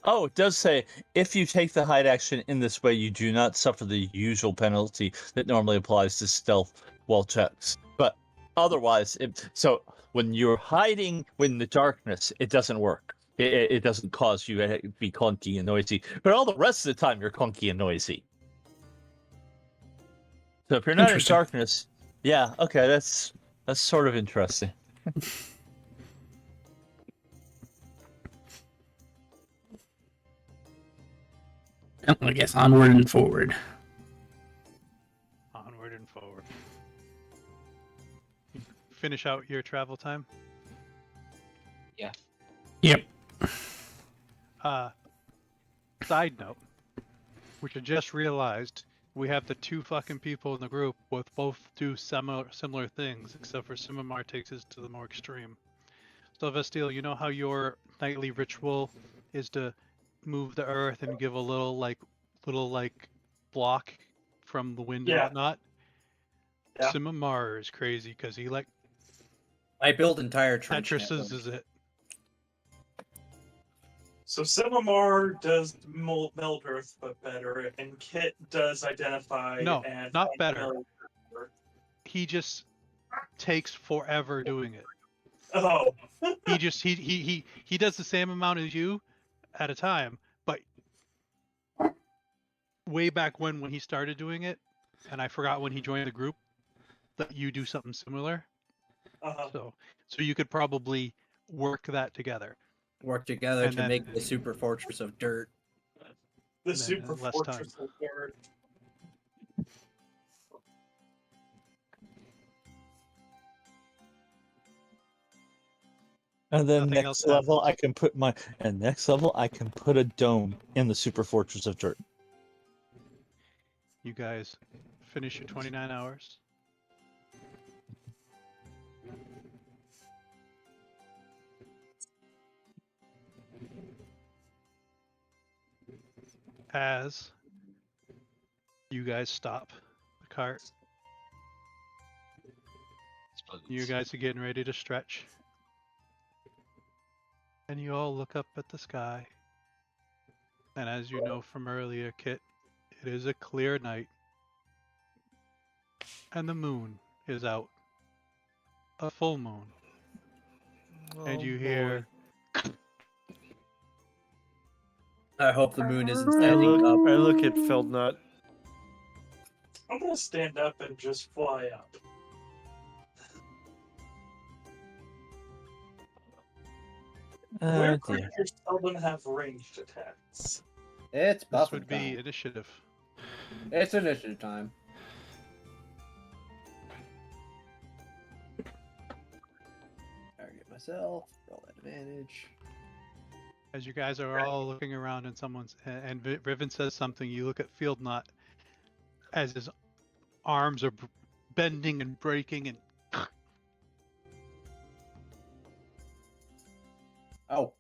C: Oh, it does say, if you take the hide action in this way, you do not suffer the usual penalty that normally applies to stealth wall checks. But otherwise, so when you're hiding in the darkness, it doesn't work. It doesn't cause you to be clunky and noisy. But all the rest of the time, you're clunky and noisy. So if you're not in darkness, yeah, okay, that's sort of interesting.
E: I guess onward and forward.
B: Onward and forward. Finish out your travel time?
D: Yeah.
E: Yep.
B: Side note, which I just realized, we have the two fucking people in the group with both do similar things, except for Simamar takes it to the more extreme. So Vestiel, you know how your nightly ritual is to move the earth and give a little block from the wind and whatnot?
F: Yeah.
B: Simamar is crazy because he
A: I build entire trench
B: Tetris's is it.
F: So Simamar does melt earth, but better, and Kit does identify.
B: No,
F: and
B: not better. He just takes forever doing it.
F: Oh.
B: he does the same amount as you at a time, but way back when he started doing it, and I forgot when he joined the group, that you do something similar. So you could probably work that together.
A: Work together to make the super fortress of dirt.
F: The super fortress of dirt.
C: And then next level, I can put a dome in the super fortress of dirt.
B: You guys finish your 29 hours. As you guys stop the cart, you guys are getting ready to stretch. And you all look up at the sky. And as you know from earlier, Kit, it is a clear night. And the moon is out. A full moon. And you hear...
A: I hope the moon isn't standing up.
H: I look at Feldnut.
F: I'm gonna stand up and just fly up. Where creatures seldom have ranged attacks.
A: It's
B: This would be initiative.
A: It's initiative time. Target myself. Roll advantage.
B: As you guys are all looking around and Riven says something, you look at Fieldnut as his arms are bending and breaking and...
A: Oh.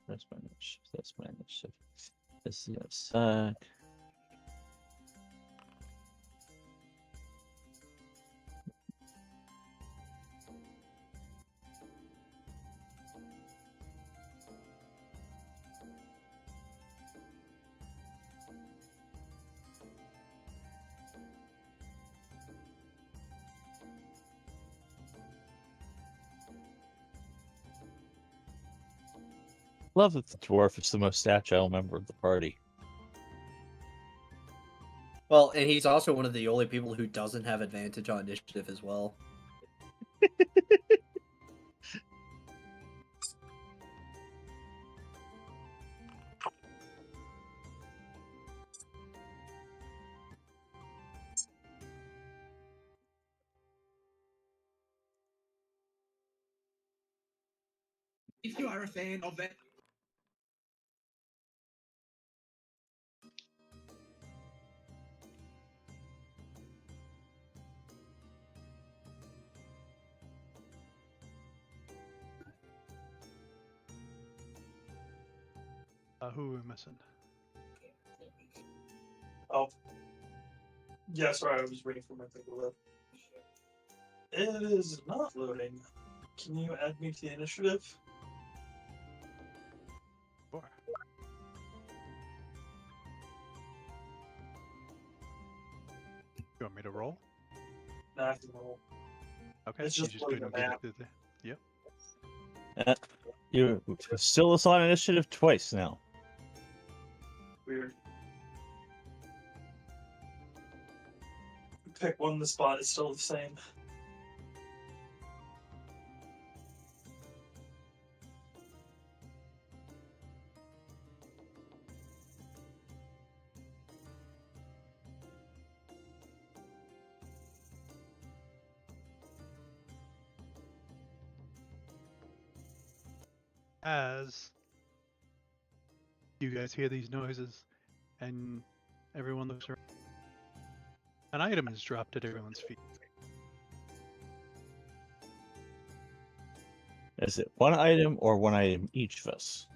C: That's my initiative. This is outside. Love that the dwarf is the most agile member of the party.
A: Well, and he's also one of the only people who doesn't have advantage on initiative as well.
I: If you are a fan of that.
B: Who are we missing?
F: Oh. Yeah, sorry, I was waiting for my thing to load. It is not loading. Can you add me to the initiative?
B: Sure. You want me to roll?
F: Nah, I can roll.
B: Okay,
F: It's
B: you
F: just
B: just go
F: loading
B: ahead
F: the
B: and get
F: map.
B: it through there. Yep.
C: You're still on initiative twice now.
F: Weird. Pick one, the spot is still the same.
B: As you guys hear these noises and everyone looks around, an item is dropped at everyone's feet.
C: Is it one item or one item each of us?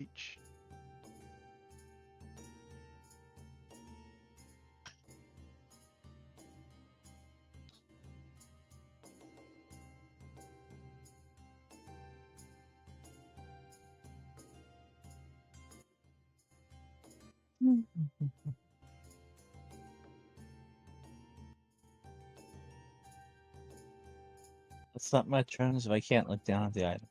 B: Each.
C: It's not my turn, so I can't look down at the item.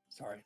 A: Sorry.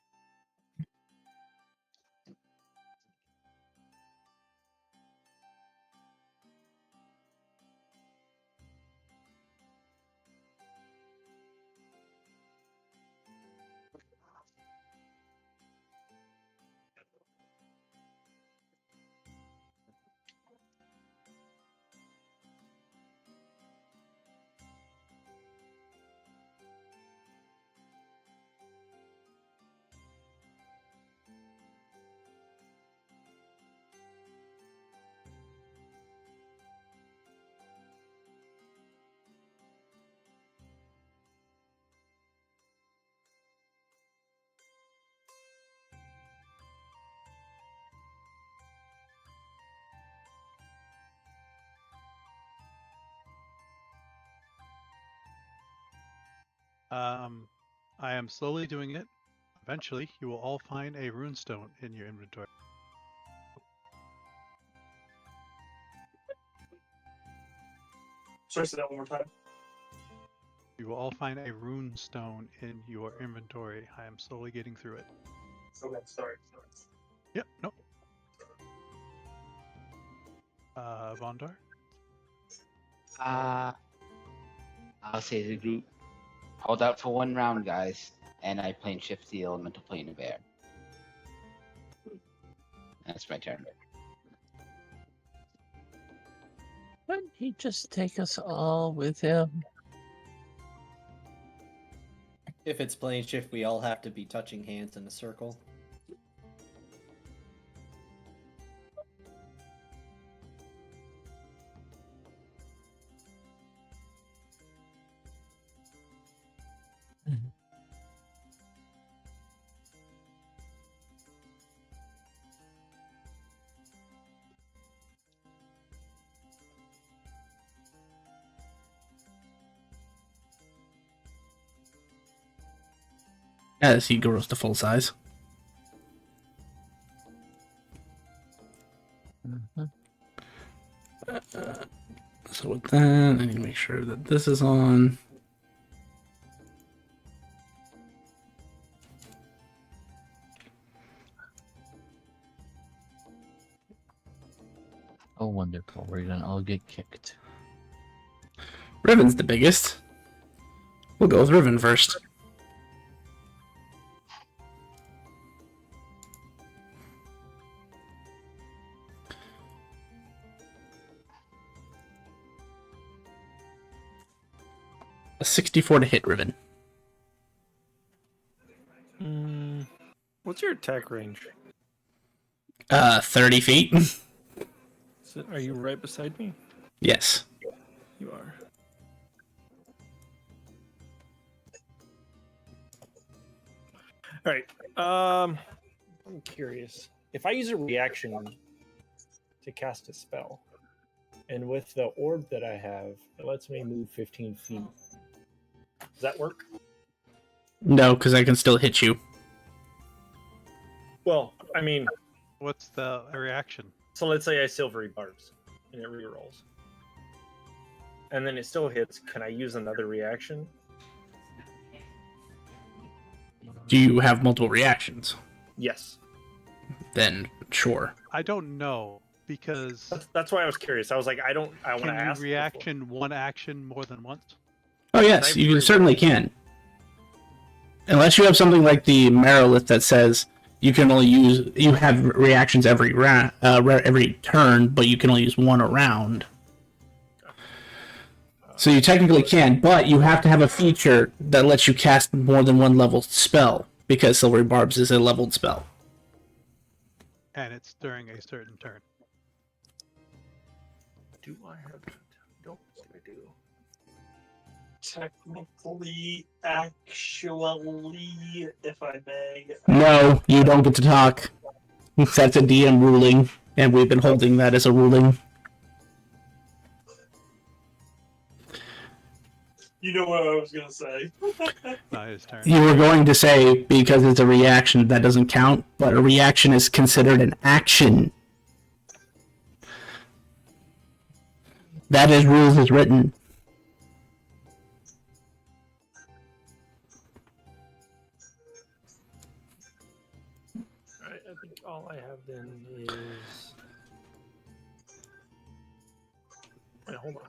B: I am slowly doing it. Eventually, you will all find a runestone in your inventory.
F: Sorry, say that one more time.
B: You will all find a runestone in your inventory. I am slowly getting through it.
F: Okay, sorry.
B: Yep, nope. Vondar?
D: I'll say to the group, hold out for one round, guys, and I plane shift the elemental plane of air. That's my turn.
C: Wouldn't he just take us all with him?
A: If it's plane shift, we all have to be touching hands in a circle.
E: As he grows to full size. disable that. I need to make sure that this is on.
C: Oh, wonderful. We're gonna all get kicked.
E: Riven's the biggest. We'll go with Riven first. A 64 to hit Riven.
H: What's your attack range?
E: 30 feet.
H: Are you right beside me?
E: Yes.
H: You are. All right. I'm curious. If I use a reaction to cast a spell, and with the orb that I have, it lets me move 15 feet. Does that work?
E: No, because I can still hit you.
H: Well, I mean,
B: What's the reaction?
H: so let's say I silvery barbs, and it rerolls. And then it still hits. Can I use another reaction?
E: Do you have multiple reactions?
H: Yes.
E: Then sure.
B: I don't know because
H: That's why I was curious. I was like, I want to
B: can you
H: ask.
B: reaction one action more than once?
E: Oh yes, you certainly can. Unless you have something like the Merilith that says you can only use, you have reactions every every turn, but you can only use one a round. So you technically can, but you have to have a feature that lets you cast more than one level spell, because Silvery Barbs is a leveled spell.
B: And it's during a certain turn.
H: Do I have that? Don't think I do.
F: Technically, actually, if I may.
E: No, you don't get to talk. That's a DM ruling, and we've been holding that as a ruling.
F: You know what I was gonna say.
B: Not his turn.
E: You were going to say, because it's a reaction, that doesn't count, but a reaction is considered an action. That is rules as written.
H: Alright, I think all I have then is... Wait, hold on.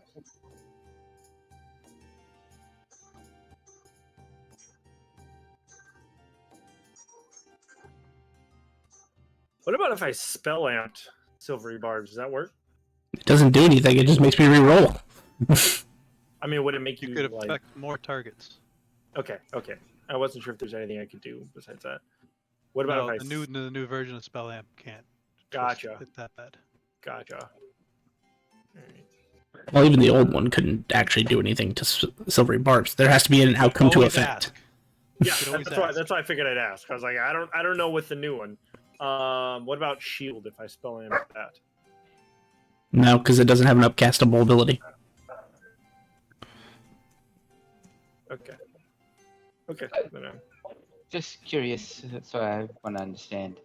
H: What about if I spell amped Silvery Barbs? Does that work?
E: It doesn't do anything, it just makes me re-roll.
H: I mean, would it make you,
B: You could
H: like...
B: affect more targets.
H: Okay. I wasn't sure if there's anything I could do besides that. What about
B: No,
H: if I...
B: the new version of Spell Amp can't.
H: Gotcha.
B: Hit that bad.
H: Gotcha. Alright.
E: Well, even the old one couldn't actually do anything to Silvery Barbs. There has to be an outcome to
B: Always
E: effect.
B: ask.
H: Yeah,
B: You could always
H: that's why I figured I'd ask. I was like, I don't know with the new one. What about shield if I spell amp that?
E: No, because it doesn't have an upcastable ability.
H: Okay. Then
D: Just curious, so I want to understand.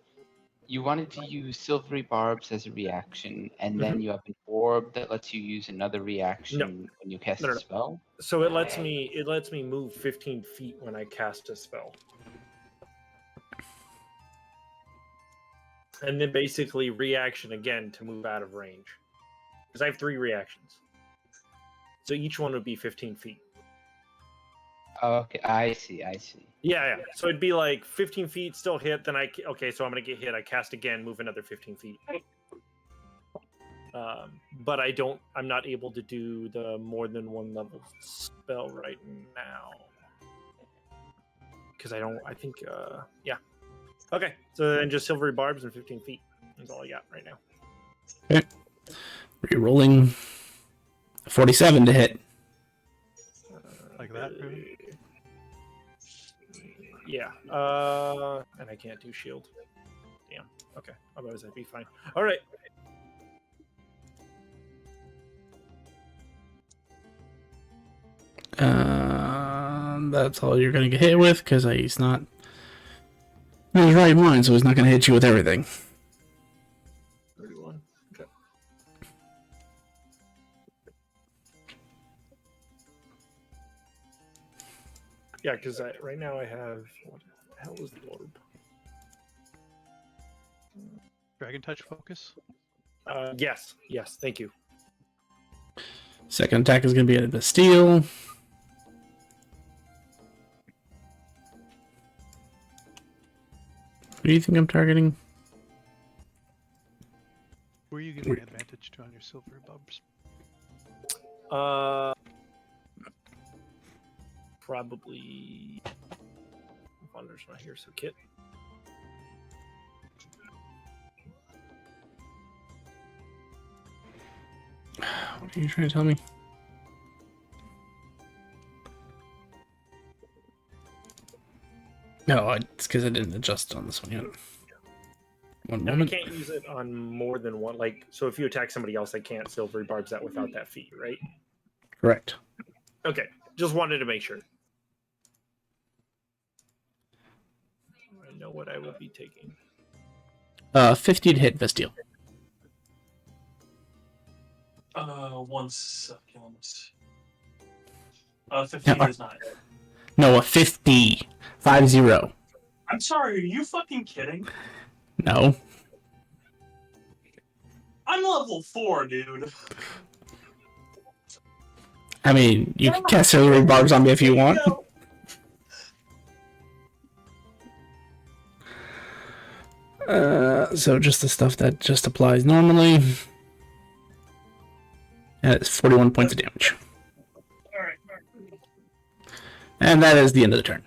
D: You wanted to use Silvery Barbs as a reaction, and then you have an orb that lets you use another reaction when you cast
H: No.
D: a spell?
H: So it lets me move 15 feet when I cast a spell. And then basically reaction again to move out of range. Because I have 3 reactions. So each one would be 15 feet.
D: Okay, I see.
H: Yeah. So it'd be like 15 feet, still hit, then okay, so I'm going to get hit, I cast again, move another 15 feet. But I'm not able to do the more than one level spell right now. Because yeah. Okay, so then just Silvery Barbs and 15 feet. That's all I got right now.
E: Okay. Rerolling 47 to hit.
B: Like that, Ruben?
H: Yeah. And I can't do shield. Damn. Okay. Otherwise I'd be fine. All right.
E: That's all you're gonna get hit with, because he's not in his right mind, so he's not gonna hit you with everything.
H: 31. Okay. Yeah, because right now I have what the hell is the orb?
B: Dragon touch focus.
H: Yes, thank you.
E: Second attack is going to be at the steel. Who do you think I'm targeting?
B: Who are you giving advantage to on your silvery bubs?
H: Probably. Wander's not here, so Kit.
E: What are you trying to tell me? No, it's because I didn't adjust on this one yet. One
H: Now you
E: moment.
H: can't use it on more than one. Like, so if you attack somebody else, I can't silvery barbs that without that feat, right?
E: Correct.
H: Okay, just wanted to make sure. I know what I will be taking.
E: 50 to hit Vestial.
F: 1 second. 15 is not it.
E: No, a 50. 50.
F: I'm sorry, are you fucking kidding?
E: No.
F: I'm level 4, dude.
E: I mean, you can cast silvery barbs on me if you want. So just the stuff that just applies normally. And it's 41 points of damage.
F: Alright.
E: And that is the end of the turn.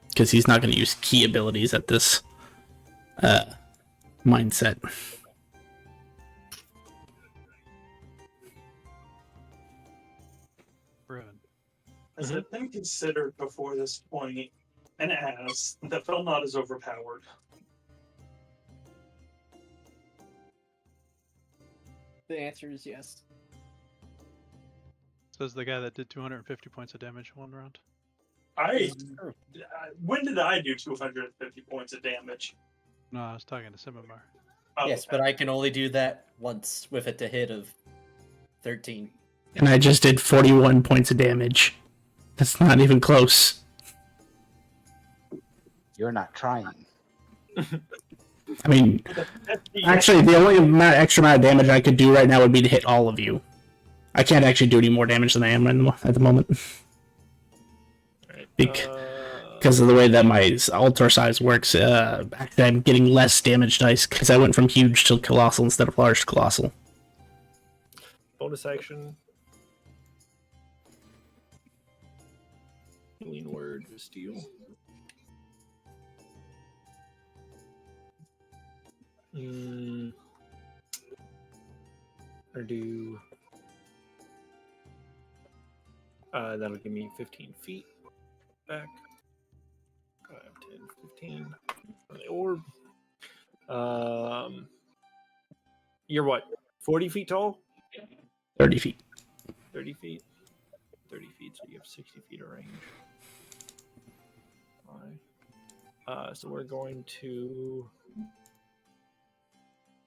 E: Because he's not going to use key abilities at this mindset.
F: Has it been considered before this point, and it has, that Felnod is overpowered?
A: The answer is yes.
B: Says the guy that did 250 points of damage in one round.
F: When did I do 250 points of damage?
B: No, I was talking to Simimar.
F: Oh,
A: Yes, but I can only do that once with a hit of 13.
E: And I just did 41 points of damage. That's not even close.
D: You're not trying.
E: I mean, actually, the only extra amount of damage I could do right now would be to hit all of you. I can't actually do any more damage than I am at the moment. Because of the way that my altar size works, actually I'm getting less damage dice because I went from huge to colossal instead of large to colossal.
H: Bonus action. Healing word, steel. Or do. That'll give me 15 feet back. 5, 10, 15 on the orb. You're what? 40 feet tall?
E: 30 feet.
H: 30 feet? 30 feet, so you have 60 feet of range. So we're going to,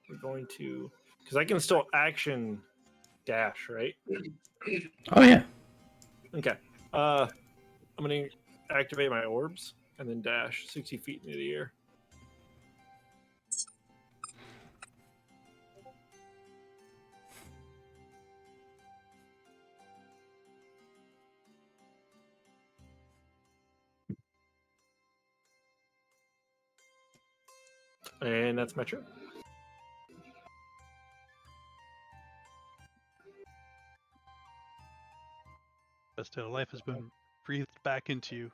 H: because I can still action dash, right?
E: Oh yeah.
H: Okay. I'm gonna activate my orbs and then dash 60 feet into the air. And that's my turn.
B: Still, life has been breathed back into you.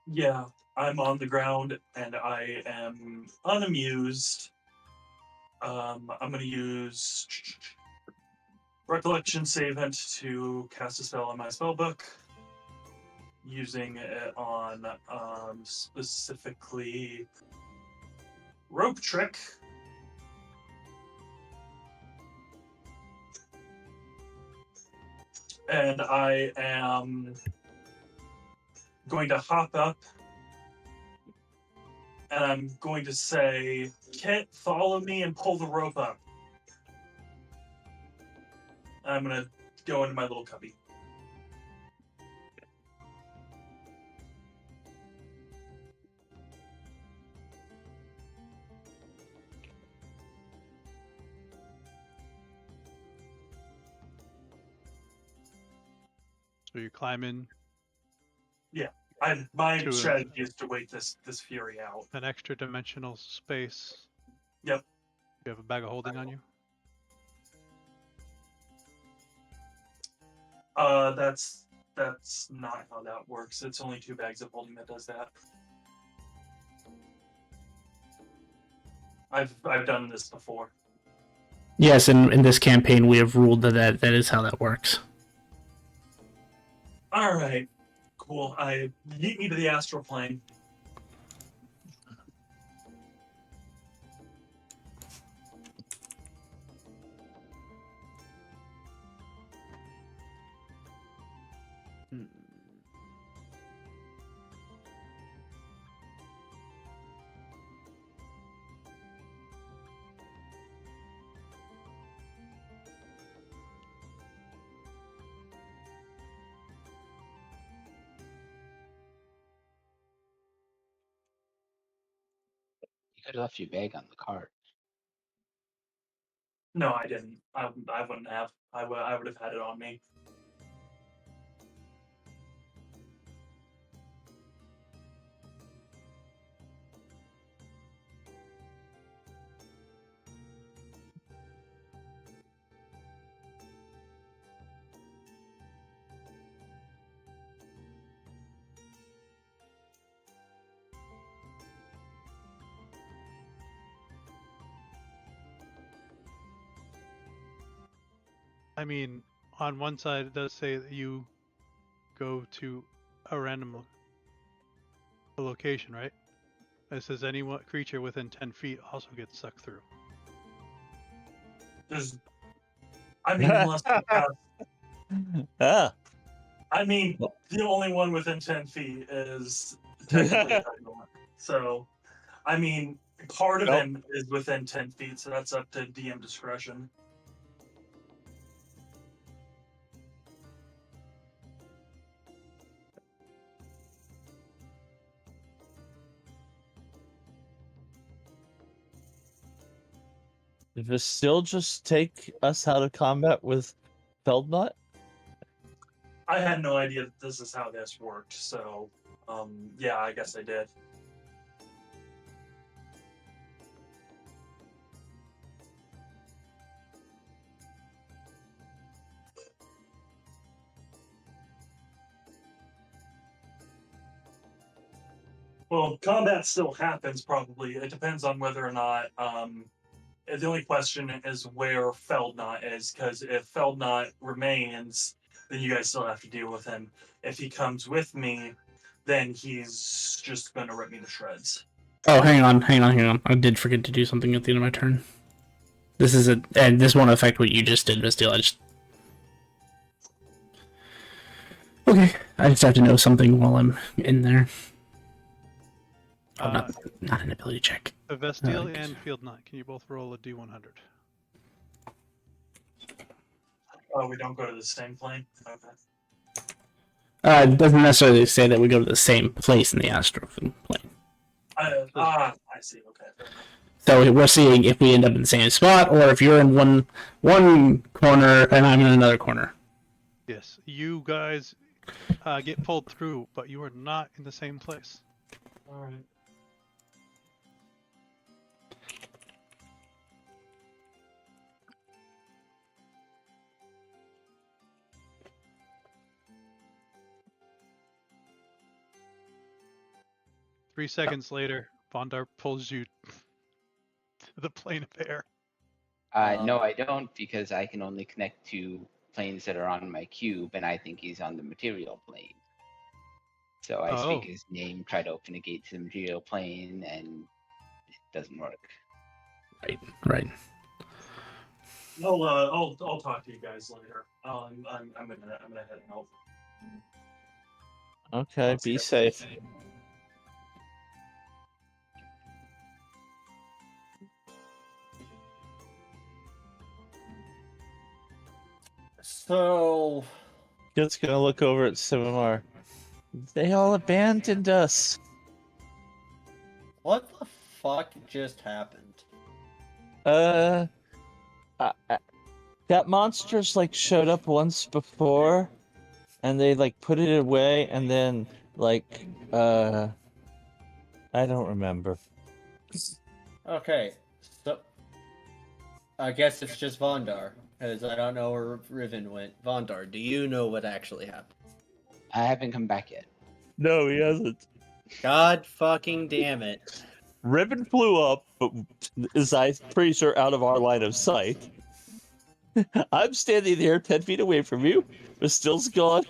F: Yeah, I'm on the ground and I am unamused. I'm going to use Recollection Savant to cast a spell on my spellbook, using it on specifically Rope Trick. And I am going to hop up and I'm going to say, Kit, follow me and pull the rope up. And I'm going to go into my little cubby.
B: So you climb in
F: My
B: To a-
F: strategy is to wait this fury out.
B: an extra dimensional space.
F: Yep.
B: You have a bag of holding on you?
F: That's not how that works. It's only 2 bags of holding that does that. I've done this before.
E: Yes, in this campaign, we have ruled that is how that works.
F: All right, cool. I yeet me to the astral plane.
A: Hmm.
D: You could have left your bag on the cart.
F: No, I didn't. I wouldn't have. I would have had it on me.
B: I mean, on one side it does say that you go to a random location, right? It says any creature within 10 feet also gets sucked through.
F: I mean, unless you have,
C: Ah,
F: I mean, the only one within 10 feet is technically Titanor. So, I mean, part of
C: Nope.
F: him is within 10 feet, so that's up to DM discretion.
C: Does it still just take us out of combat with Feldnut?
F: I had no idea that this is how this worked, so, yeah, I guess I did. Well, combat still happens, probably. It depends on whether or not, the only question is where Feldnot is, because if Feldnot remains, then you guys still have to deal with him. If he comes with me, then he's just gonna rip me to shreds.
E: Oh, hang on. I did forget to do something at the end of my turn. And this won't affect what you just did, Miss Steele. Okay, I just have to know something while I'm in there. Oh, not an ability check.
B: The Vestiel and Field Knight, can you both roll a D100?
F: Oh, we don't go to the same plane? Okay.
E: It doesn't necessarily say that we go to the same place in the astral plane.
F: I see. Okay.
E: So we're seeing if we end up in the same spot, or if you're in one corner and I'm in another corner.
B: Yes, you guys get pulled through, but you are not in the same place.
F: All right.
B: Three seconds later, Vondar pulls you to the plane of air.
D: No, I don't, because I can only connect to planes that are on my cube, and I think he's on the material plane. So I speak his name, try to open a gate to the material plane, and it doesn't work.
E: Right.
F: I'll talk to you guys later. I'm gonna head out.
C: Okay, be safe.
A: So,
C: Just gonna look over at Simimar. They all abandoned us.
A: what the fuck just happened?
C: That monster's like showed up once before, and they like put it away, and then like I don't remember.
A: Okay, so I guess it's just Vondar, because I don't know where Riven went. Vondar, do you know what actually happened?
D: I haven't come back yet.
C: No, he hasn't.
A: God fucking damn it.
C: Ribbon flew up, but is I'm pretty sure out of our line of sight. I'm standing there 10 feet away from you. Bastil's gone.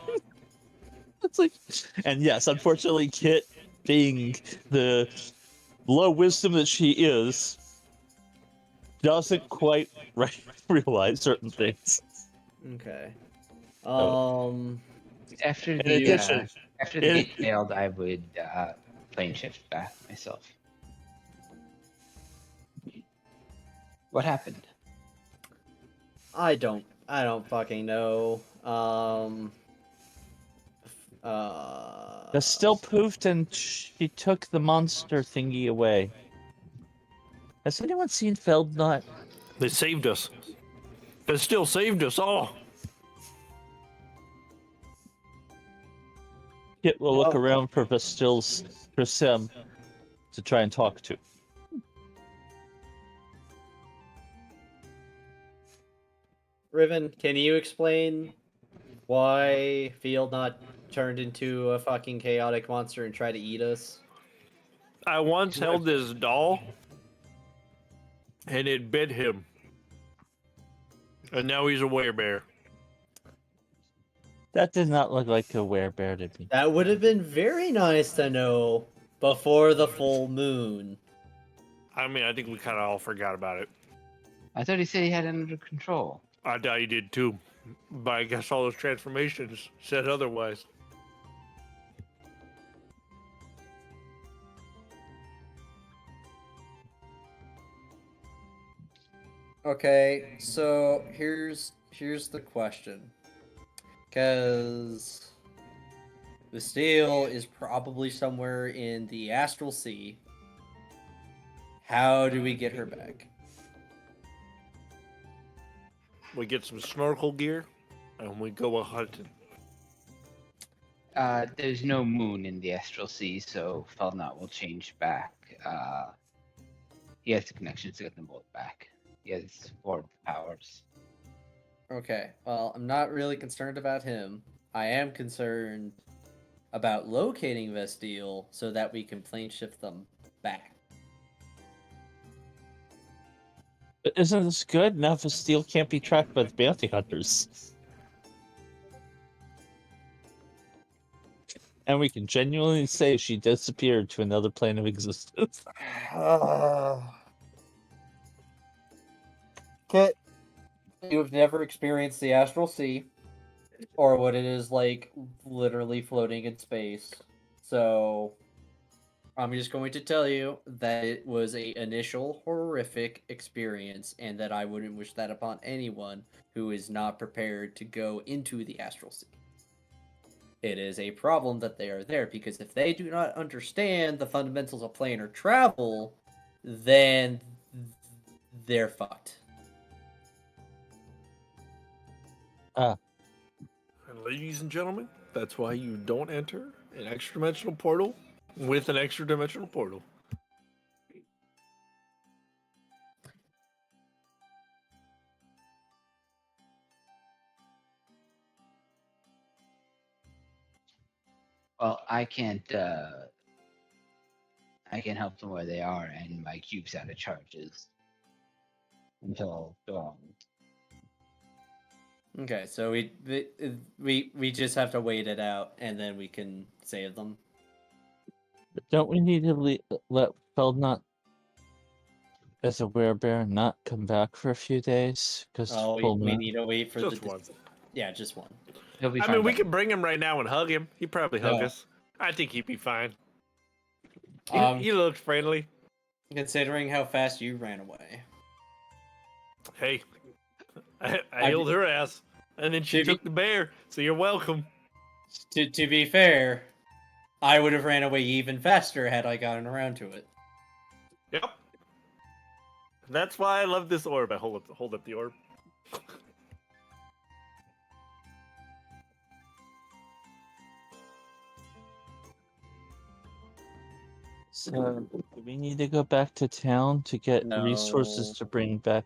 C: It's like, and yes, unfortunately, Kit, being the low wisdom that she is, doesn't quite realize certain things.
A: Okay.
D: After
C: In
D: the
C: addition,
D: after the gate failed, I would plane shift back myself. What happened?
A: I don't fucking know.
C: Bastille poofed and she took the monster thingy away. Has anyone seen Feldnut?
J: They saved us. Bastille saved us all.
C: Kit will look around for Bastille's Sim to try and talk to.
A: Riven, can you explain why Field not turned into a fucking chaotic monster and tried to eat us?
J: I once held this doll, and it bit him. And now he's a werebear.
C: That did not look like a werebear to me.
A: That would have been very nice to know before the full moon.
J: I mean, I think we kind of all forgot about it.
D: I thought he said he had it under control.
J: I doubt he did too. But I guess all those transformations said otherwise.
A: Okay, so here's the question. Because the steel is probably somewhere in the Astral Sea. How do we get her back?
J: We get some snorkel gear, and we go a hunting.
D: There's no moon in the Astral Sea, so Felnut will change back. He has the connections to get them both back. He has orb powers.
A: Okay, well, I'm not really concerned about him. I am concerned about locating Vesteel so that we can plane shift them back.
C: Isn't this good? Now Bastille can't be tracked by the bounty hunters. And we can genuinely say she disappeared to another plane of existence.
A: Kit, you've never experienced the Astral Sea, or what it is like literally floating in space. So, I'm just going to tell you that it was a initial horrific experience, and that I wouldn't wish that upon anyone who is not prepared to go into the Astral Sea. It is a problem that they are there, because if they do not understand the fundamentals of planar travel, then they're fucked.
J: And ladies and gentlemen, that's why you don't enter an extra-dimensional portal with an extra-dimensional portal.
D: Well, I can't help them where they are, and my cube's out of charges until dawn.
A: Okay, so we just have to wait it out, and then we can save them.
C: Don't we need to let Feldnut as a werebear not come back for a few days? Because
A: we need to wait for
J: just one.
A: Yeah, just one.
D: He'll be
J: I
D: fine.
J: mean, we could bring him right now and hug him. He'd probably hug
A: No.
J: us. I think he'd be fine.
A: Um,
J: He looks friendly.
A: Considering how fast you ran away.
J: Hey, I healed her ass, and then she took the bear, so you're welcome.
A: To be fair, I would have ran away even faster had I gotten around to it.
J: Yep. That's why I love this orb. I hold up the orb.
C: So, do we need to go back to town to get resources
A: No.
C: to bring back?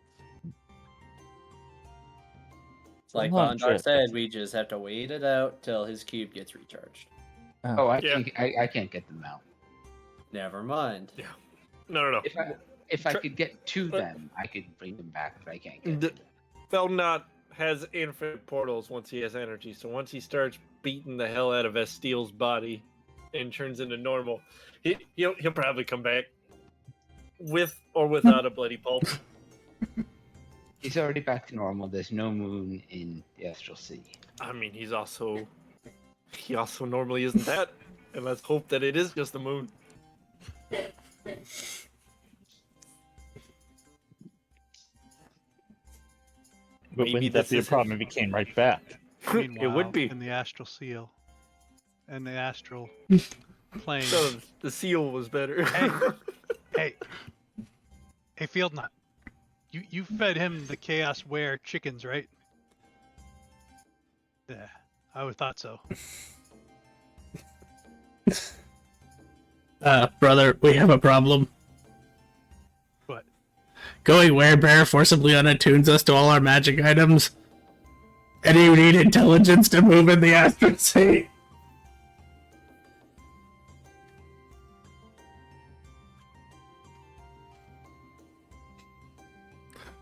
A: Like
C: I'm not
A: Vondar
C: sure.
A: said, we just have to wait it out till his cube gets recharged.
D: Oh, I
J: Yeah.
D: can't get them out.
A: Never mind.
J: Yeah. No.
D: If I could get to them, I could bring them back, but I can't get them.
J: Felnot has infinite portals once he has energy, so once he starts beating the hell out of Estile's body and turns into normal, he'll probably come back with or without a bloody pulp.
D: He's already back to normal. There's no moon in the Astral Sea.
J: I mean, he also normally isn't that, and let's hope that it is just the moon.
C: But
J: Maybe
C: wouldn't that
J: this
C: be a
J: is
C: problem if he came right back?
J: It would be.
B: In the astral seal. And the astral plane.
J: So the seal was better.
B: Hey, Field Nut. You fed him the Chaos Ware chickens, right? Yeah, I would thought so.
E: Brother, we have a problem.
B: What?
E: Going werebear forcibly unattunes us to all our magic items. And you need intelligence to move in the astral sea.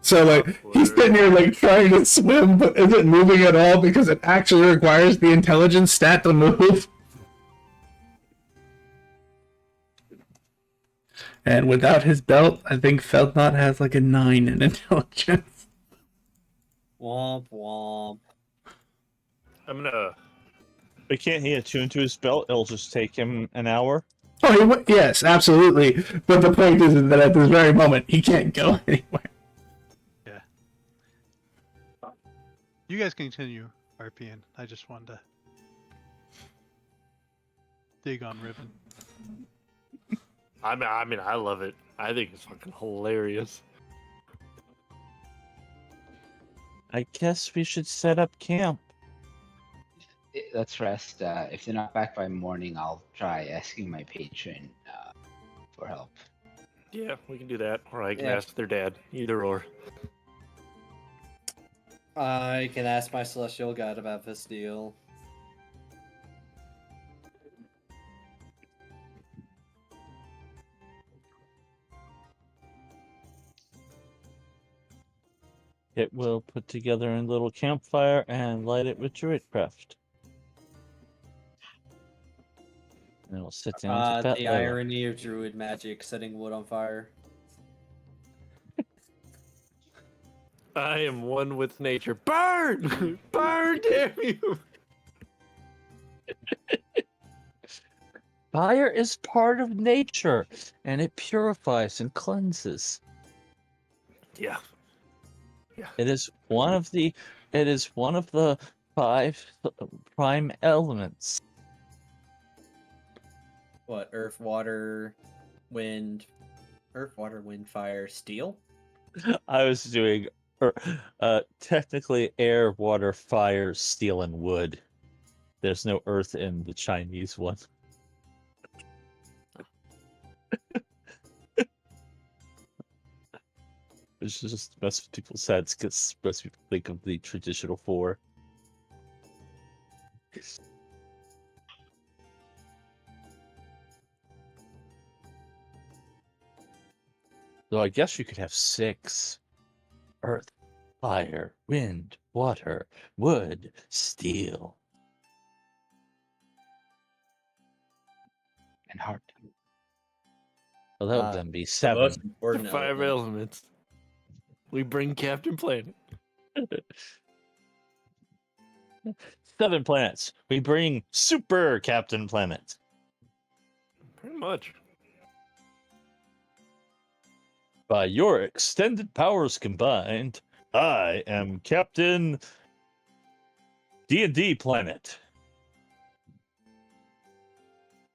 E: So, like, he's sitting here, like, trying to swim, but isn't moving at all because it actually requires the intelligence stat to move. And without his belt, I think Feltnot has, like, a 9 in intelligence.
A: Womp womp.
J: I'm gonna.
C: But can't he attune to his belt? It'll just take him an hour.
E: Oh, yes, absolutely. But the point is that at this very moment, he can't go anywhere.
B: Yeah. You guys continue RPing. I just wanted to dig on Riven.
J: I mean, I love it. I think it's fucking hilarious.
C: I guess we should set up camp.
D: Let's rest. If they're not back by morning, I'll try asking my patron for help.
J: Yeah, we can do that. Or I can
A: Yeah.
J: ask their dad. Either or.
A: I can ask my celestial god about this deal.
C: It will put together a little campfire and light it with druidcraft. And we'll sit down to
A: The irony of druid magic setting wood on fire.
J: I am one with nature. Burn! Burn, damn you!
C: Fire is part of nature, and it purifies and cleanses.
J: Yeah.
C: It is one of the 5 prime elements.
A: What? Earth, water, wind, fire, steel?
C: I was doing technically air, water, fire, steel, and wood. There's no earth in the Chinese one. It's just mess with people's heads because most people think of the traditional 4. So I guess you could have 6. Earth, fire, wind, water, wood, steel.
D: And heart.
C: Well, that would then be 7.
J: The 5 elements. We bring Captain Planet.
C: 7 planets. We bring Super Captain Planet.
J: Pretty much.
C: By your extended powers combined, I am Captain D&D Planet.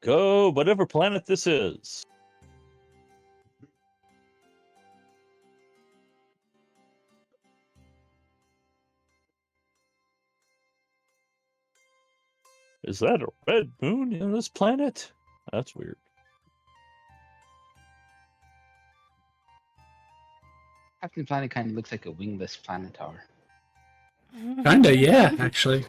C: Go whatever planet this is. Is that a red moon in this planet? That's weird.
D: Captain Planet kind of looks like a wingless Planetar.
E: Kinda, yeah, actually.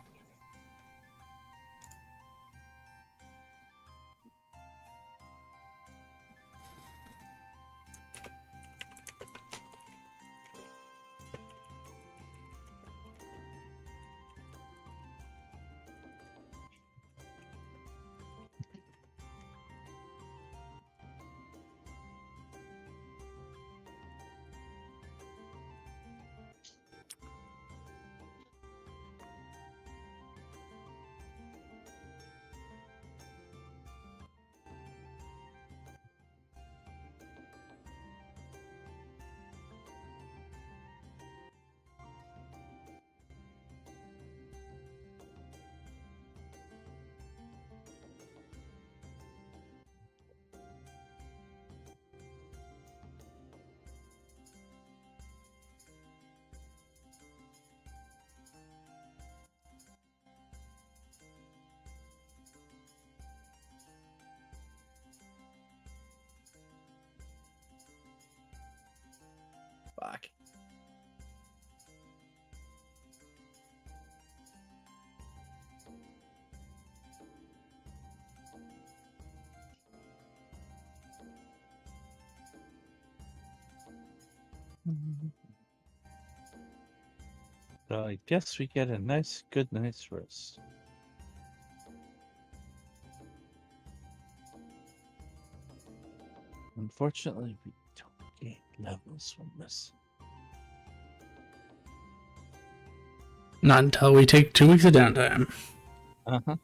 A: Fuck.
C: So I guess we get a nice, good night's rest. Unfortunately, we don't gain levels from this.
E: Not until we take 2 weeks of downtime.
C: Uh-huh.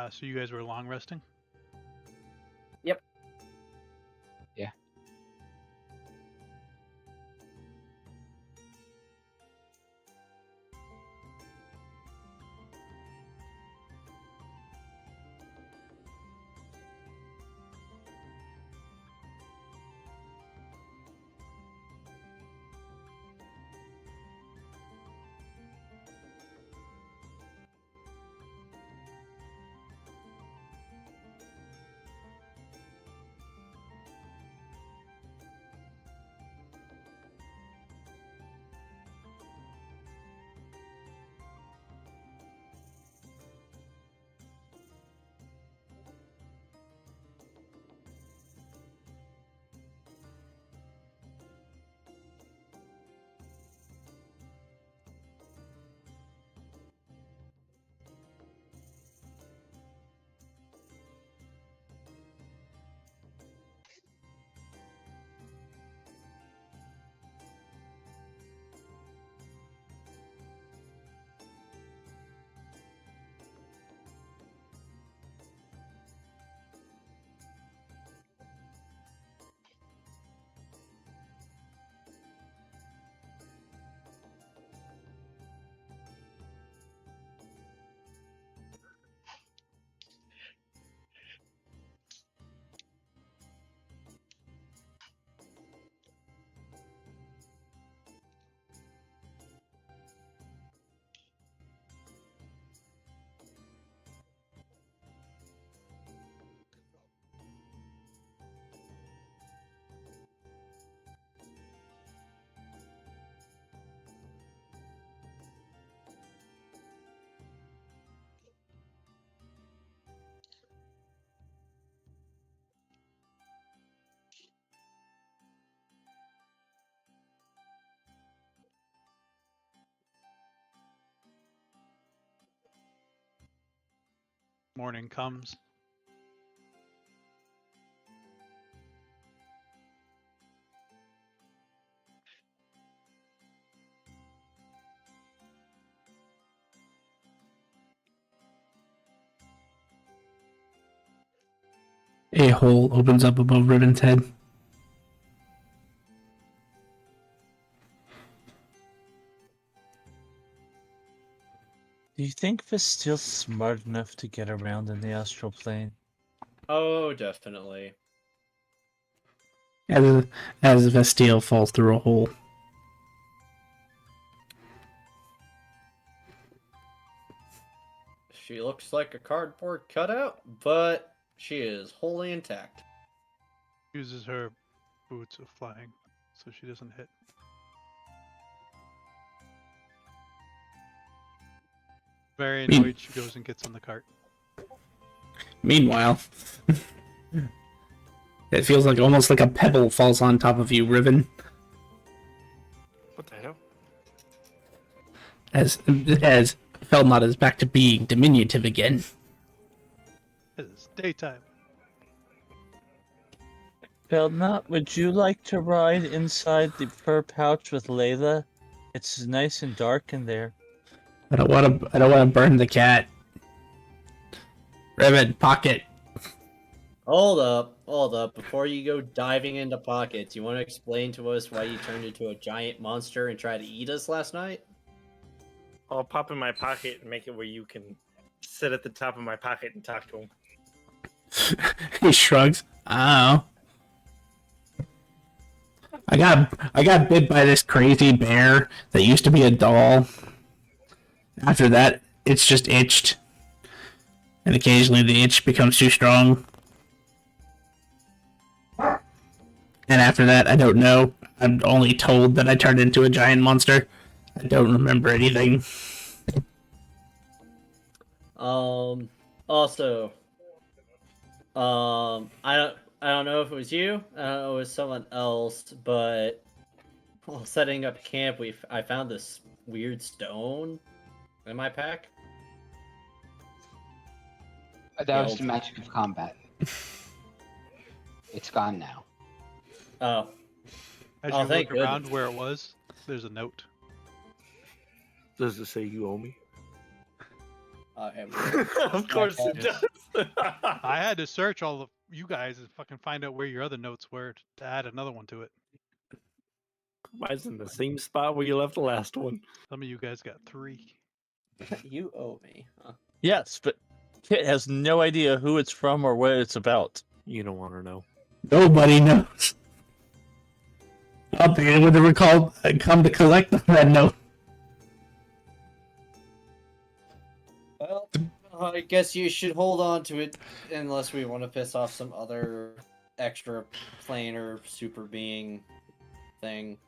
B: So you guys were long resting?
A: Yep.
D: Yeah.
B: Morning comes.
E: A hole opens up above Ribbon's head.
C: Do you think Vastile's smart enough to get around in the astral plane?
A: Oh, definitely.
E: As Vestile falls through a hole.
A: She looks like a cardboard cutout, but she is wholly intact.
B: Uses her boots of flying, so she doesn't hit. Very annoyed, she goes and gets on the cart.
E: Meanwhile, it feels like almost like a pebble falls on top of you, Riven.
J: What the hell?
E: As Felnot is back to being diminutive again.
B: It's daytime.
C: Felnot, would you like to ride inside the fur pouch with Layla? It's nice and dark in there.
E: I don't want to burn the cat. Riven, pocket.
A: Hold up. Before you go diving into pockets, you want to explain to us why you turned into a giant monster and tried to eat us last night?
J: I'll pop in my pocket and make it where you can sit at the top of my pocket and talk to him.
E: He shrugs. Oh. I got bit by this crazy bear that used to be a doll. After that, it's just itched. And occasionally the itch becomes too strong. And after that, I don't know. I'm only told that I turned into a giant monster. I don't remember anything.
A: Also, I don't know if it was you. I don't know if it was someone else, but while setting up camp, I found this weird stone in my pack.
D: That was the magic of combat. It's gone now.
A: Oh.
B: As
A: Oh,
B: you
A: thank
B: look around
A: goodness.
B: where it was, there's a note.
J: Does it say you owe me?
A: Of
J: course it
B: Yes.
J: does.
B: I had to search all of you guys and fucking find out where your other notes were to add another one to it.
J: Mine's in the same spot where you left the last one.
B: Some of you guys got 3.
A: You owe me. Huh?
C: Yes, but Kit has no idea who it's from or what it's about.
J: You don't want to know.
E: Nobody knows. I'll be able to come to collect that note.
A: Well, I guess you should hold on to it unless we want to piss off some other extra planar super being thing.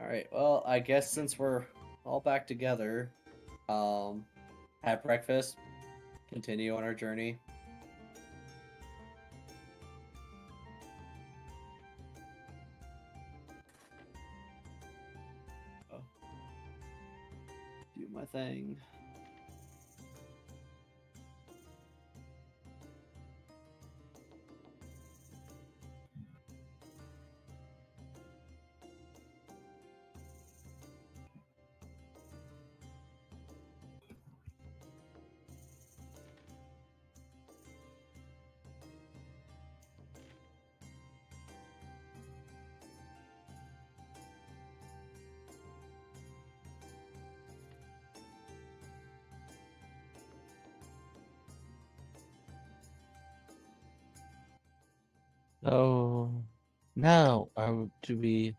A: Alright, well, I guess since we're all back together, have breakfast, continue on our journey. Do my thing.
C: Oh, now do we?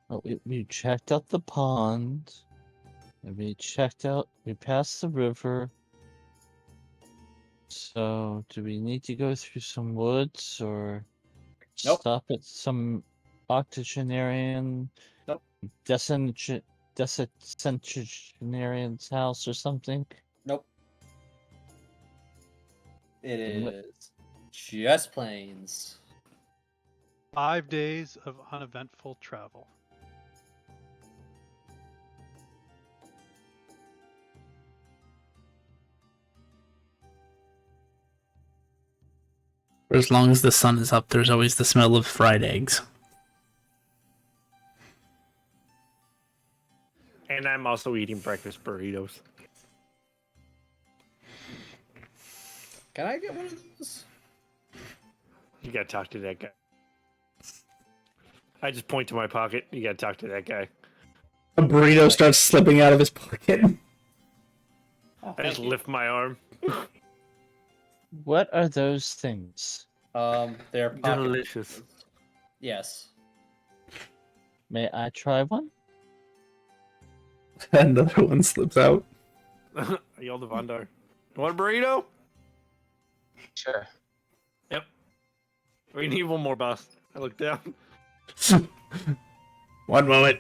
C: Oh, we checked out the pond, and we passed the river. So, do we need to go through some woods or
A: Nope.
C: stop at some octogenarian,
A: Nope.
C: decentenarian's house or something?
A: Nope. It is just plains.
B: 5 days of uneventful travel.
E: For as long as the sun is up, there's always the smell of fried eggs.
J: And I'm also eating breakfast burritos.
A: Can I get one of those?
J: You gotta talk to that guy. I just point to my pocket. You gotta talk to that guy.
E: A burrito starts slipping out of his pocket.
J: I just lift my arm.
C: What are those things?
A: They're pocket
J: Delicious.
A: burritos. Yes.
C: May I try one?
E: Another one slips out.
J: I yelled to Vondar. Want a burrito?
D: Sure.
J: Yep. We need one more, boss. I look down.
E: One moment.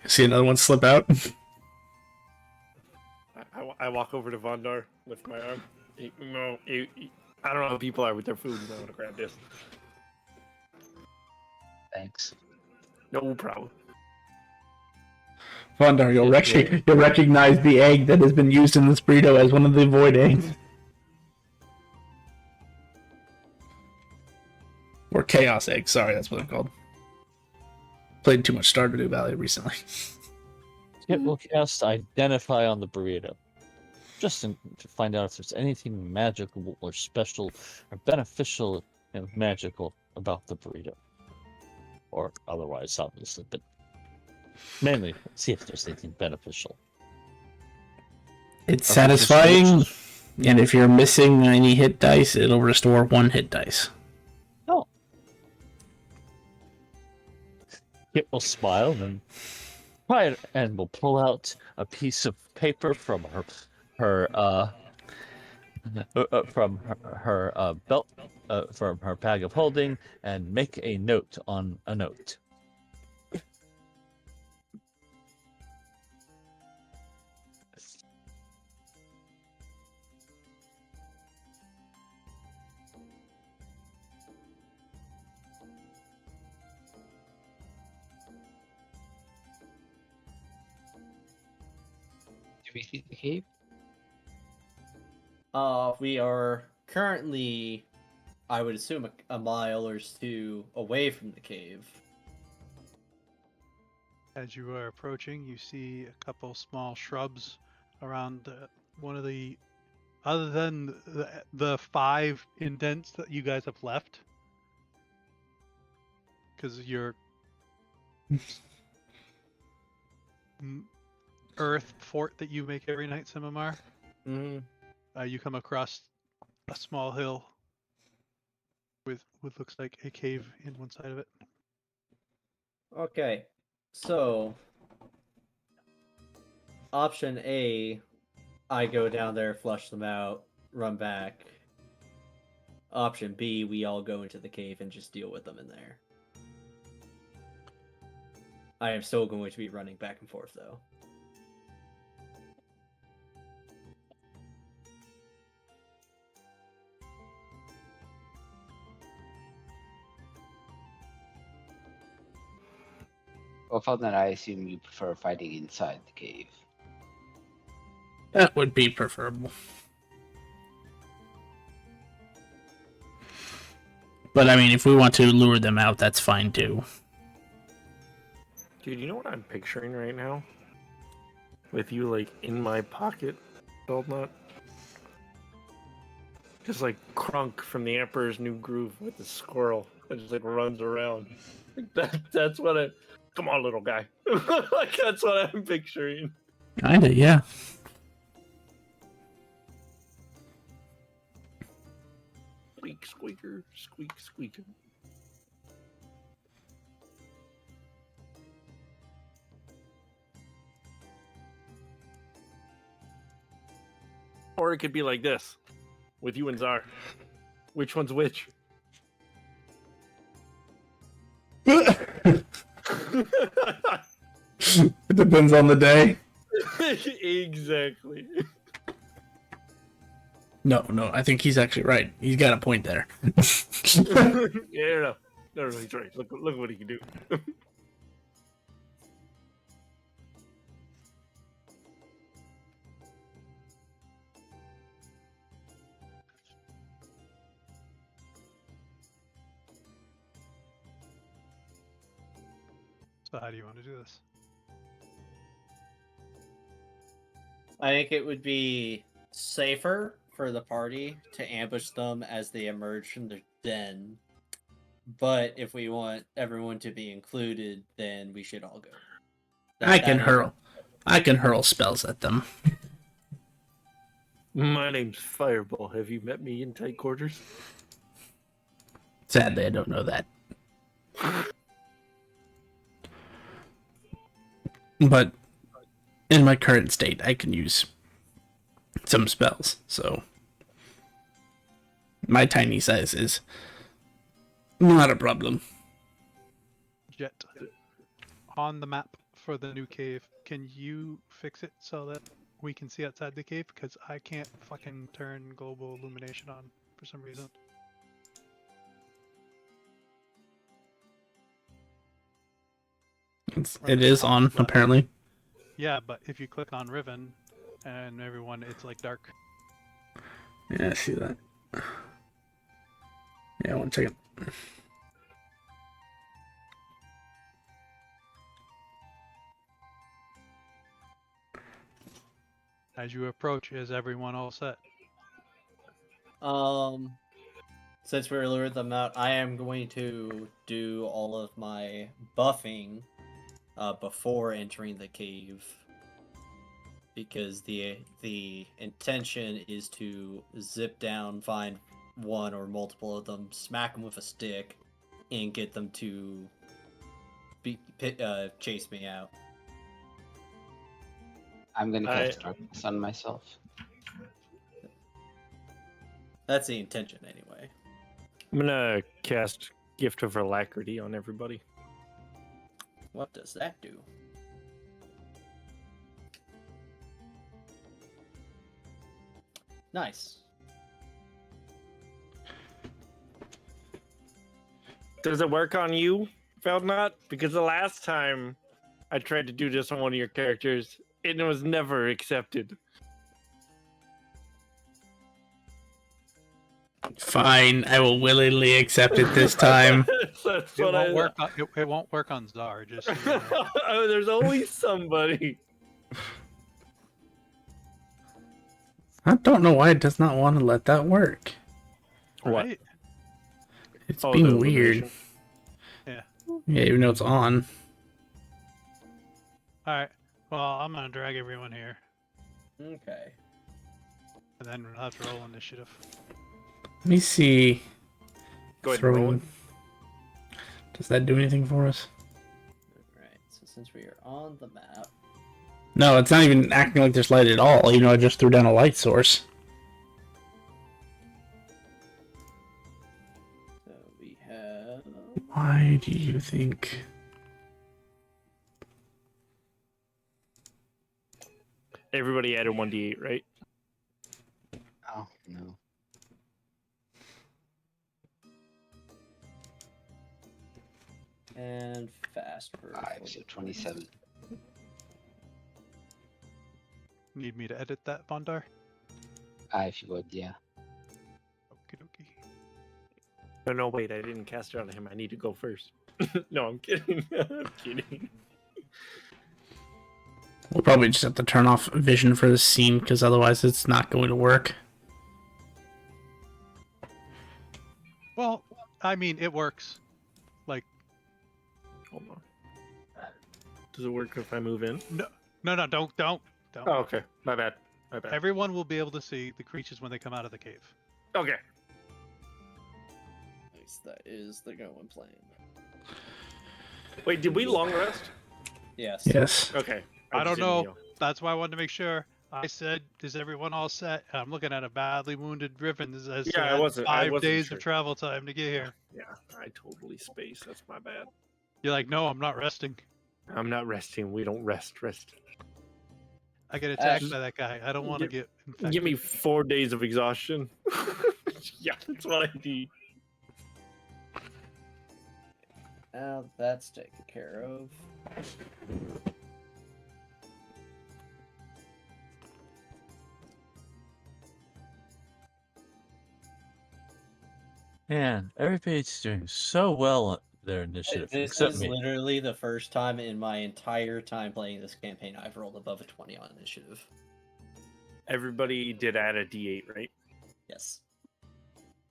E: See another one slip out.
J: I walk over to Vondar, lift my arm. I don't know how people are with their food. You might want to grab this.
D: Thanks.
J: No problem.
E: Vondar, you'll recognize the egg that has been used in this burrito as one of the void eggs. Or chaos eggs, sorry, that's what they're called. Played too much Stardew Valley recently.
C: It will cast Identify on the burrito. Just to find out if there's anything magical or special or beneficial and magical about the burrito. Or otherwise, obviously, but mainly see if there's anything beneficial.
E: It's satisfying, and if you're missing any hit dice, it'll restore 1 hit dice.
C: Oh. Kit will smile and try it, and will pull out a piece of paper from her belt, from her bag of holding, and make a note on a note.
D: Do we see the cave?
A: We are currently, I would assume, a mile or two away from the cave.
B: As you are approaching, you see a couple small shrubs around one of the, other than the 5 indents that you guys have left, because your earth fort that you make every night, Simamar. You come across a small hill with what looks like a cave in one side of it.
A: Okay, so option A, I go down there, flush them out, run back. Option B, we all go into the cave and just deal with them in there. I am still going to be running back and forth, though.
D: Well, Felton, I assume you prefer fighting inside the cave.
E: That would be preferable. But I mean, if we want to lure them out, that's fine too.
J: Dude, you know what I'm picturing right now? With you, like, in my pocket, Beltnut? Just like Krunk from the Emperor's New Groove with the squirrel that just, like, runs around. That's what I... Come on, little guy. Like, that's what I'm picturing.
E: Kinda, yeah.
J: Squeak, squeaker, squeak, squeaker. Or it could be like this, with you and Czar. Which one's which?
E: It depends on the day.
J: Exactly.
E: No, I think he's actually right. He's got a point there.
J: Yeah, no, he's right. Look what he can do.
B: So how do you want to do this?
A: I think it would be safer for the party to ambush them as they emerge from their den. But if we want everyone to be included, then we should all go.
E: I can hurl spells at them.
J: My name's Fireball. Have you met me in tight quarters?
E: Sadly, I don't know that. But in my current state, I can use some spells, so my tiny size is not a problem.
B: Jet, on the map for the new cave, can you fix it so that we can see outside the cave? Because I can't fucking turn global illumination on for some reason.
E: It is on, apparently.
B: Yeah, but if you click on Riven and everyone, it's like dark.
E: Yeah, I see that. Yeah, 1 second.
B: As you approach, is everyone all set?
A: Since we lured them out, I am going to do all of my buffing before entering the cave, because the intention is to zip down, find one or multiple of them, smack them with a stick, and get them to chase me out.
D: I'm gonna cast darkness on myself.
A: That's the intention, anyway.
J: I'm gonna cast Gift of Alacrity on everybody.
A: What does that do? Nice.
J: Does it work on you, Feldnot? Because the last time I tried to do this on one of your characters, it was never accepted.
E: Fine, I will willingly accept it this time.
J: That's
B: It
J: what
B: won't work. It won't work on Czar. Just so you know.
J: Oh, there's always somebody.
E: I don't know why it does not want to let that work.
J: What?
B: Right?
E: It's
J: Oh,
E: being
J: the
E: weird.
J: illumination.
B: Yeah.
E: Yeah, even though it's on.
B: All right. Well, I'm gonna drag everyone here,
A: Okay.
B: and then we'll have to roll initiative.
E: Let me see.
J: Go ahead and roll it.
E: Does that do anything for us?
A: Alright, so since we are on the map...
E: No, it's not even acting like there's light at all, even though I just threw down a light source.
A: So we have...
E: Why do you think...
J: Everybody added 1d8, right?
D: Oh, no.
A: And fast for
D: 5, so 27.
B: Need me to edit that, Bondar?
D: If you would, yeah.
B: Okie dokie.
J: No, wait, I didn't cast it on him. I need to go first. No, I'm kidding. I'm kidding.
E: We'll probably just have to turn off vision for this scene, because otherwise it's not going to work.
B: Well, I mean, it works. Like,
J: Hold on. Does it work if I move in?
B: no, don't.
J: Oh, okay. My bad.
B: Everyone will be able to see the creatures when they come out of the cave.
J: Okay.
A: Nice, that is the going plan.
J: Wait, did we long rest?
A: Yes.
E: Yes.
J: Okay.
B: I
J: just
B: don't
J: didn't
B: know.
J: know.
B: That's why I wanted to make sure. I said, "Is everyone all set?" I'm looking at a badly wounded Riven. As
J: Yeah, I wasn't
B: 5 days
J: sure.
B: of travel time to get here.
J: Yeah, I totally spaced. That's my bad.
B: You're like, "No, I'm not resting.
J: I'm not resting. We don't rest.
B: I get attacked by that guy. I don't want to get infected."
J: Give me 4 days of exhaustion. Yeah, that's what I need.
A: Now that's taken care of.
C: Man, everybody's doing so well on their initiative,
A: This
C: except
A: is
C: me.
A: literally the first time in my entire time playing this campaign I've rolled above a 20 on initiative.
J: Everybody did add a d8, right?
A: Yes.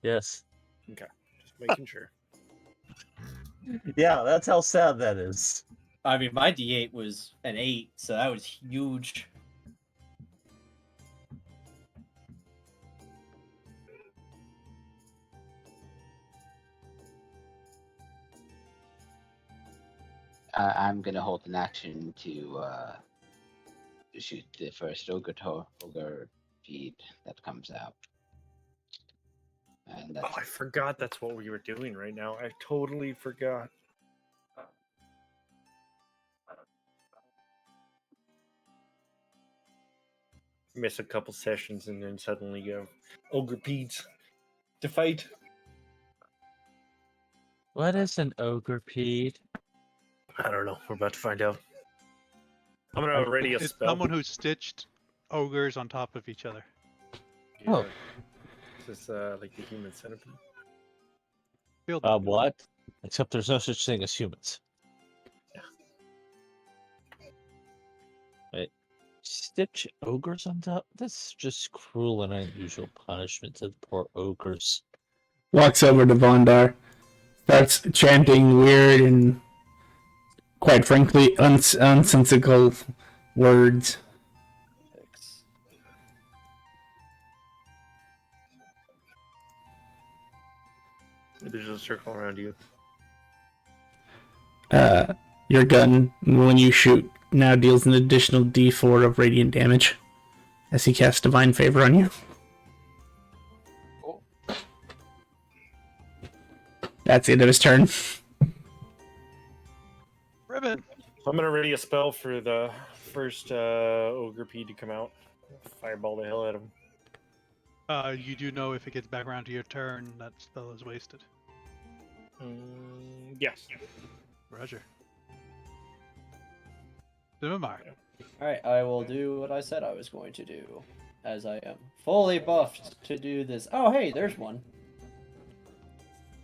C: Yes.
H: Okay, just making sure.
C: Yeah, that's how sad that is.
A: I mean, my D8 was an 8, so that was huge.
D: I'm gonna hold an action to shoot the first ogre feed that comes out. And that's
G: I forgot that's what we were doing right now. I totally forgot. Miss a couple sessions and then suddenly go Ogrepedes to fight.
C: What is an Ogrepedes?
G: I don't know. We're about to find out. I'm gonna ready a
B: It's
G: spell.
B: someone who stitched ogres on top of each other.
G: Yeah.
C: Oh.
G: Is this like the human centipede?
C: What? Except there's no such thing as humans.
G: Yeah.
C: Wait. Stitch ogres on top? That's just cruel and unusual punishment to the poor ogres.
E: Walks over to Vondar, starts chanting weird and, quite frankly, unsensical words.
G: There's a circle around you.
E: Your gun, when you shoot, now deals an additional d4 of radiant damage as he casts Divine Favor on you.
G: Cool.
E: That's the end of his turn.
B: Ribbon.
G: So I'm gonna ready a spell for the first Ogrepede to come out. Fireball the hell out of him.
B: You do know if it gets back around to your turn, that spell is wasted.
G: Yes.
B: Roger. Zimimar.
A: Alright, I will do what I said I was going to do. As I am fully buffed to do this. Oh, hey, there's one.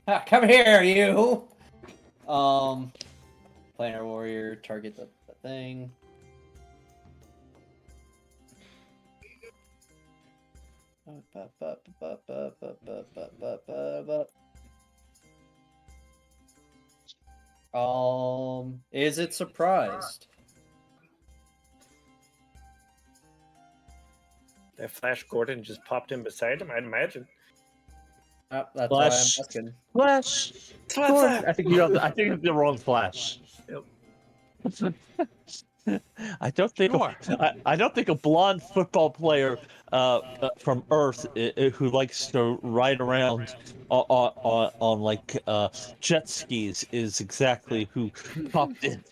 A: Ah, come here, you! Planar Warrior, target the thing. Is it surprised?
G: That Flash Gordon just popped in beside him, I'd imagine.
A: That's
C: Flash.
A: why I'm asking.
C: Flash!
G: Flash!
C: I think you have the wrong Flash.
G: Yep.
C: I don't think I don't think a blonde football player from Earth who likes to ride around on like jet skis is exactly who popped in.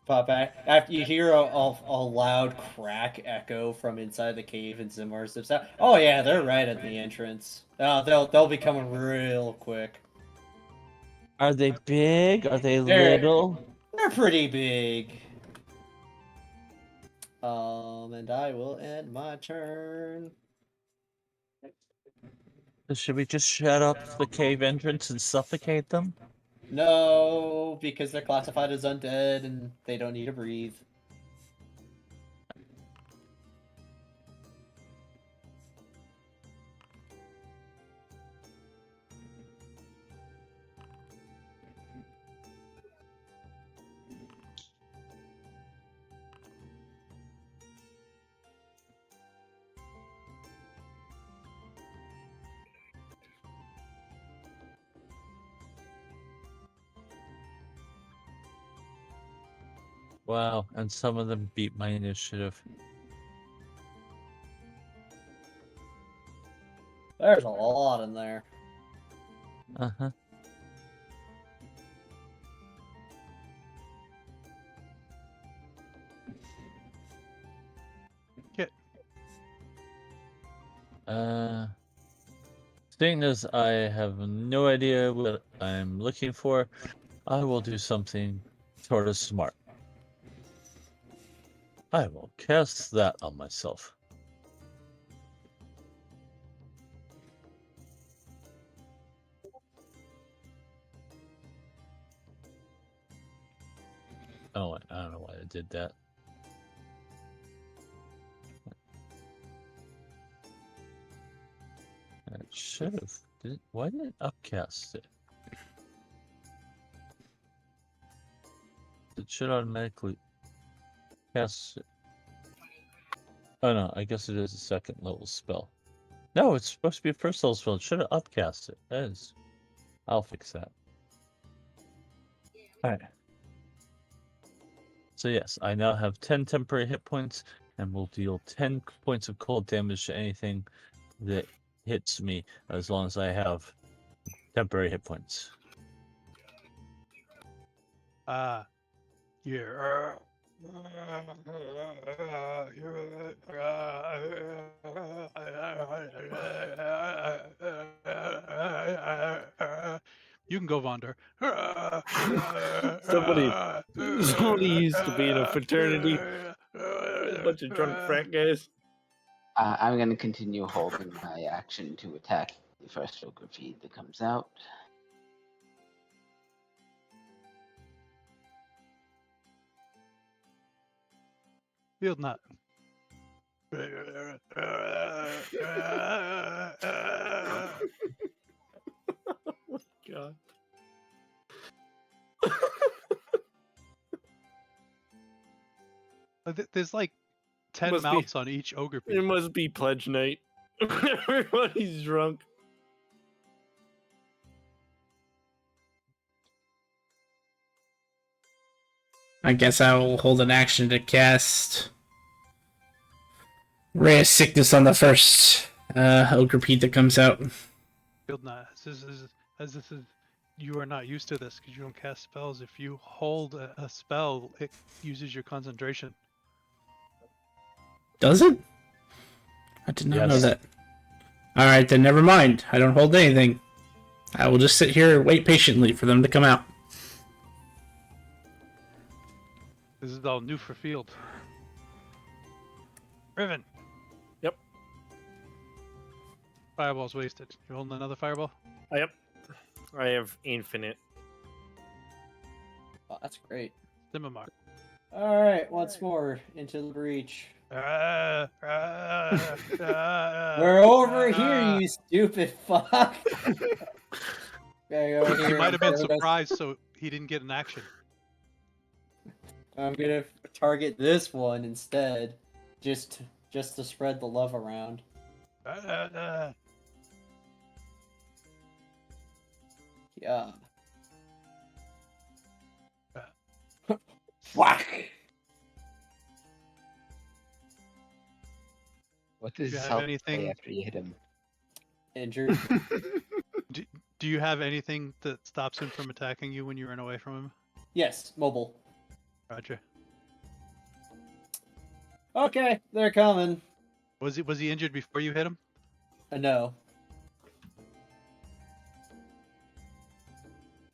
A: Pop back after you hear a loud crack echo from inside the cave, and Zimar steps out. Oh yeah, they're right at the entrance. They'll be coming real quick.
C: Are they big? Are they little?
A: They're pretty big. And I will end my turn.
C: Should we just shut up the cave entrance and suffocate them?
A: No, because they're classified as undead and they don't need to breathe.
C: Wow, and some of them beat my initiative.
A: There's a lot in there.
C: Uh-huh.
B: Kit.
C: Seeing as I have no idea what I'm looking for, I will do something sort of smart. I will cast that on myself. Oh, I don't know why I did that. Should have. Why didn't it upcast it? It should automatically cast it. Oh no, I guess it is a second level spell. No, it's supposed to be a first level spell. It should have upcast it. That is. I'll fix that. Alright. So yes, I now have 10 temporary hit points and will deal 10 points of cold damage to anything that hits me as long as I have temporary hit points.
B: Yeah. You can go, Vonder.
J: Somebody used to be in a fraternity. A bunch of drunk frat guys.
D: I'm going to continue holding my action to attack the first Ogrepedes that comes out.
B: Field nut.
J: Oh God.
B: There's like 10
J: Must be-
B: mouths on each ogre
J: It
B: piece.
J: must be pledge night. Everybody's drunk.
E: I guess I will hold an action to cast Ray of Sickness on the first Ogrepede that comes out.
B: Field nut. As this is, you are not used to this because you don't cast spells. If you hold a spell, it uses your concentration.
E: Does it? I did not know
C: Yes.
E: that. Alright, then never mind. I don't hold anything. I will just sit here and wait patiently for them to come out.
B: This is all new for Field. Riven.
J: Yep.
B: Fireball's wasted. You holding another fireball?
J: Yep. I have infinite.
A: Oh, that's great.
B: Simmermark.
A: All right, once more into the breach. We're over here, you stupid fuck. Okay, over
B: He
A: here.
B: might have been
A: There goes-
B: surprised, so he didn't get an action.
A: I'm gonna target this one instead, just to spread the love around. Yeah. Whack!
D: What does
B: Do you have
D: health say
B: anything-
D: after you hit him?
A: Injured.
B: Do you have anything that stops him from attacking you when you run away from him?
A: Yes, mobile.
B: Roger.
A: Okay, they're coming.
B: Was he injured before you hit him?
A: No.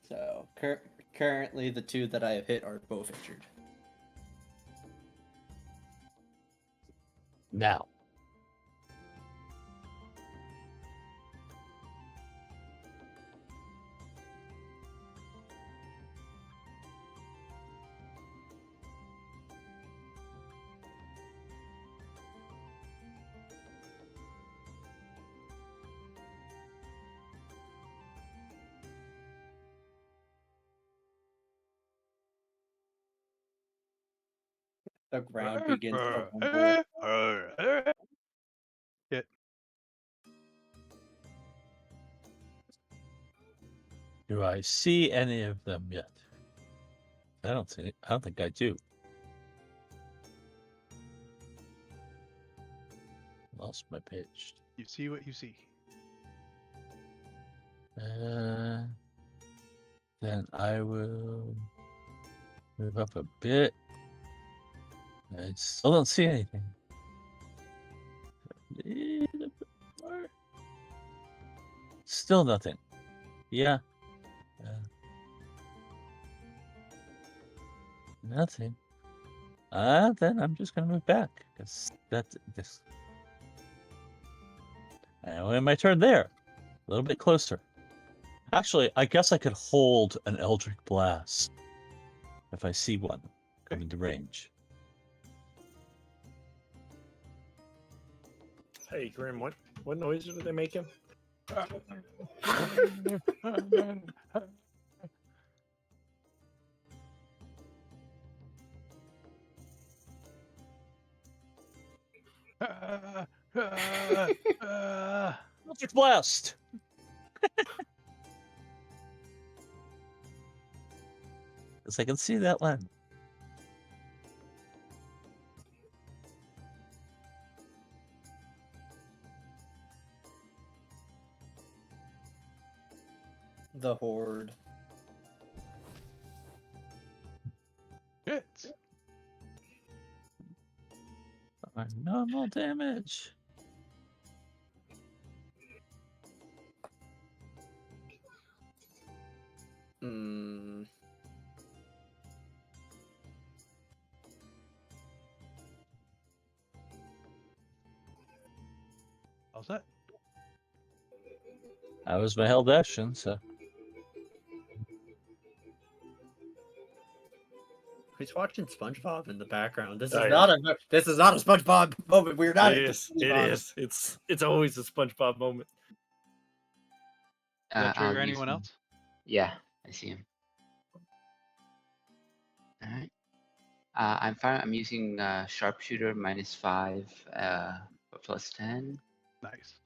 A: So currently, the two that I have hit are both injured.
C: Now.
A: The ground begins to rumble.
B: Hit.
C: Do I see any of them yet? I don't think I do. Lost my page.
B: You see what you see.
C: Then I will move up a bit. I still don't see anything. A little bit more. Still nothing. Yeah. Nothing. Then I'm just gonna move back because that's this. And my turn there. A little bit closer. Actually, I guess I could hold an Eldritch Blast if I see one coming to range.
J: Hey, Grim, what noise are they making?
C: Eldritch Blast! Because I can see that one.
A: The Horde.
B: Hits.
C: Normal damage.
A: Hmm.
B: How's that?
C: That was my held action, so.
A: He's watching SpongeBob in the background. This
J: Oh,
A: is
J: yeah.
A: not a SpongeBob moment. We're not.
J: It is. It is. It's always a SpongeBob moment.
B: Does that trigger
D: I'm
B: anyone
D: using-
B: else?
D: Yeah, I see him. All right. I'm fine. I'm using sharpshooter -5 plus 10.
B: Nice.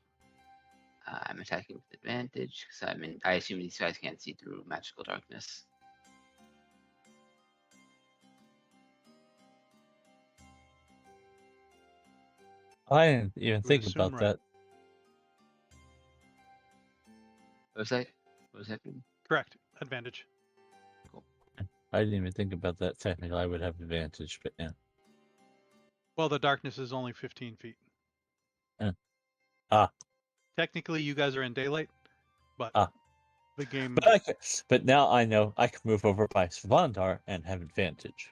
D: I'm attacking with advantage because I assume these guys can't see through magical darkness.
C: I didn't even
B: Would
C: think
B: assume
C: about
B: right.
C: that.
D: What was that? What was that?
B: Correct. Advantage.
C: I didn't even think about that. Technically, I would have advantage, but yeah.
B: Well, the darkness is only 15 feet.
C: Ah.
B: Technically, you guys are in daylight, but the game.
C: But now I know I can move over by Svandar and have advantage.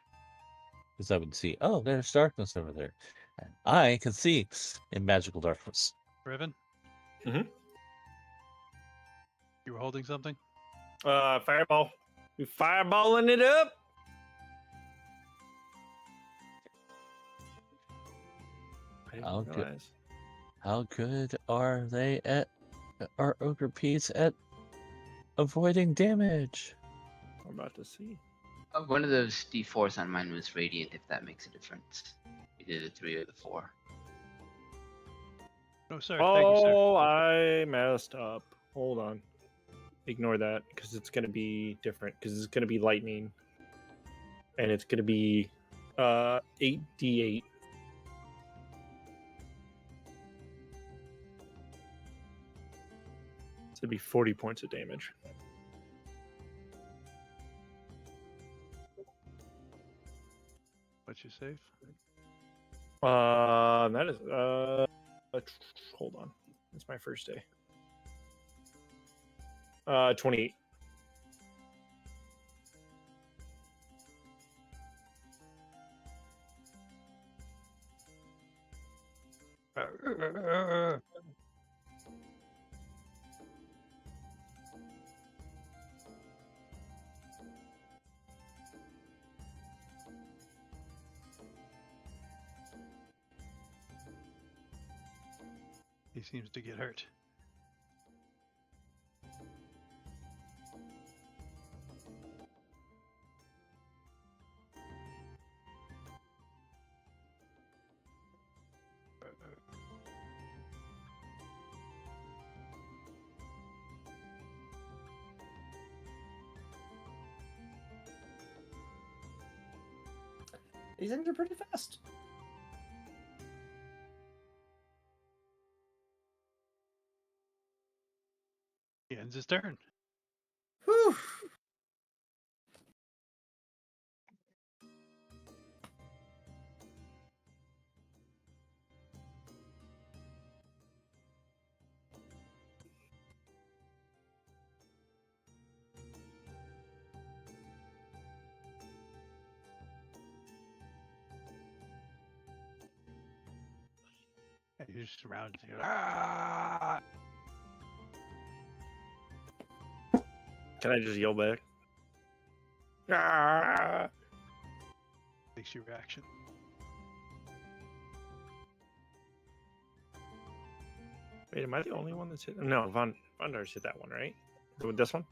C: Because I would see, oh, there's darkness over there. And I can see in magical darkness.
B: Riven?
J: Mm-hmm.
B: You were holding something?
J: Fireball. We fireballing it up. I didn't
C: How good?
J: realize.
C: How good are they at? Are Ogrepedes at avoiding damage?
J: I'm about to see.
D: One of those D4s on mine was radiant, if that makes a difference. Either the 3 or the 4.
B: No, sir. Thank you, sir.
G: Oh, I messed up. Hold on. Ignore that because it's going to be different because it's going to be lightning. And it's going to be 8d8. It's going to be 40 points of damage.
B: What's your save?
G: That is hold on. It's my first day. 28.
B: He seems to get hurt.
A: These things are pretty fast.
B: He ends his turn.
A: Whew.
B: And he's just around. Ah!
G: Can I just yell back? Ah!
B: Takes your reaction.
H: Wait, am I the only one that's hit? No, Vondar's hit that one, right? With this one?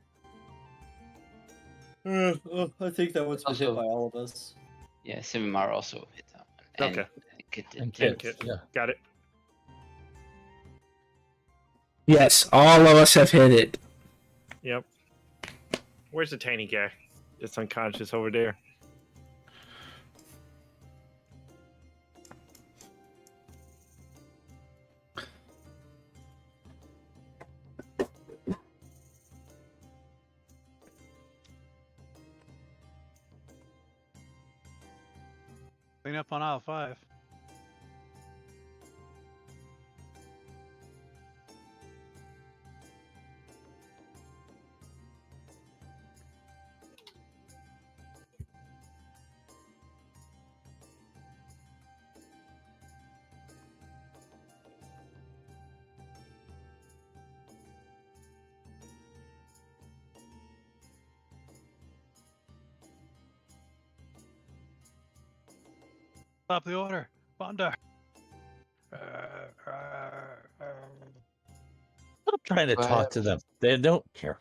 A: I think that was
D: Also-
A: by all of us.
D: Yeah, Simimar also hit that one. And
H: Okay.
D: Kit did.
C: And
H: And
C: Kit,
H: Kit.
C: yeah.
H: Got it.
E: Yes, all of us have hit it.
H: Yep. Where's the tiny guy? It's unconscious over there.
B: Clean up on aisle 5. Stop the order. Bondar.
C: Stop trying to
D: Do I
C: talk
D: have-
C: to them. They don't care.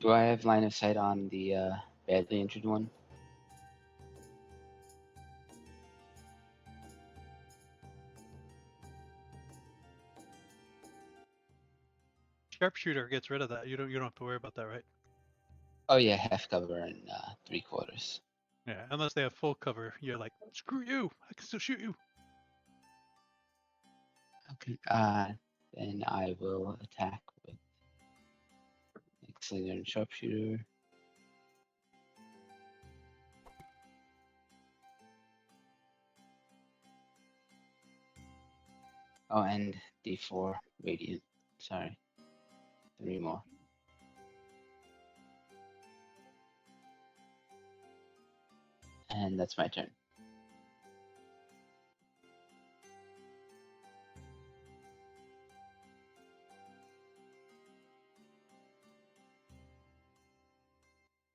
D: Do I have line of sight on the badly injured one?
B: Sharpshooter gets rid of that. You don't have to worry about that, right?
D: Oh yeah, half cover and 3/4.
B: Yeah, unless they have full cover, you're like, screw you, I can still shoot you.
D: Okay. Then I will attack with Slinger and Sharpshooter. Oh, and D4 Radiant. Sorry. 3 more. And that's my turn.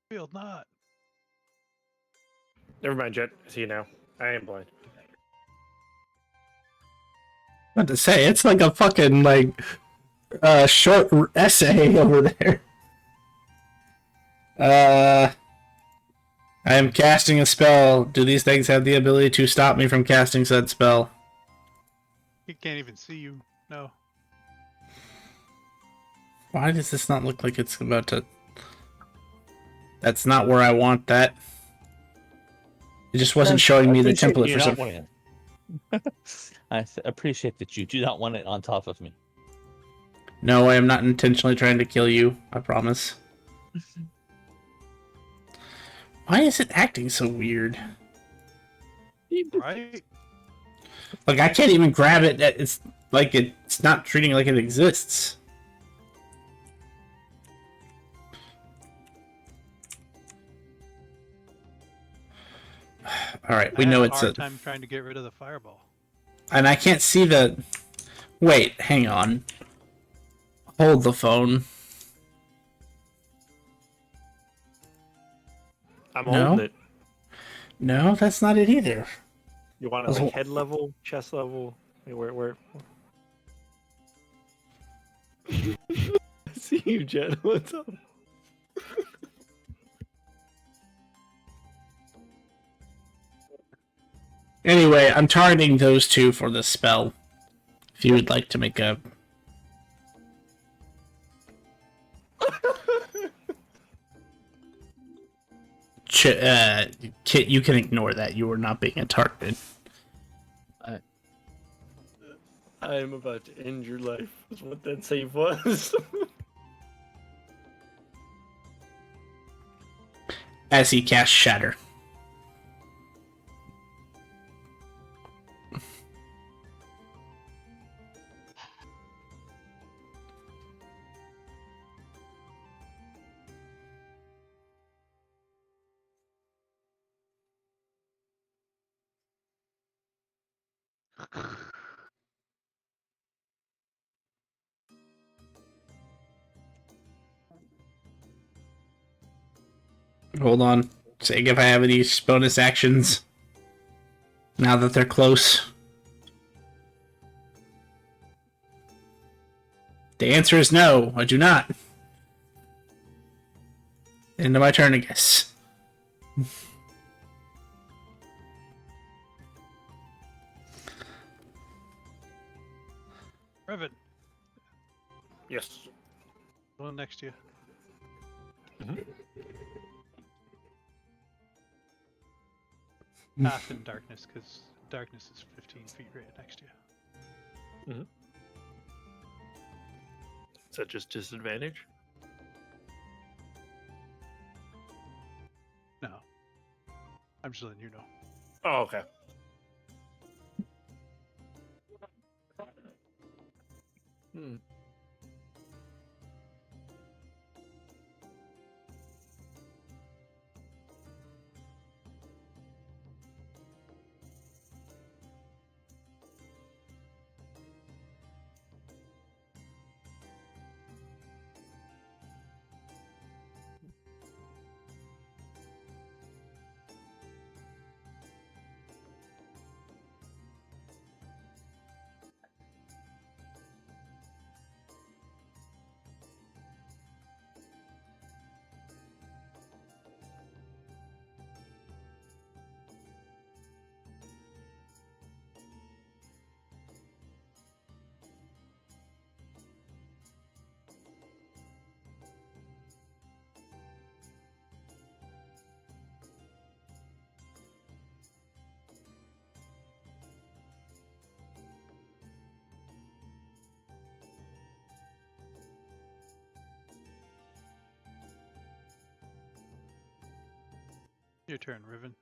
B: Field not.
H: Never mind, Jet. I see you now. I am blind.
E: What to say? It's like a fucking short essay over there. I am casting a spell. Do these things have the ability to stop me from casting said spell?
B: He can't even see you. No.
E: Why does this not look like it's about to... That's not where I want that. It just wasn't showing me the template for some...
C: I appreciate that you do not want it on top of me.
E: No, I am not intentionally trying to kill you. I promise. Why is it acting so weird?
B: Right?
E: Like, I can't even grab it. It's like it's not treating it like it exists. All right, we know it's
B: a hard time trying to get rid of the fireball.
E: And I can't see the... Wait, hang on. Hold the phone.
H: I'm
E: No?
H: holding it.
E: No, that's not it either.
H: You want it like head level, chest level? Where? I see you, Jet. What's up?
E: Anyway, I'm targeting those two for the spell. If you would like to make a... Kit, you can ignore that. You are not being targeted.
J: I am about to end your life, is what that save was.
E: As he casts Shatter. Hold on. Seeing if I have any bonus actions. Now that they're close. The answer is no, I do not. End of my turn, I guess.
B: Revan,
J: Yes.
B: one next to you. Half in darkness, because darkness is 15 feet right next to you.
J: Is that just disadvantage?
B: No. I'm just letting you know.
J: Oh, okay.
B: Your turn, Riven.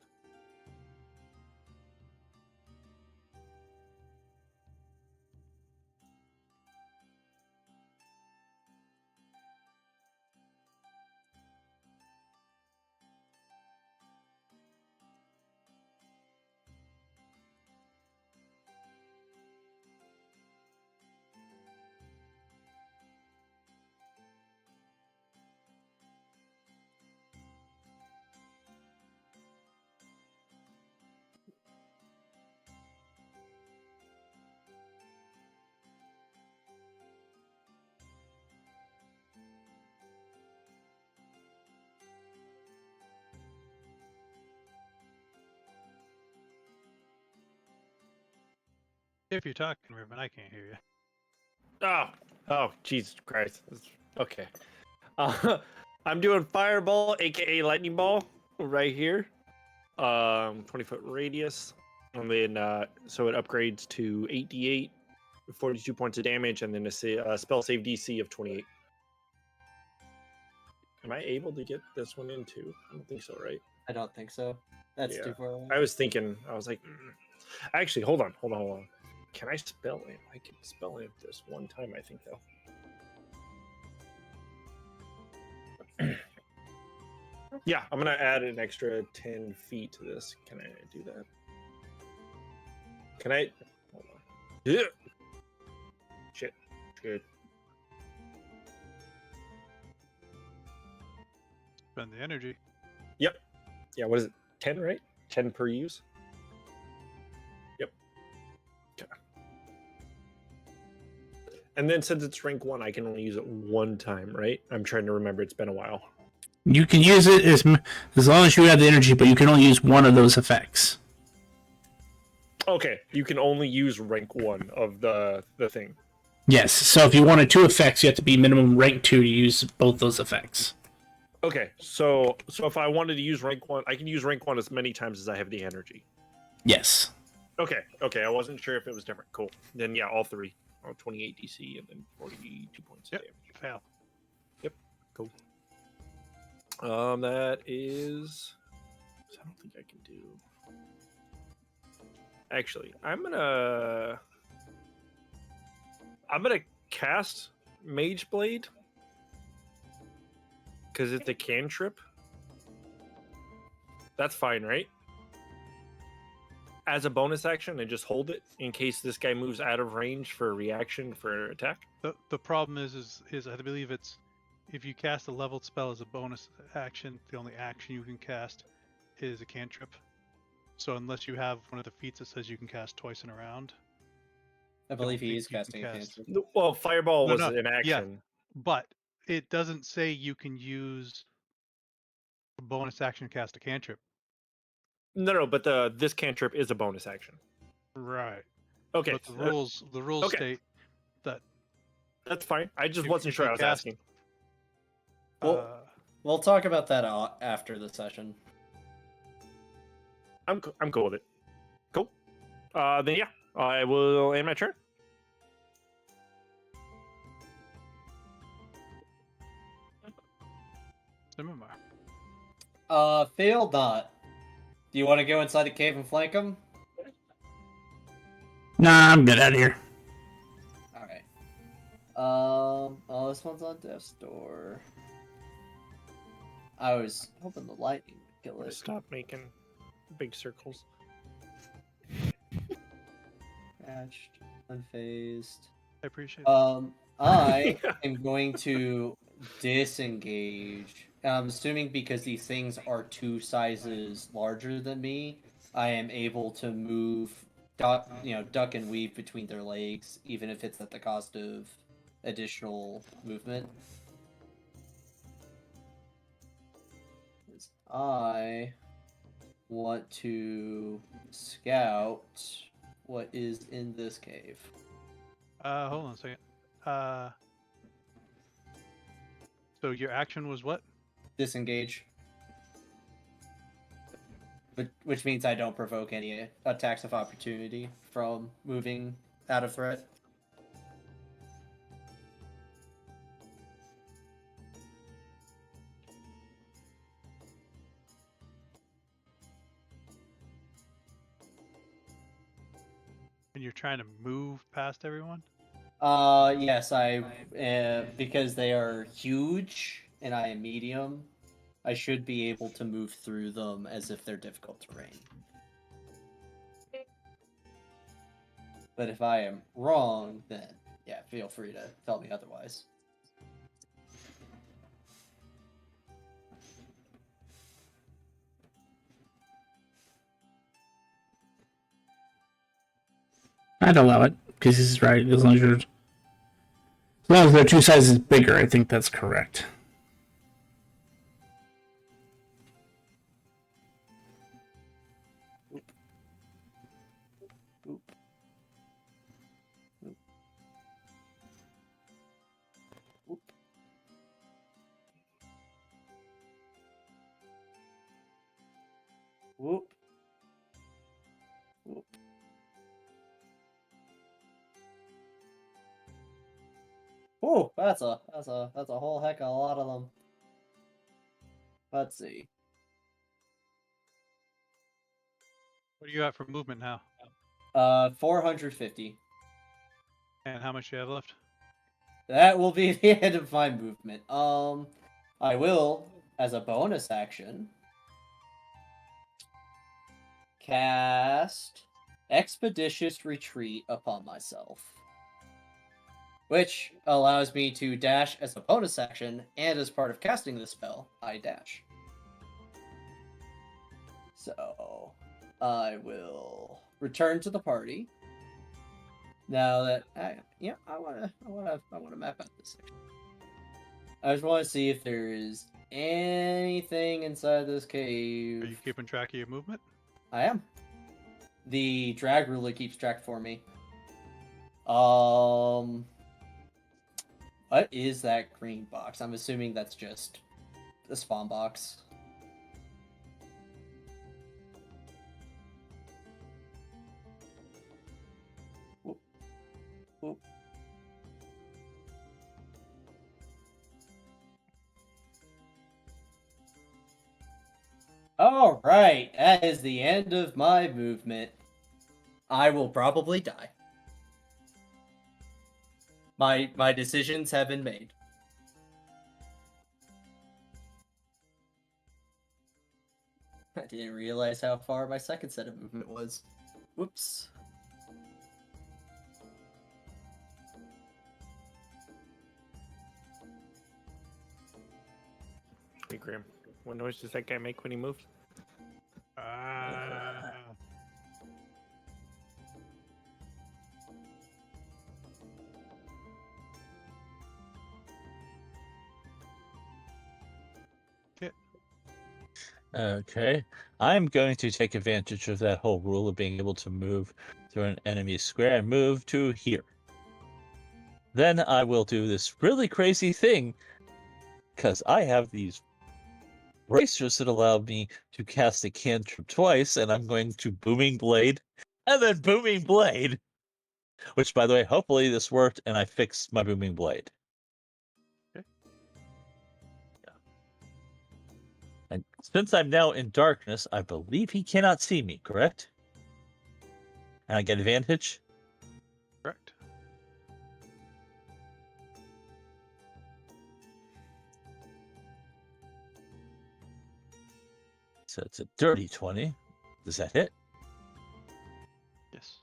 B: If you're talking, Riven, I can't hear you.
J: Oh, Jesus Christ. Okay. I'm doing Fireball, aka Lightning Ball, right here. 20-foot radius. And then, so it upgrades to 8d8, 42 points of damage, and then a spell save DC of 28. Am I able to get this one in too? I don't think so, right?
A: I don't think so. That's
J: Yeah.
A: too far away.
J: I was thinking, I was like, actually, hold on. Can I spell imp? I can spell imp this one time, I think, though. Yeah, I'm gonna add an extra 10 feet to this. Can I do that? Can I? Hold on. Yeah. Shit. Good.
B: Spend the energy.
J: Yep. Yeah. What is it? 10, right? 10 per use. Yep. Okay. And then since it's rank 1, I can only use it one time, right? I'm trying to remember. It's been a while.
E: You can use it as long as you have the energy, but you can only use one of those effects.
J: Okay, you can only use rank 1 of the thing.
E: Yes, so if you wanted 2 effects, you have to be minimum rank 2 to use both those effects.
J: Okay, so if I wanted to use rank 1, I can use rank 1 as many times as I have the energy.
E: Yes.
J: Okay, I wasn't sure if it was different. Cool. Then yeah, all 3. 28 DC and then 42 points of damage.
B: Fail.
J: Yep. Cool. That is. I don't think I can do. Actually, I'm gonna cast Mage Blade because it's a cantrip. That's fine, right? As a bonus action, and just hold it in case this guy moves out of range for a reaction for attack.
B: The problem is I believe it's if you cast a leveled spell as a bonus action, the only action you can cast is a cantrip. So unless you have one of the feats that says you can cast twice in a round,
A: I believe he
B: think
A: is
B: you can
A: casting a
B: cast-
A: cantrip.
G: Well, fireball
B: No,
G: was
B: no,
G: an
B: yeah.
G: action.
B: But it doesn't say you can use a bonus action to cast a cantrip.
G: No, but this cantrip is a bonus action.
B: Right.
G: Okay.
B: But the rules
G: okay.
B: state that
G: That's fine. I just
B: if-
G: wasn't
B: if
G: sure.
B: you
G: I was
B: cast-
G: asking.
A: Well, we'll talk about that after the session.
G: I'm cool with it. Cool. Then yeah, I will end my turn.
A: Failed not. Do you want to go inside the cave and flank him?
E: Nah, I'm good out of here.
A: Alright. Oh, this one's on Death's Door. I was hoping the lightning would kill it.
G: Stop making big circles.
A: Patched, unfazed.
B: I appreciate it.
A: I am going to disengage. I'm assuming because these things are 2 sizes larger than me, I am able to move, duck and weave between their legs, even if it's at the cost of additional movement. I want to scout what is in this cave.
B: Hold on a second. So your action was what?
A: Disengage. Which means I don't provoke any attacks of opportunity from moving out of threat.
B: And you're trying to move past everyone?
A: Yes, because they are huge and I am medium, I should be able to move through them as if they're difficult terrain. But if I am wrong, then yeah, feel free to tell me otherwise.
E: I'd allow it, because this is right. As long as they're 2 sizes bigger, I think that's correct.
A: Whoop. Whoop. Oh, that's a whole heck of a lot of them. Let's see.
B: What do you got for movement now?
A: 450.
B: And how much do you have left?
A: That will be the end of my movement. I will, as a bonus action, cast Expeditious Retreat upon myself, which allows me to dash as a bonus action, and as part of casting the spell, I dash. So, I will return to the party. Now that I want to map out this section. I just want to see if there is anything inside this cave.
B: Are you keeping track of your movement?
A: I am. The drag ruler keeps track for me. What is that green box? I'm assuming that's just the spawn box. Whoop. Whoop. All right, that is the end of my movement. I will probably die. My decisions have been made. I didn't realize how far my second set of movement was. Whoops.
G: Hey, Grim. What noise does that guy make when he moves?
C: Okay. I'm going to take advantage of that whole rule of being able to move through an enemy square and move to here. Then I will do this really crazy thing, because I have these bracers that allow me to cast a cantrip twice, and I'm going to Booming Blade, and then Booming Blade. Which, by the way, hopefully this worked, and I fixed my Booming Blade.
B: Okay.
C: Yeah. And since I'm now in darkness, I believe he cannot see me, correct? And I get advantage?
B: Correct.
C: So it's a dirty 20. Does that hit?
B: Yes.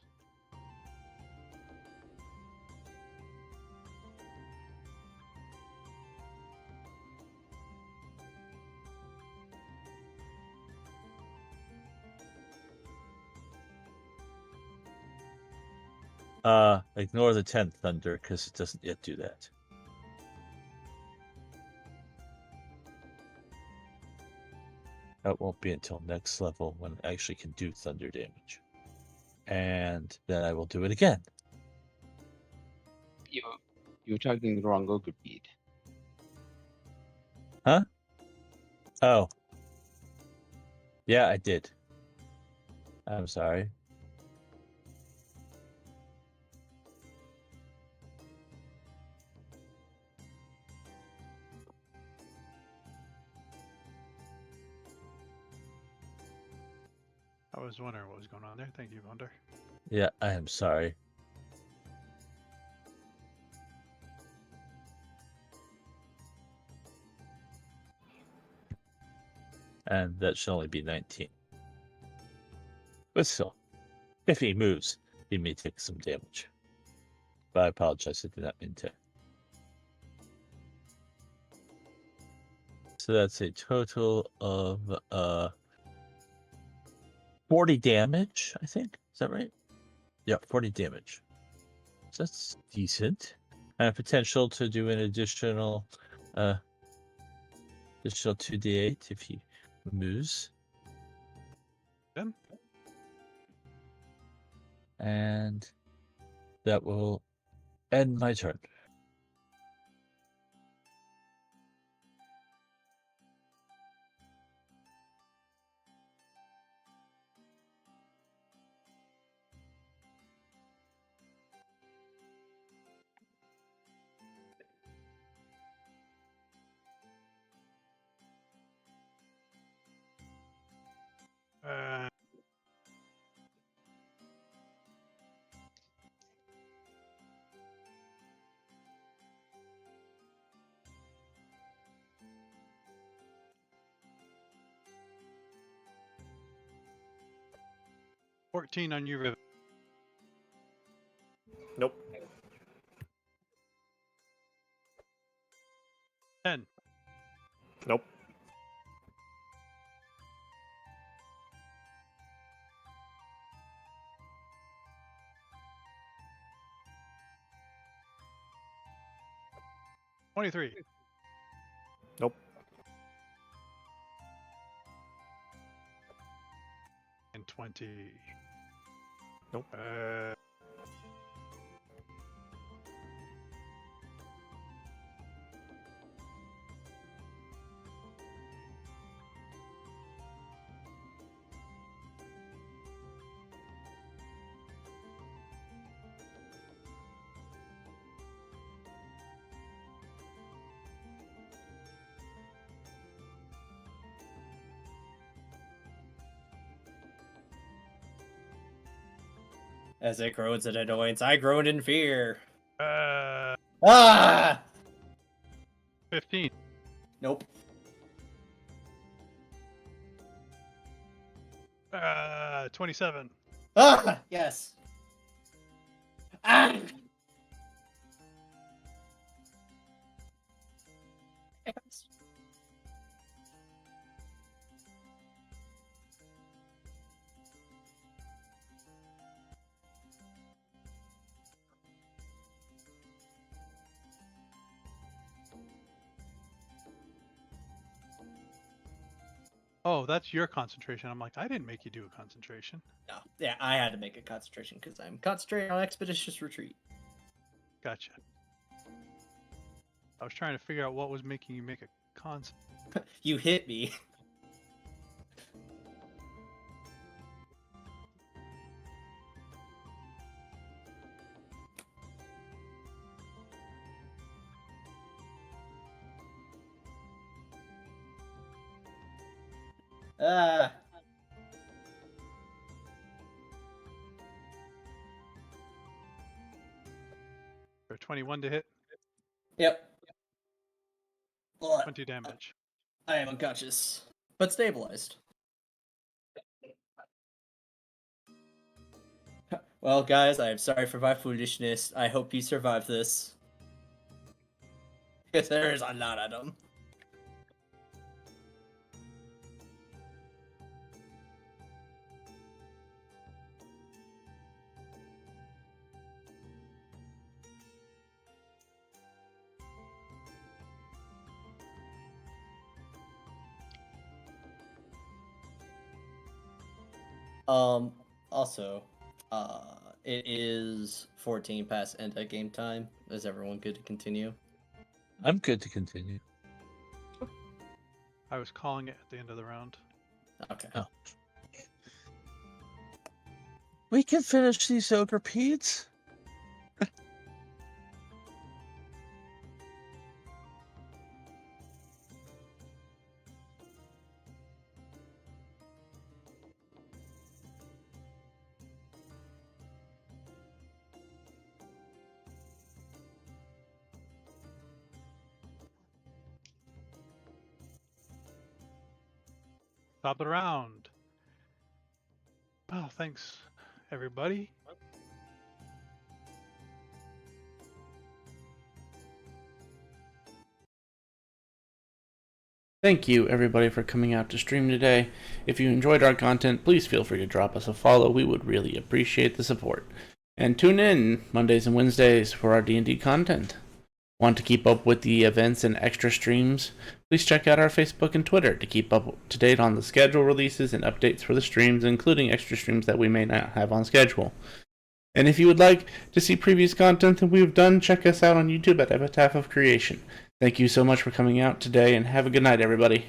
C: Ignore the 10th thunder, because it doesn't yet do that. That won't be until next level when I actually can do thunder damage. And then I will do it again.
D: You're talking the wrong Ogrepedes.
C: Huh? Oh. Yeah, I did. I'm sorry.
B: I was wondering what was going on there. Thank you, Wonder.
C: Yeah, I am sorry. And that should only be 19. But still, if he moves, he may take some damage. But I apologize, I did not mean to. So that's a total of 40 damage, I think. Is that right? Yeah, 40 damage. So that's decent. And potential to do an additional 2d8 if he moves.
B: Then?
C: And that will end my turn.
B: Uh, $14 on your river.
G: Nope.
B: 10.
G: Nope.
B: $23.
G: Nope.
B: And 20.
G: Nope.
A: As it groans in annoyance, I groan in fear.
B: Ah! 15.
A: Nope.
B: 27.
A: Yes. Ah!
B: Oh, that's your concentration. I'm like, I didn't make you do a concentration.
A: No, yeah, I had to make a concentration because I'm concentrating on expeditious retreat.
B: Gotcha. I was trying to figure out what was making you make a con.
A: You hit me. Ah.
B: For 21 to hit.
A: Yep.
B: 20 damage.
A: I am unconscious, but stabilized. Well, guys, I am sorry for my foolishness. I hope you survive this. Because there is a lot of them. Also, it is 14 past end of game time. Is everyone good to continue?
C: I'm good to continue.
B: I was calling it at the end of the round.
A: Okay.
C: Oh. We can finish these Ogrepedes.
B: Top of the round. Oh, thanks, everybody.
E: Thank you, everybody, for coming out to stream today. If you enjoyed our content, please feel free to drop us a follow. We would really appreciate the support. And tune in Mondays and Wednesdays for our D&D content. Want to keep up with the events and extra streams? Please check out our Facebook and Twitter to keep up to date on the schedule releases and updates for the streams, including extra streams that we may not have on schedule. And if you would like to see previous content that we've done, check us out on YouTube at Epitaph of Creation. Thank you so much for coming out today, and have a good night, everybody.